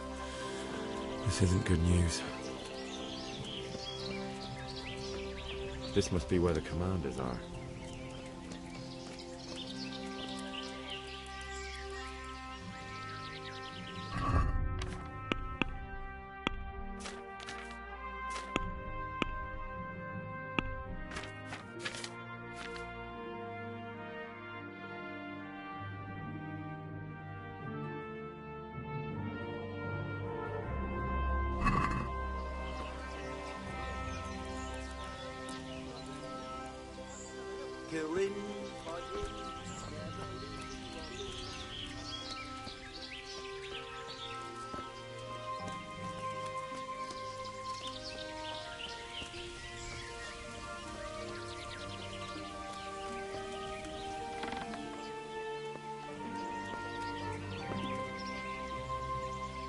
This isn't good news. This must be where the commanders are.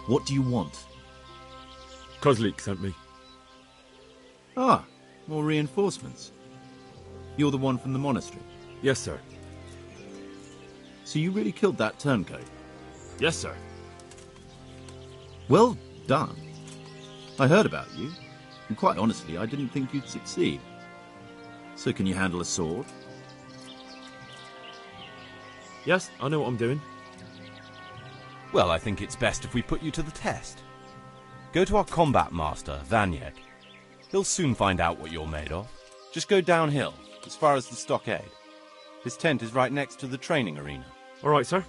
What do you want? Kozlik sent me. Ah, more reinforcements. You're the one from the monastery? Yes, sir. So you really killed that turncoat? Yes, sir. Well done. I heard about you, and quite honestly, I didn't think you'd succeed. So can you handle a sword? Yes, I know what I'm doing. Well, I think it's best if we put you to the test. Go to our combat master, Vanyek. He'll soon find out what you're made of. Just go downhill, as far as the stockade. His tent is right next to the training arena. All right, sir.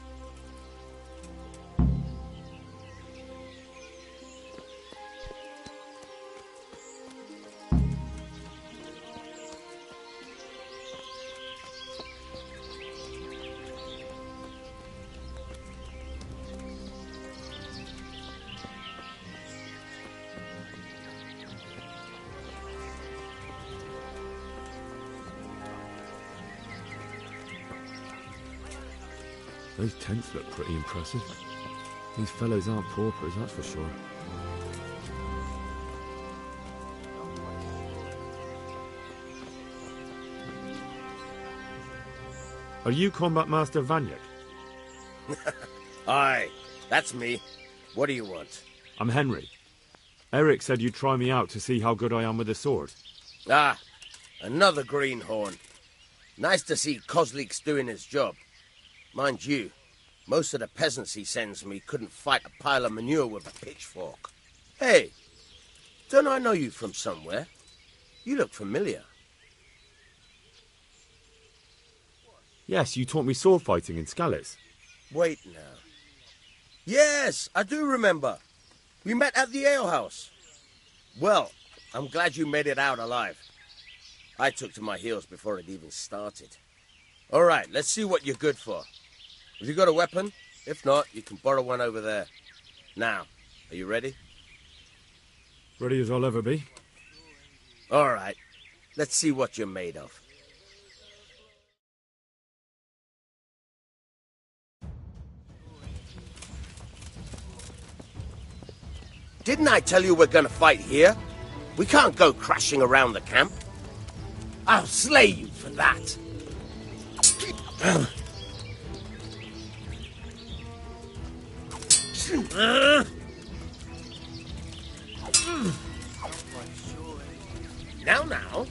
Those tents look pretty impressive. These fellows aren't paupers, that's for sure. Are you Combat Master Vanyek? Aye, that's me. What do you want? I'm Henry. Eric said you'd try me out to see how good I am with a sword. Ah, another greenhorn. Nice to see Kozlik's doing his job. Mind you, most of the peasants he sends me couldn't fight a pile of manure with a pitchfork. Hey, don't I know you from somewhere? You look familiar. Yes, you taught me sword fighting in Skalitz. Wait now. Yes, I do remember. We met at the alehouse. Well, I'm glad you made it out alive. I took to my heels before it even started. All right, let's see what you're good for. Have you got a weapon? If not, you can borrow one over there. Now, are you ready? Ready as I'll ever be. All right, let's see what you're made of. Didn't I tell you we're gonna fight here? We can't go crashing around the camp. I'll slay you for that. Now.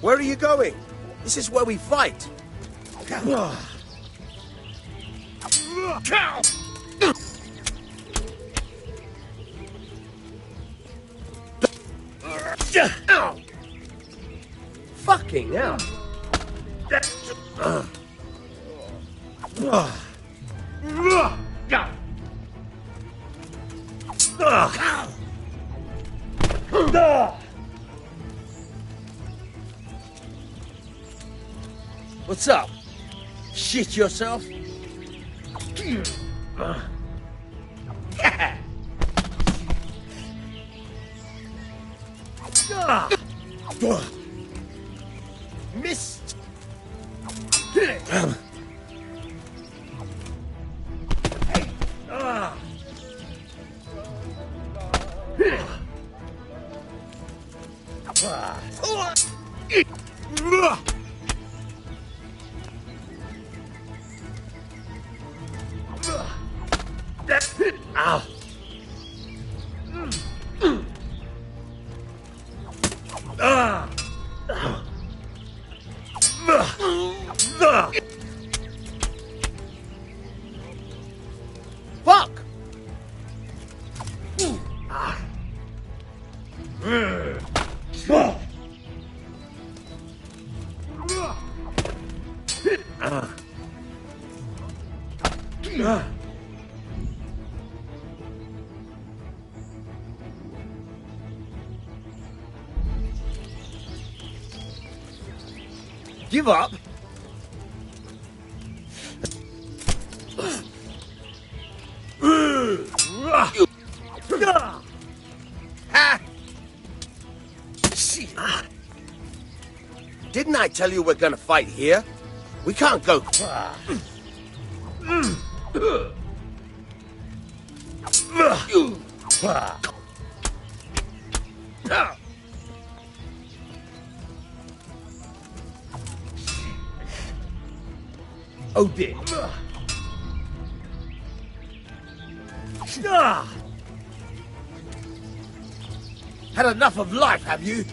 Where are you going? This is where we fight. Fucking hell. What's up? Shit yourself? Missed! Ow! Fuck! Give up? Didn't I tell you we're gonna fight here? We can't go. Oh dear. Had enough of life, have you?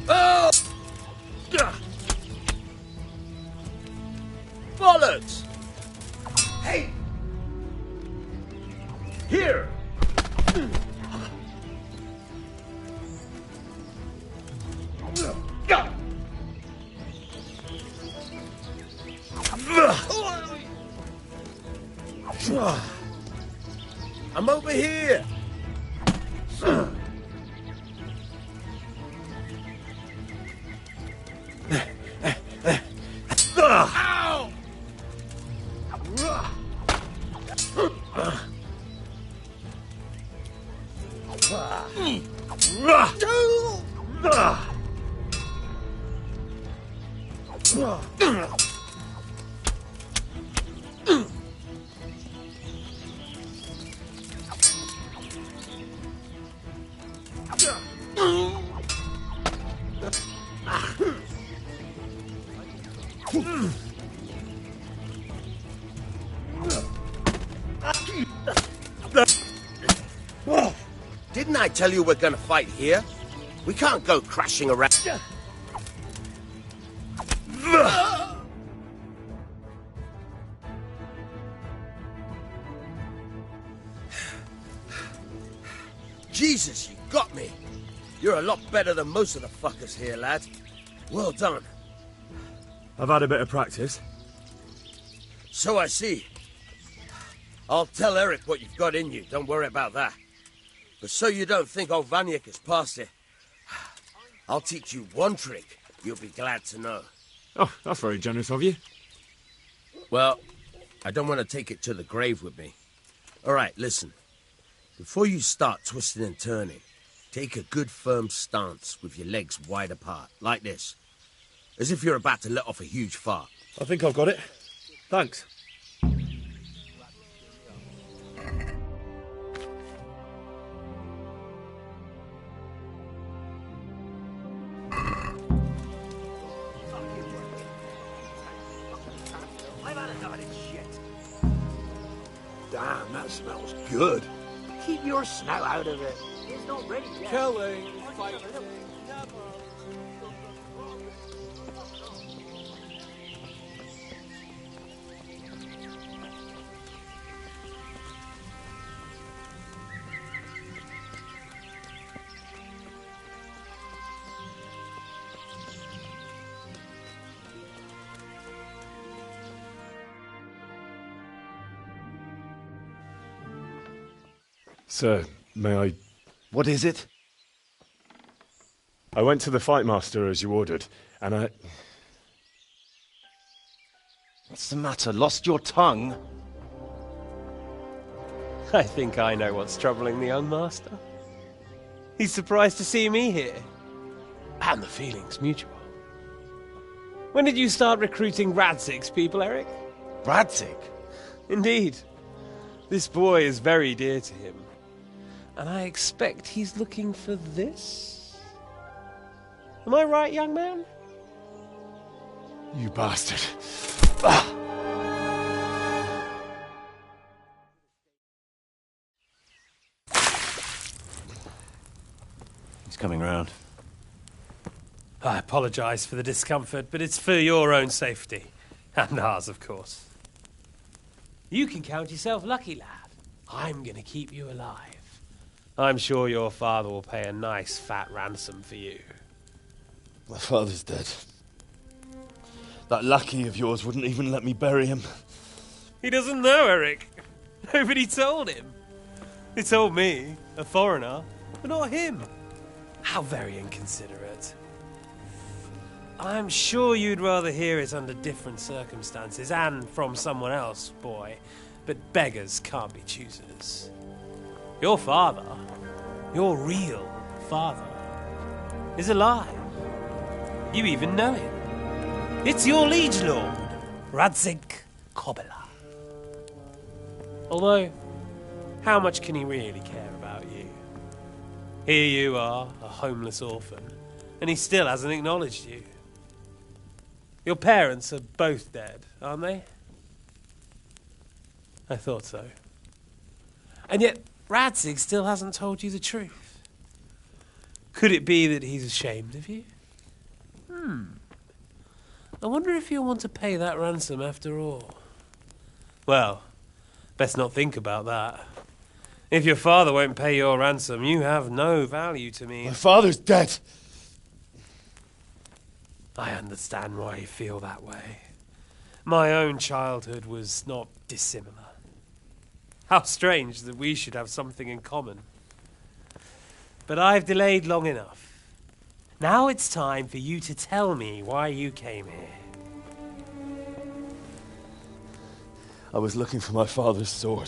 Oh! Bollocks! Hey! Here! I'm over here! Ow! Didn't I tell you we're gonna fight here? We can't go crashing around. Jesus, you got me. You're a lot better than most of the fuckers here, lad. Well done. I've had a bit of practice. So I see. I'll tell Eric what you've got in you. Don't worry about that. But so you don't think old Vanyek is past it, I'll teach you one trick you'll be glad to know. Oh, that's very generous of you. Well, I don't want to take it to the grave with me. All right, listen. Before you start twisting and turning, take a good firm stance with your legs wide apart, like this. As if you're about to let off a huge fart. I think I've got it. Thanks. Damn, that smells good. Keep your snout out of it. It's not ready yet. Killing. Sir, may I... What is it? I went to the fight master as you ordered, and What's the matter? Lost your tongue? I think I know what's troubling the young master. He's surprised to see me here. And the feeling's mutual. When did you start recruiting Radzig's people, Eric? Radzig? Indeed. This boy is very dear to him. And I expect he's looking for this? Am I right, young man? You bastard. He's coming round. I apologise for the discomfort, but it's for your own safety. And ours, of course. You can count yourself lucky, lad. I'm going to keep you alive. I'm sure your father will pay a nice fat ransom for you. My father's dead. That lackey of yours wouldn't even let me bury him. He doesn't know, Eric. Nobody told him. They told me, a foreigner, but not him. How very inconsiderate. I'm sure you'd rather hear it under different circumstances and from someone else, boy. But beggars can't be choosers. Your father, your real father, is alive. You even know him. It's your liege lord, Radzig Kobyla. Although, how much can he really care about you? Here you are, a homeless orphan, and he still hasn't acknowledged you. Your parents are both dead, aren't they? I thought so. And yet, Radzig still hasn't told you the truth. Could it be that he's ashamed of you? I wonder if you'll want to pay that ransom after all. Well, best not think about that. If your father won't pay your ransom, you have no value to me. My father's dead. I understand why you feel that way. My own childhood was not dissimilar. How strange that we should have something in common. But I've delayed long enough. Now it's time for you to tell me why you came here. I was looking for my father's sword,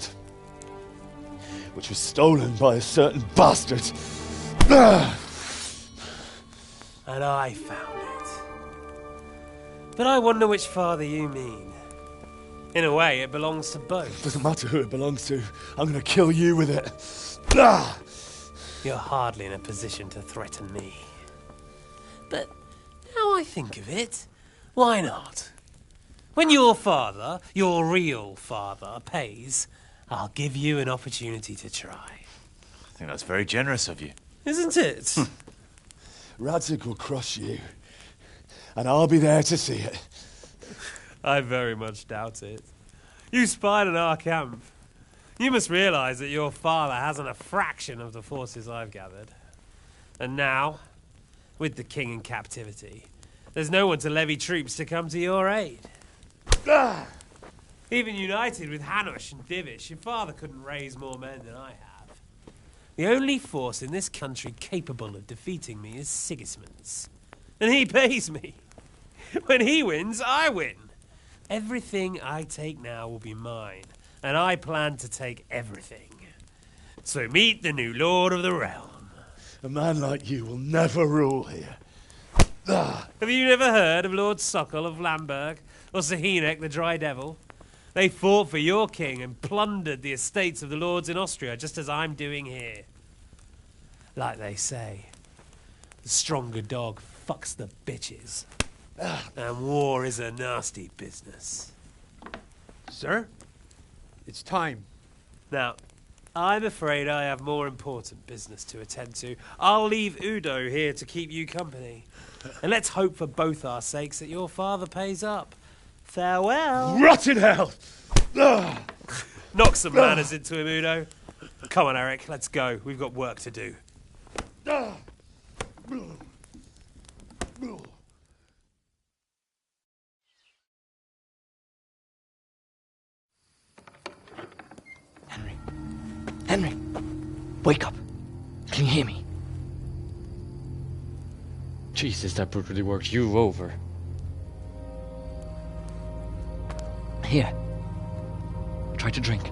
which was stolen by a certain bastard. And I found it. But I wonder which father you mean. In a way, it belongs to both. Doesn't matter who it belongs to. I'm going to kill you with it. You're hardly in a position to threaten me. But now I think of it, why not? When your father, your real father, pays, I'll give you an opportunity to try. I think that's very generous of you. Isn't it? Radzig will crush you, and I'll be there to see it. I very much doubt it. You spied on our camp. You must realise that your father hasn't a fraction of the forces I've gathered. And now, with the king in captivity, there's no one to levy troops to come to your aid. Even united with Hanush and Divish, your father couldn't raise more men than I have. The only force in this country capable of defeating me is Sigismund's. And he pays me. When he wins, I win. Everything I take now will be mine, and I plan to take everything. So meet the new lord of the realm. A man like you will never rule here. Have you never heard of Lord Sokol of Lamberg, or Sahinek the Dry Devil? They fought for your king and plundered the estates of the lords in Austria, just as I'm doing here. Like they say, the stronger dog fucks the bitches. And war is a nasty business. Sir, it's time. Now, I'm afraid I have more important business to attend to. I'll leave Udo here to keep you company. And let's hope for both our sakes that your father pays up. Farewell. Rot in hell! Knock some manners into him, Udo. Come on, Eric, let's go. We've got work to do. Henry, wake up. Can you hear me? Jesus, that brutally worked you over. Here. Try to drink.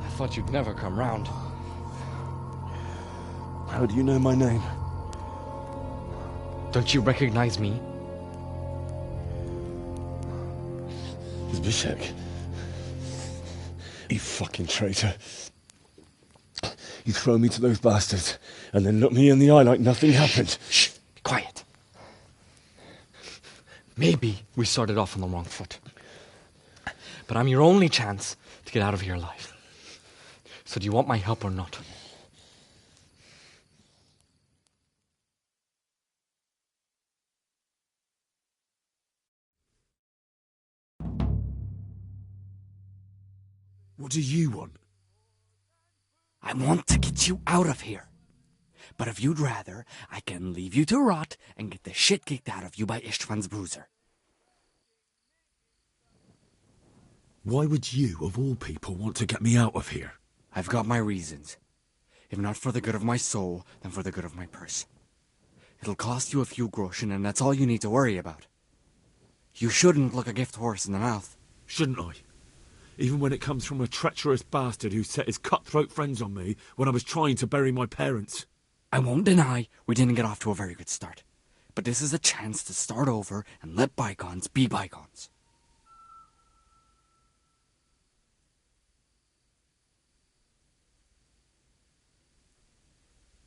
I thought you'd never come round. How do you know my name? Don't you recognize me? Zbyszek. You fucking traitor. You throw me to those bastards and then look me in the eye like nothing happened. Shh, be quiet. Maybe we started off on the wrong foot. But I'm your only chance to get out of here alive. So do you want my help or not? What do you want? I want to get you out of here. But if you'd rather, I can leave you to rot and get the shit kicked out of you by Ishtvan's bruiser. Why would you, of all people, want to get me out of here? I've got my reasons. If not for the good of my soul, then for the good of my purse. It'll cost you a few groschen, and that's all you need to worry about. You shouldn't look a gift horse in the mouth. Shouldn't I? Even when it comes from a treacherous bastard who set his cutthroat friends on me when I was trying to bury my parents. I won't deny we didn't get off to a very good start. But this is a chance to start over and let bygones be bygones.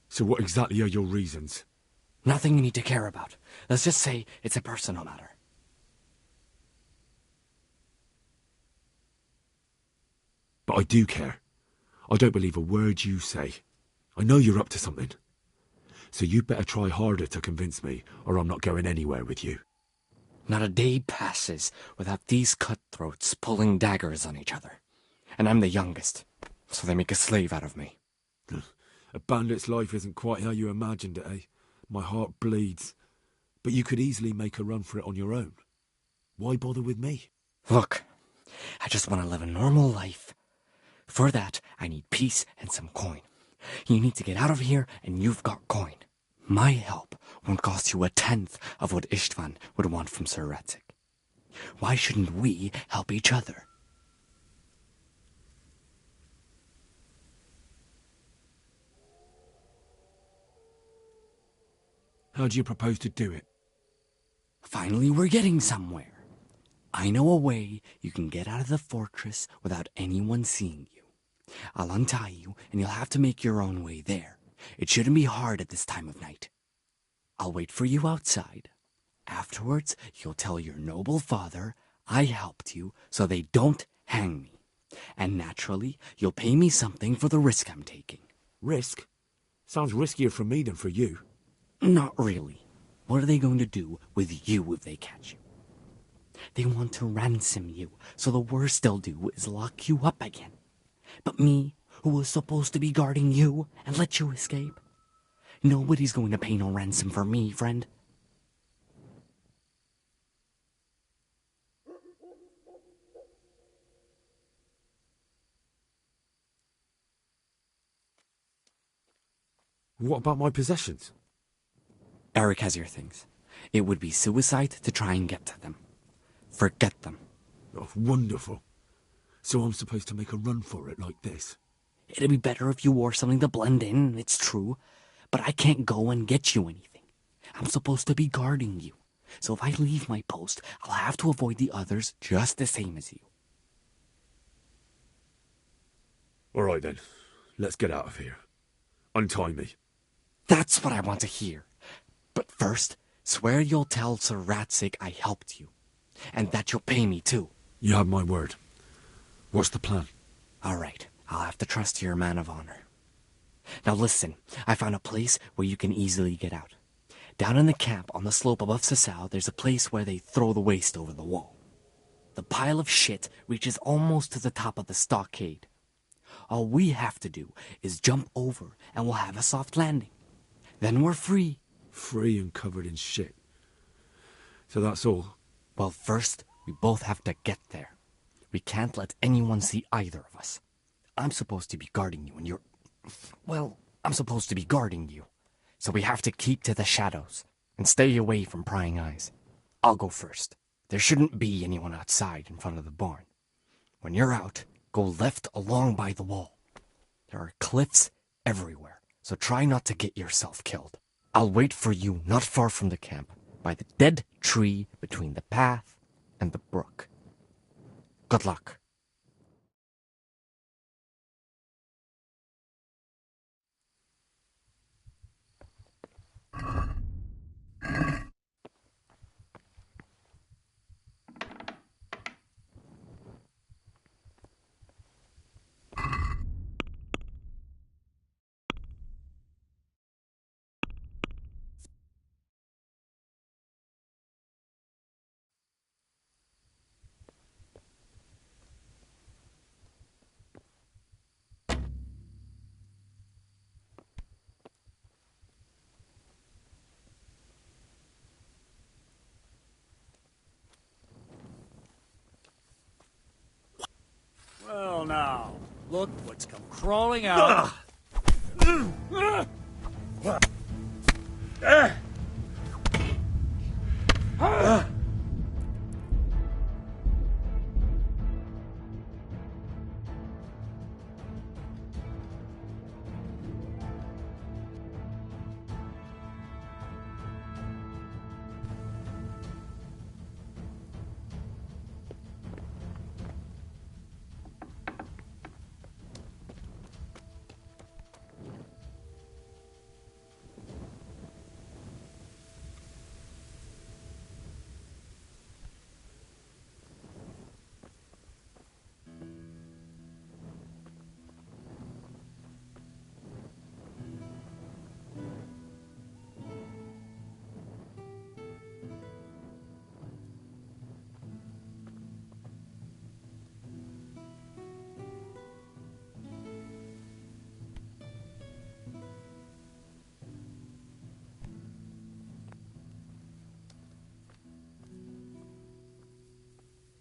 So what exactly are your reasons? Nothing you need to care about. Let's just say it's a personal matter. But I do care. I don't believe a word you say. I know you're up to something. So you better try harder to convince me, or I'm not going anywhere with you. Not a day passes without these cutthroats pulling daggers on each other. And I'm the youngest, so they make a slave out of me. A bandit's life isn't quite how you imagined it, eh? My heart bleeds. But you could easily make a run for it on your own. Why bother with me? Look, I just want to live a normal life. For that, I need peace and some coin. You need to get out of here, and you've got coin. My help won't cost you a tenth of what Istvan would want from Sir Radzik. Why shouldn't we help each other? How do you propose to do it? Finally, we're getting somewhere. I know a way you can get out of the fortress without anyone seeing you. I'll untie you, and you'll have to make your own way there. It shouldn't be hard at this time of night. I'll wait for you outside. Afterwards, you'll tell your noble father I helped you so they don't hang me. And naturally, you'll pay me something for the risk I'm taking. Risk? Sounds riskier for me than for you. Not really. What are they going to do with you if they catch you? They want to ransom you, so the worst they'll do is lock you up again. But me, who was supposed to be guarding you and let you escape? Nobody's going to pay no ransom for me, friend. What about my possessions? Eric has your things. It would be suicide to try and get to them. Forget them. Oh, wonderful. So I'm supposed to make a run for it like this? It'd be better if you wore something to blend in, it's true. But I can't go and get you anything. I'm supposed to be guarding you. So if I leave my post, I'll have to avoid the others just the same as you. All right then. Let's get out of here. Untie me. That's what I want to hear. But first, swear you'll tell Sir Radzik I helped you. And that you'll pay me too. You have my word. What's the plan? All right. I'll have to trust you're a man of honor. Now listen, I found a place where you can easily get out. Down in the camp on the slope above Sasau, there's a place where they throw the waste over the wall. The pile of shit reaches almost to the top of the stockade. All we have to do is jump over and we'll have a soft landing. Then we're free. Free and covered in shit. So that's all? Well, first, we both have to get there. We can't let anyone see either of us. I'm supposed to be guarding you and you're... Well, I'm supposed to be guarding you. so we have to keep to the shadows and stay away from prying eyes. I'll go first. There shouldn't be anyone outside in front of the barn. When you're out, go left along by the wall. There are cliffs everywhere, so try not to get yourself killed. I'll wait for you not far from the camp, by the dead tree between the path and the brook. Good luck. Well now, look what's come crawling out.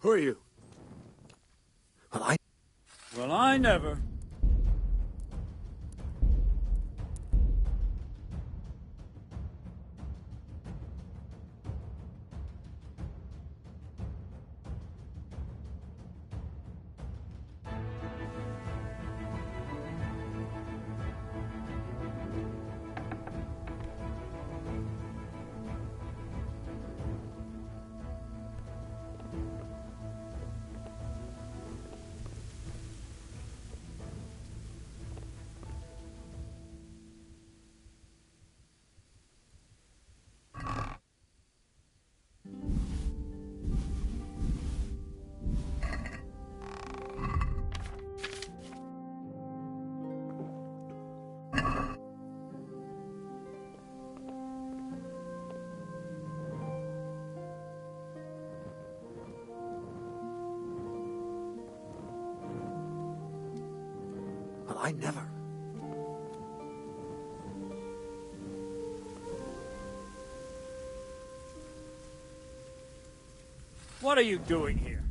Who are you? Well, I never. Well, I never. What are you doing here?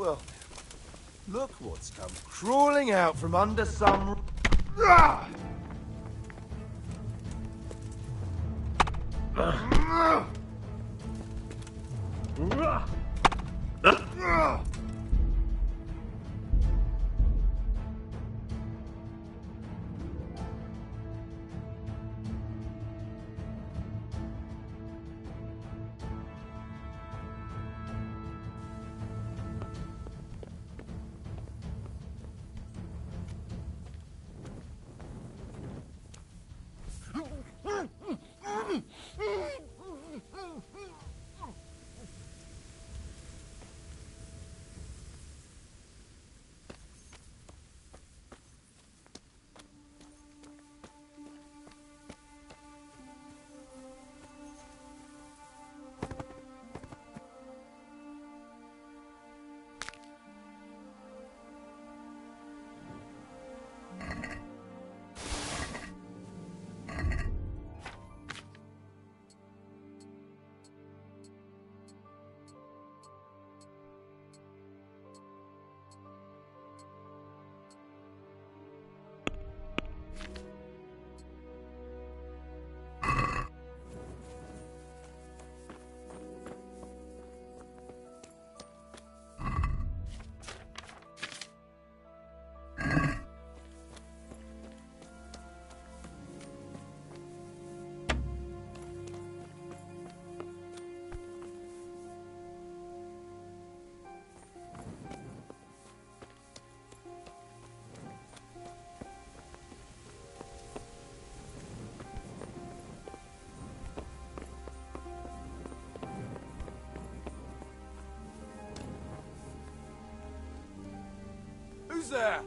Well, look what's come crawling out from under some... Ah! Who's there?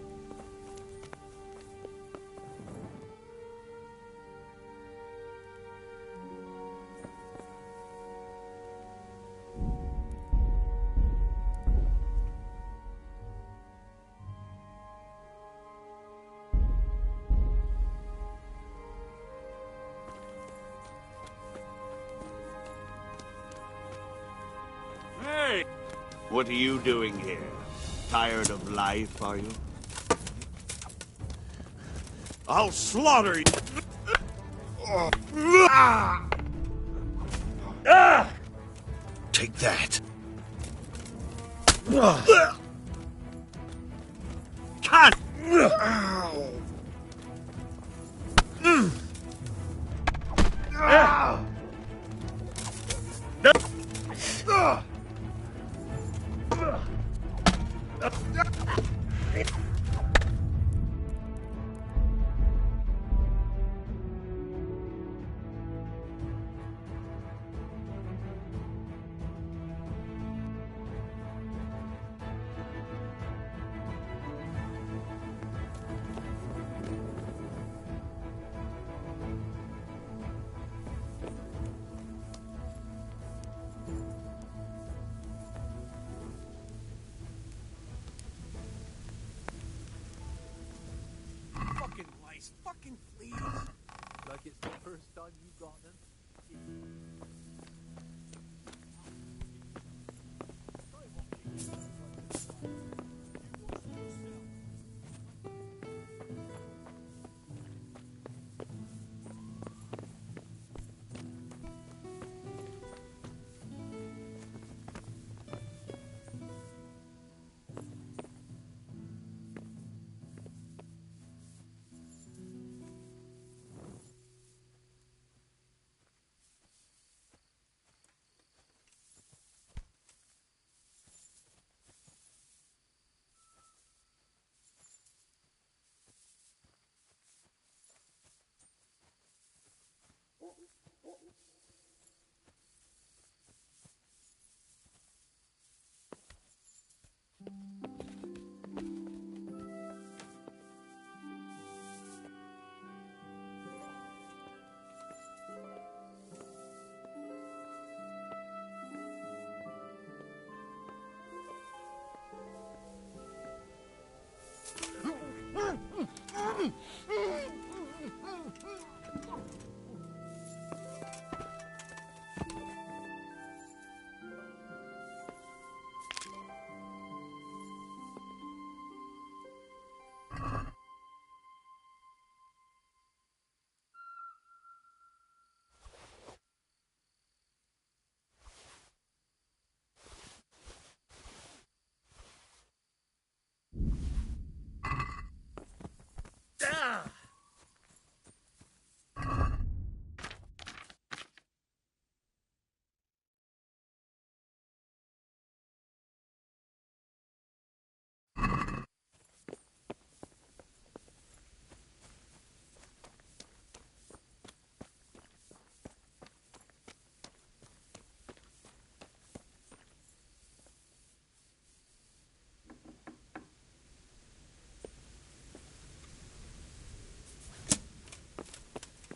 Hey! What are you doing here? Tired of life, are you? I'll slaughter you! Take that. Cut! Fucking lice. Fucking fleas. Like it's the first time you got them.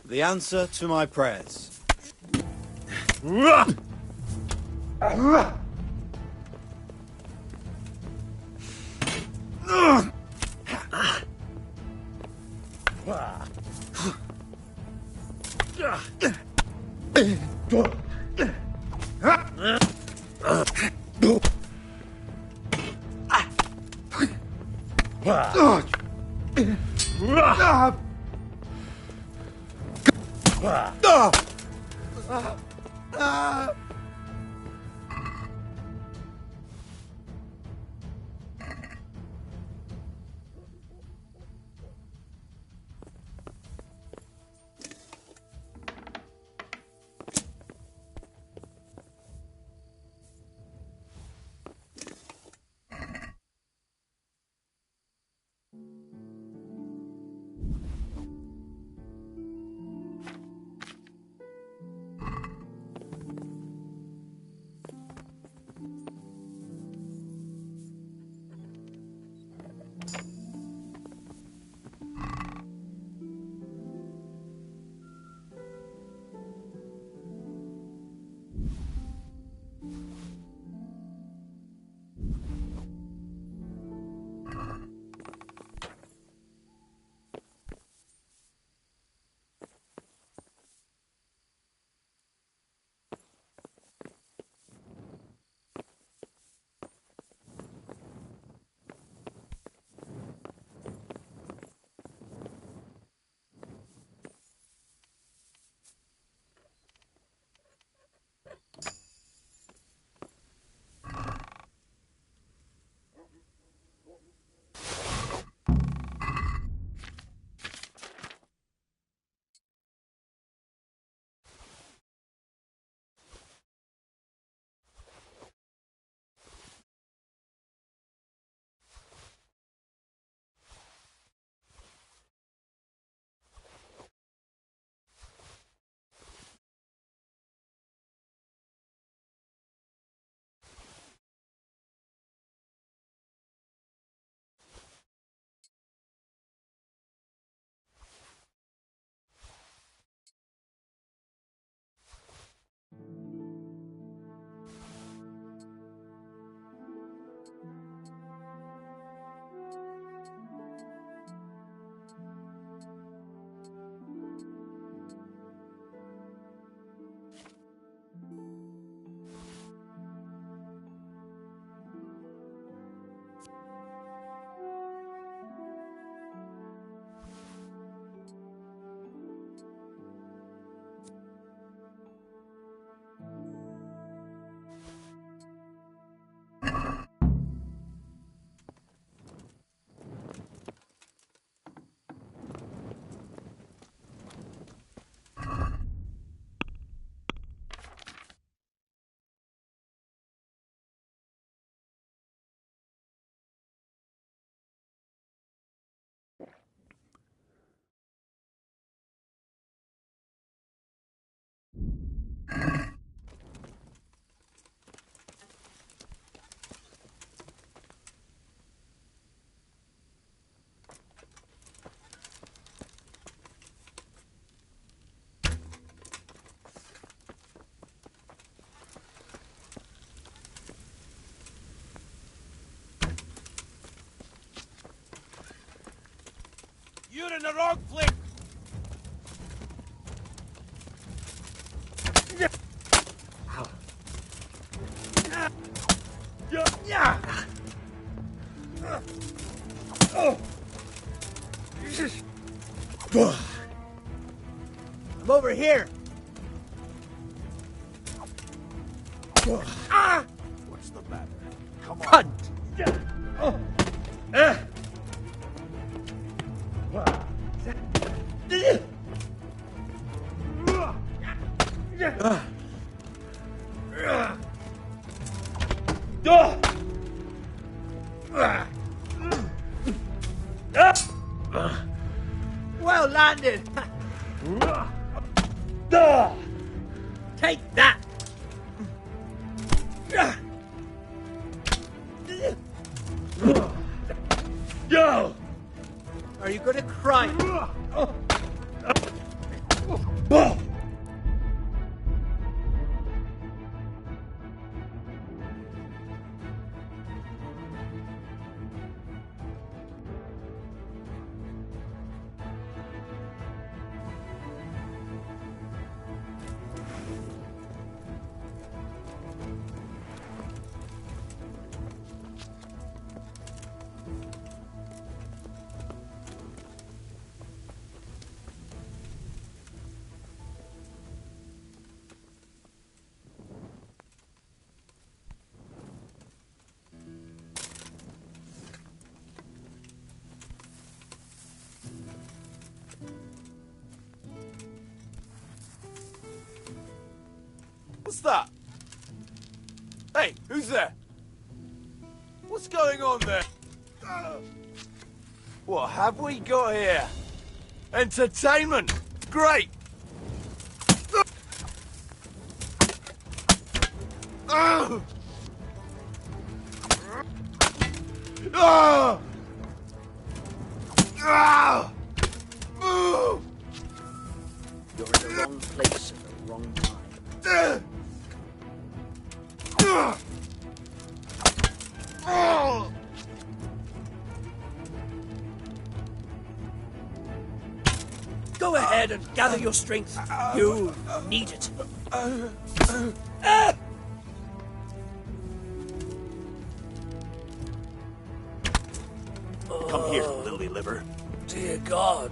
The answer to my prayers. You're in the wrong place! I'm over here. Ah! What's the matter? Come on. Cunt! Well landed! Take that! Yo! Are you gonna cry? What's that? Hey, who's there? What's going on there? What have we got here? Entertainment! Great! Ah! Ah! Ah! Ooh! You're in the wrong place at the wrong time. Go ahead and gather your strength. You need it. Come here, lily liver. Dear God.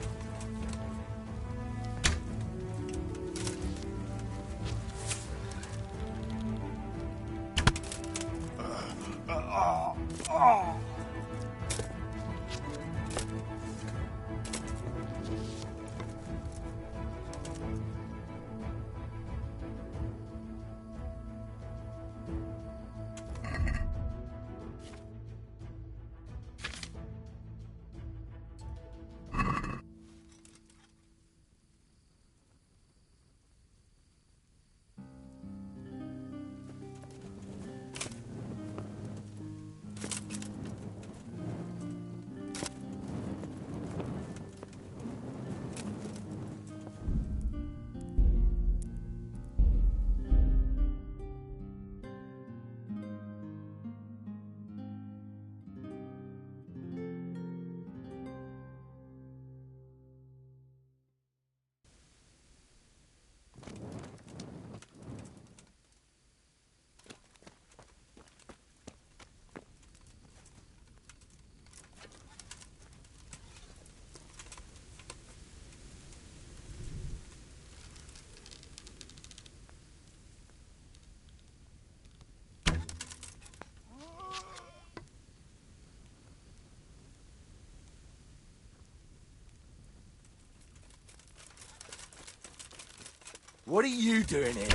What are you doing here?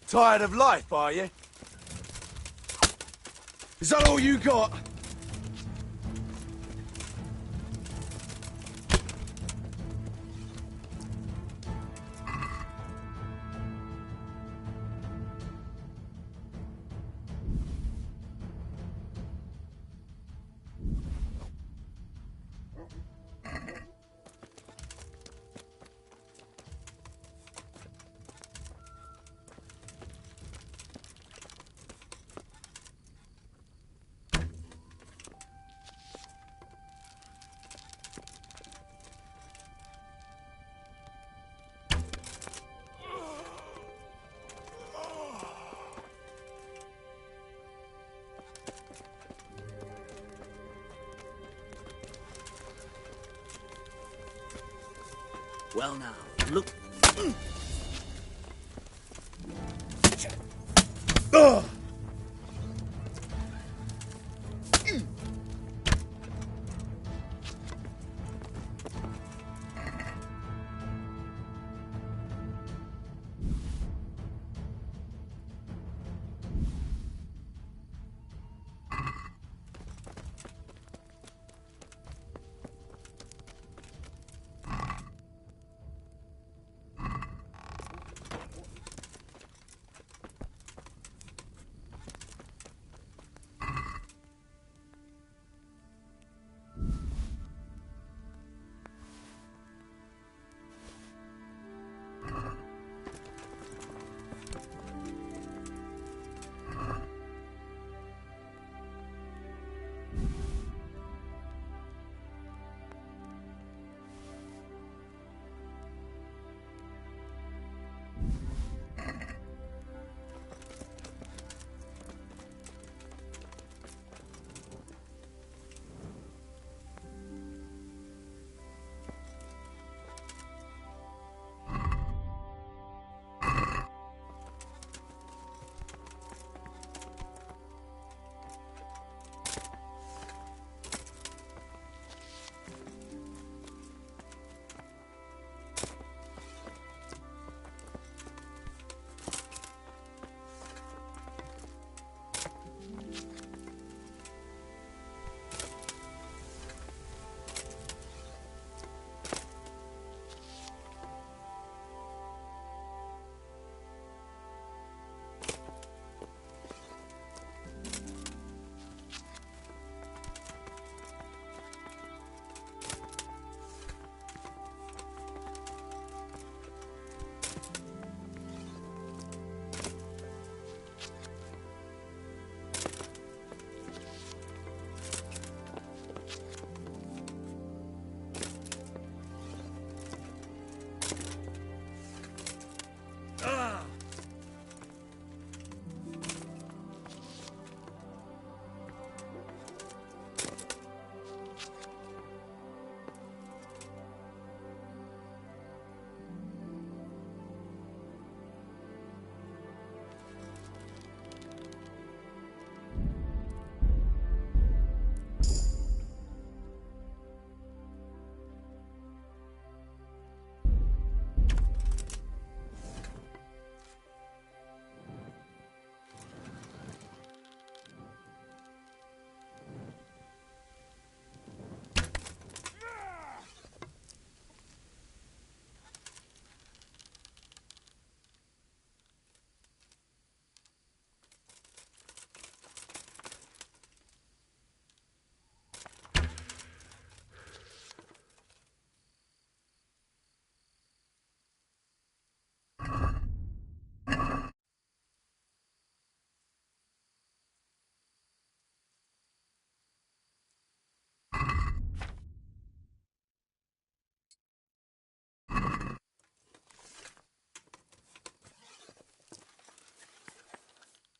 Tired of life, are you? Is that all you got? Well now, look. Ugh!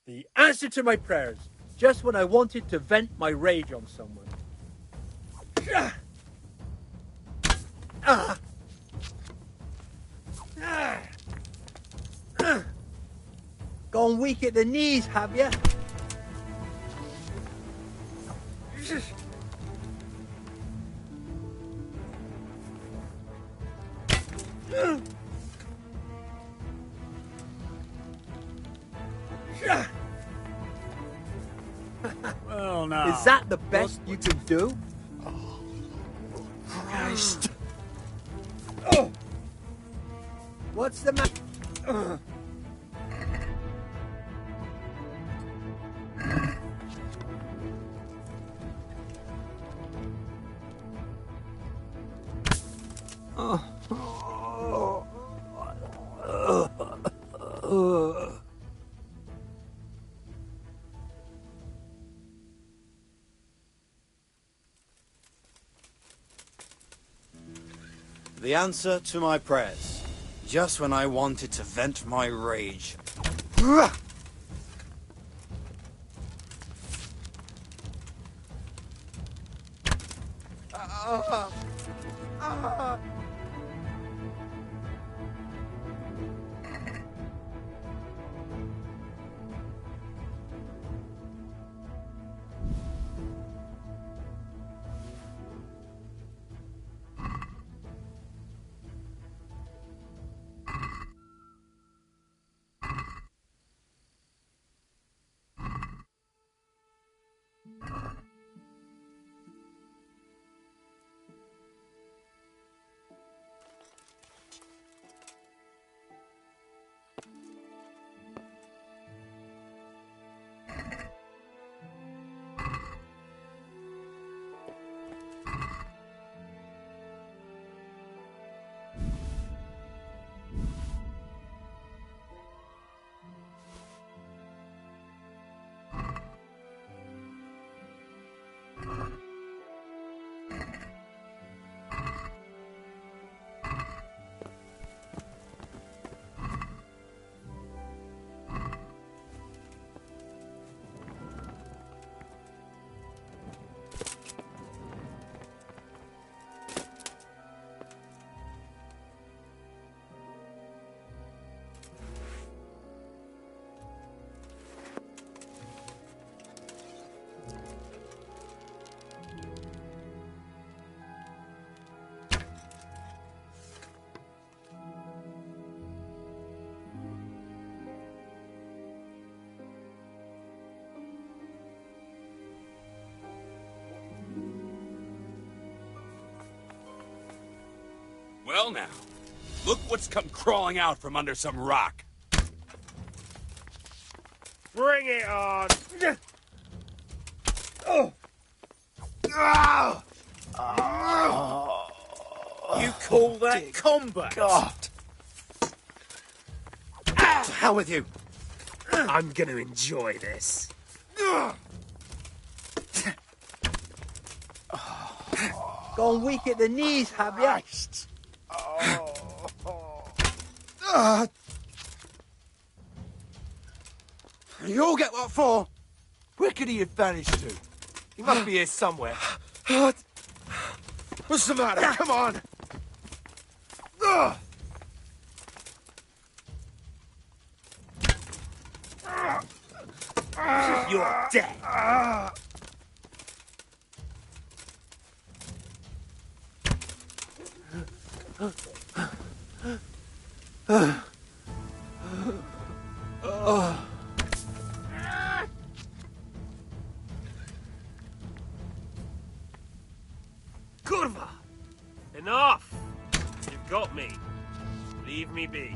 The answer to my prayers, just when I wanted to vent my rage on someone. Gone weak at the knees, have you? Well, now. Is that the best you can do? Christ. What's the matter? The answer to my prayers, just when I wanted to vent my rage. Well now, look what's come crawling out from under some rock. Bring it on! You call that combat? God! To hell with you! I'm gonna enjoy this. Gone weak at the knees, have you? You all get what for? Where could he have vanished to? He must be here somewhere. What's the matter? Come on! You're dead. Kurva! Enough! You've got me. Leave me be.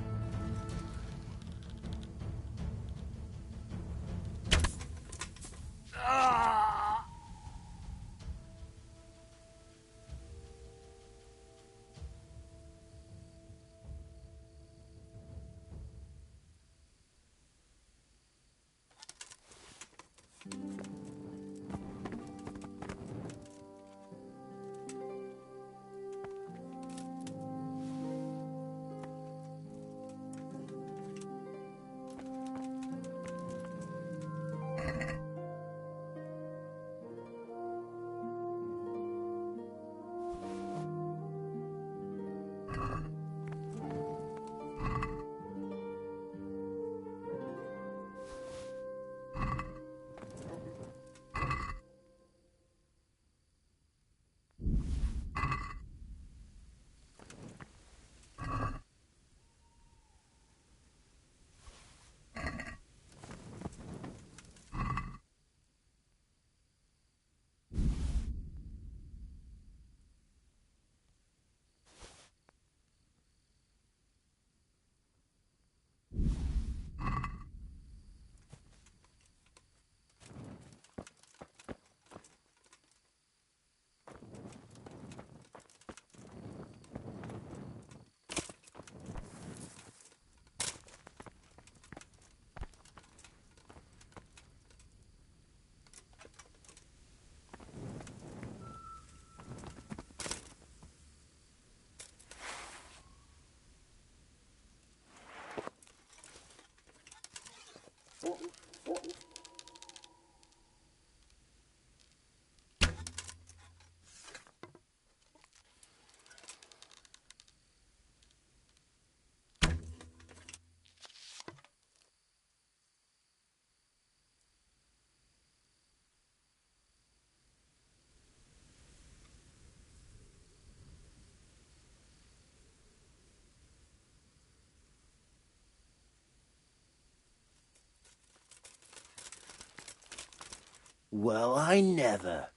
Well, I never.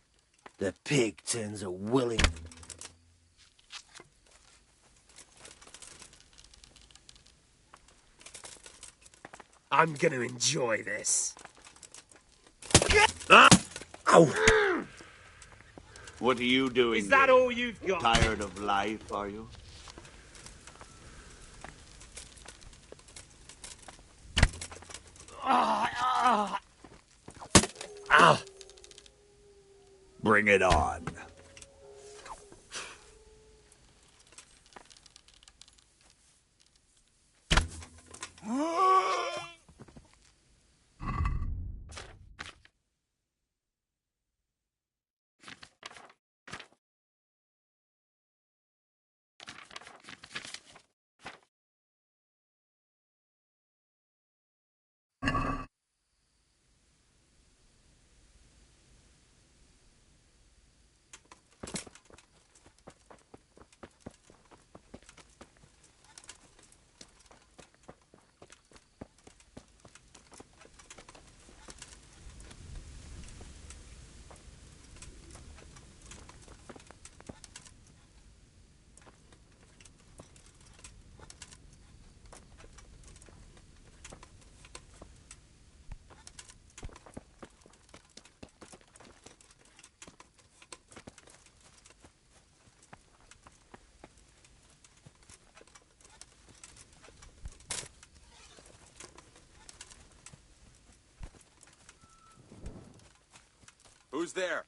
The pig turns a willing... I'm gonna enjoy this. Ow! What are you doing? Is that here? all you've got? Tired of life, are you? Ah! Bring it on. Who's there?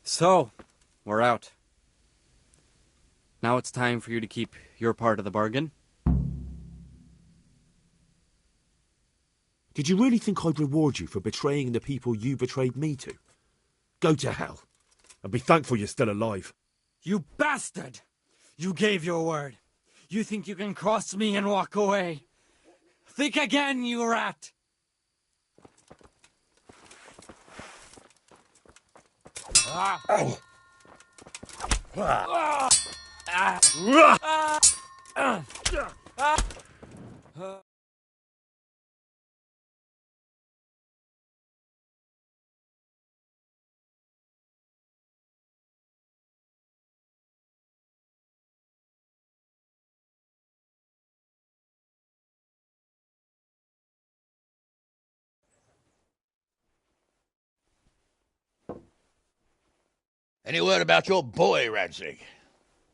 So, we're out. Now it's time for you to keep your part of the bargain. Did you really think I'd reward you for betraying the people you betrayed me to? Go to hell, and be thankful you're still alive. You bastard! You gave your word. You think you can cross me and walk away? Think again, you rat! Oh. Any word about your boy, Radzig?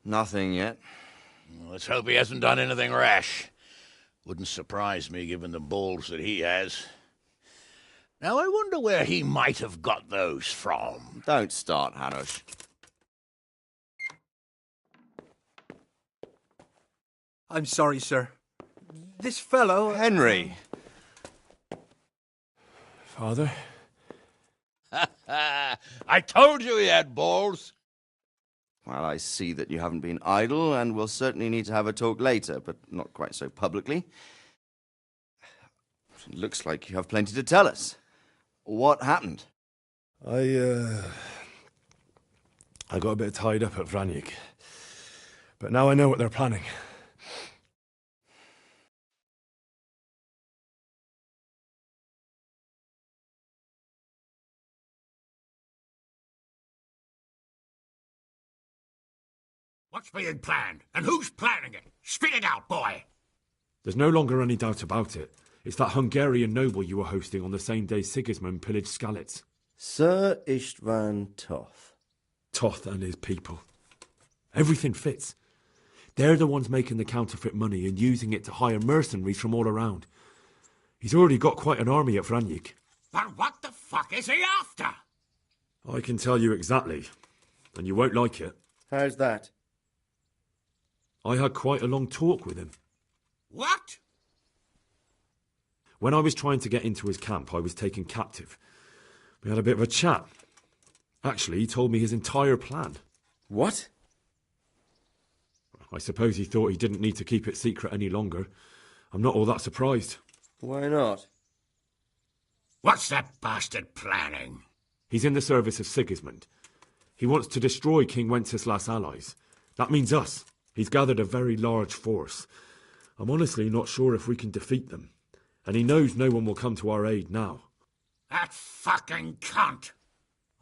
Nothing yet. Let's hope he hasn't done anything rash. Wouldn't surprise me, given the balls that he has. Now, I wonder where he might have got those from. Don't start, Hanush. I'm sorry, sir. This fellow... Henry! Father? I told you he had balls. Well, I see that you haven't been idle, and we'll certainly need to have a talk later, but not quite so publicly. It looks like you have plenty to tell us. What happened? I got a bit tied up at Vranyik. But now I know what they're planning. What's being planned? And who's planning it? Spit it out, boy! There's no longer any doubt about it. It's that Hungarian noble you were hosting on the same day Sigismund pillaged Skalitz. Sir Istvan Toth. Toth and his people. Everything fits. They're the ones making the counterfeit money and using it to hire mercenaries from all around. He's already got quite an army at Vranyik. But what the fuck is he after? I can tell you exactly, and you won't like it. How's that? I had quite a long talk with him. What? When I was trying to get into his camp, I was taken captive. We had a bit of a chat. Actually, he told me his entire plan. What? I suppose he thought he didn't need to keep it secret any longer. I'm not all that surprised. Why not? What's that bastard planning? He's in the service of Sigismund. He wants to destroy King Wenceslas' allies. That means us. He's gathered a very large force. I'm honestly not sure if we can defeat them. And he knows no one will come to our aid now. That fucking cunt!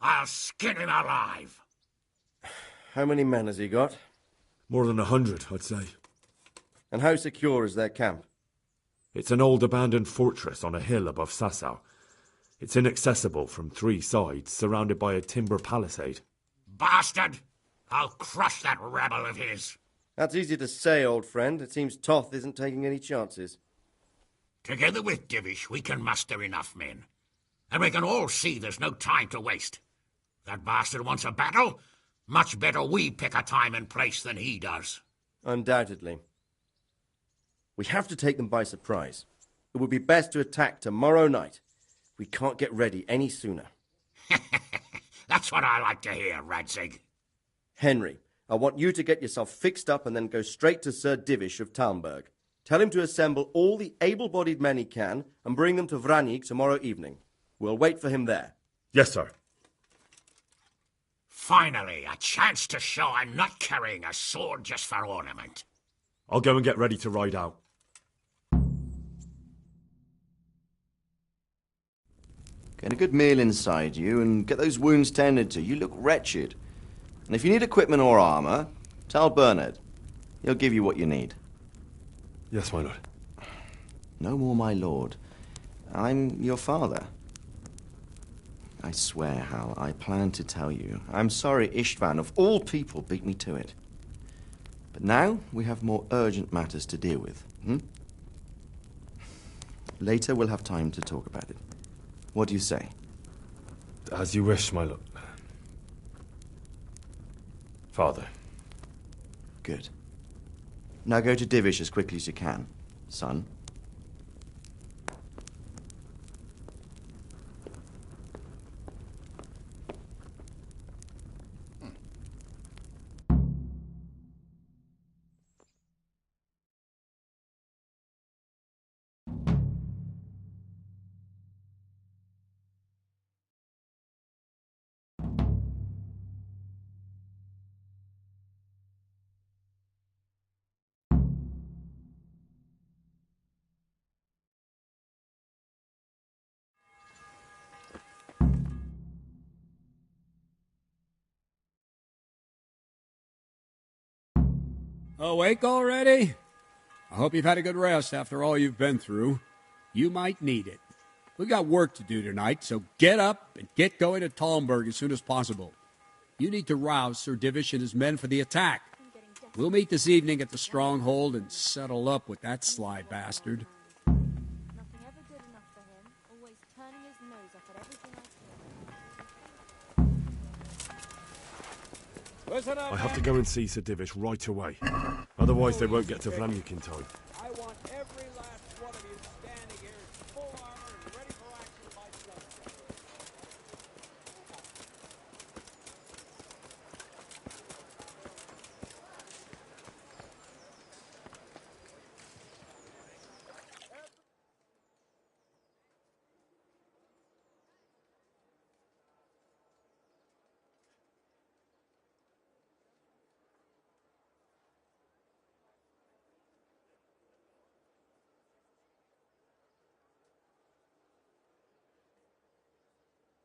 I'll skin him alive! How many men has he got? More than 100, I'd say. And how secure is their camp? It's an old abandoned fortress on a hill above Sasau. It's inaccessible from 3 sides, surrounded by a timber palisade. Bastard! I'll crush that rebel of his! That's easy to say, old friend. It seems Toth isn't taking any chances. Together with Divish, we can muster enough men. And we can all see there's no time to waste. That bastard wants a battle. Much better we pick a time and place than he does. Undoubtedly. We have to take them by surprise. It would be best to attack tomorrow night. We can't get ready any sooner. That's what I like to hear, Radzig. Henry, I want you to get yourself fixed up and then go straight to Sir Divish of Talmberg. Tell him to assemble all the able-bodied men he can and bring them to Vranyik tomorrow evening. We'll wait for him there. Yes, sir. Finally, a chance to show I'm not carrying a sword just for ornament. I'll go and get ready to ride out. Get a good meal inside you and get those wounds tended to. You look wretched. And if you need equipment or armor, tell Bernard. He'll give you what you need. Yes, my lord. No more, my lord. I'm your father. I swear, Hal, I plan to tell you. I'm sorry Istvan, of all people, beat me to it. But now we have more urgent matters to deal with. Later we'll have time to talk about it. What do you say? As you wish, my lord. Father. Good. Now go to Divish as quickly as you can, son. Awake already? I hope you've had a good rest after all you've been through. You might need it. We got work to do tonight, so get up and get going to Talmberg as soon as possible. You need to rouse Sir Divish and his men for the attack. We'll meet this evening at the stronghold and settle up with that sly bastard. I have to go and see Sir Divish right away. Otherwise they won't get to Vlamnik in time. I want every last one of you standing here in full armor and ready for action by sunset.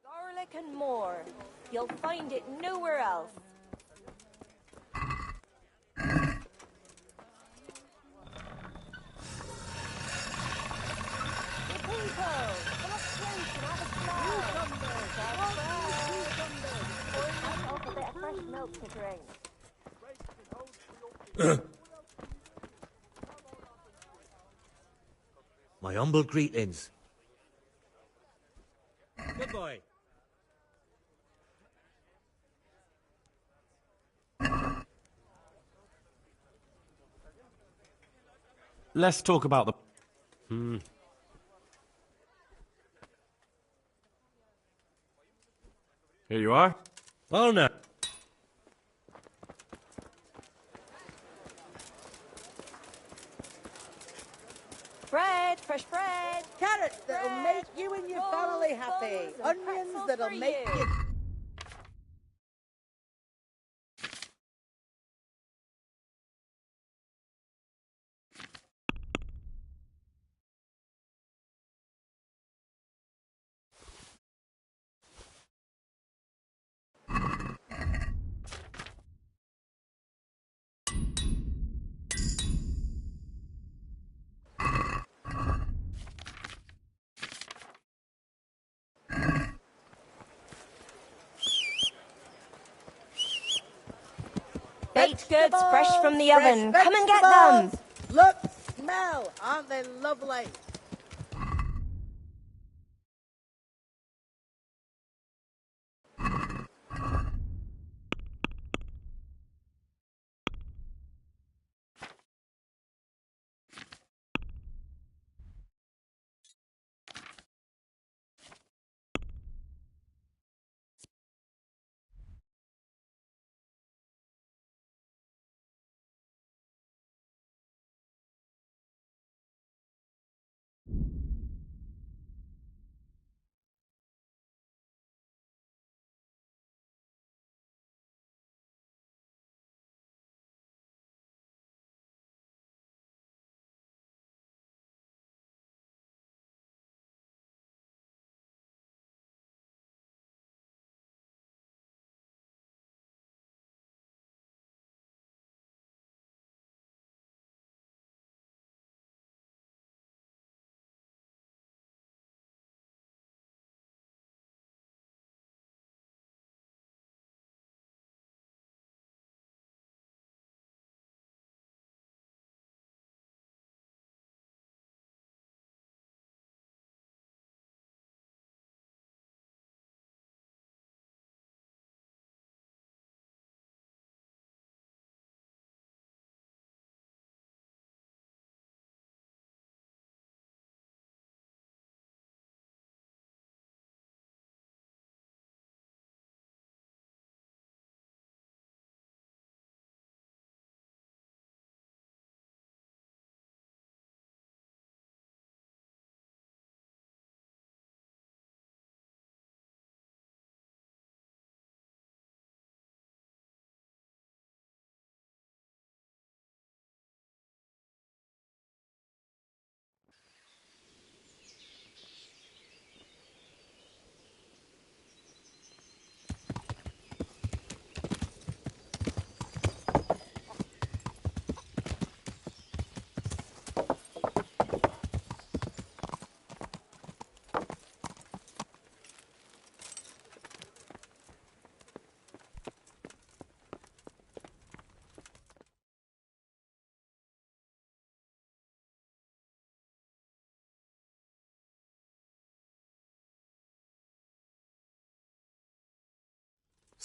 Garlic and more. You'll find it nowhere else. My humble greetings. Good boy. Let's talk about the... Here you are. Well, now. Bread, fresh bread. Carrots that'll make you and your family happy. Onions that'll make you... Baked goods fresh from the oven. Come and get them. Look, smell. Aren't they lovely?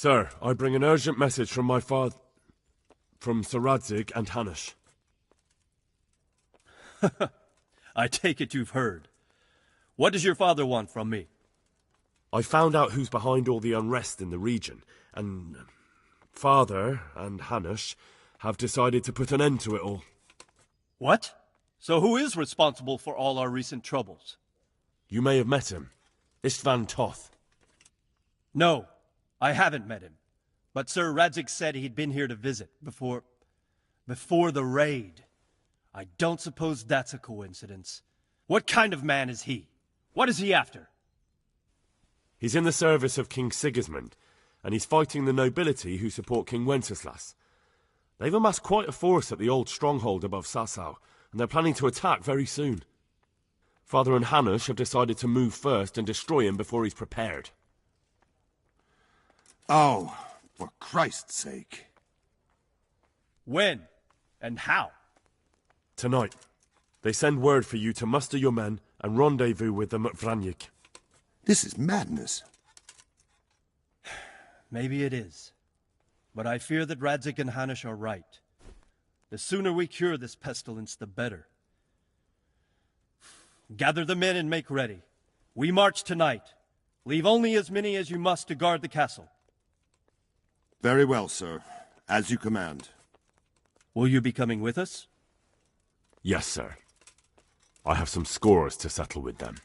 Sir, I bring an urgent message from my father... from Sir Radzig and Hanush. I take it you've heard. What does your father want from me? I found out who's behind all the unrest in the region, and Father and Hanush have decided to put an end to it all. What? So who is responsible for all our recent troubles? You may have met him. Istvan Toth. No, I haven't met him. But Sir Radzig said he'd been here to visit before the raid. I don't suppose that's a coincidence. What kind of man is he? What is he after? He's in the service of King Sigismund, and he's fighting the nobility who support King Wenceslas. They've amassed quite a force at the old stronghold above Sasau, and they're planning to attack very soon. Father and Hanush have decided to move first and destroy him before he's prepared. Oh, for Christ's sake. When? And how? Tonight. They send word for you to muster your men and rendezvous with them at Vranyik. This is madness. Maybe it is. But I fear that Radzig and Hanush are right. The sooner we cure this pestilence, the better. Gather the men and make ready. We march tonight. Leave only as many as you must to guard the castle. Very well, sir. As you command. Will you be coming with us? Yes, sir. I have some scores to settle with them.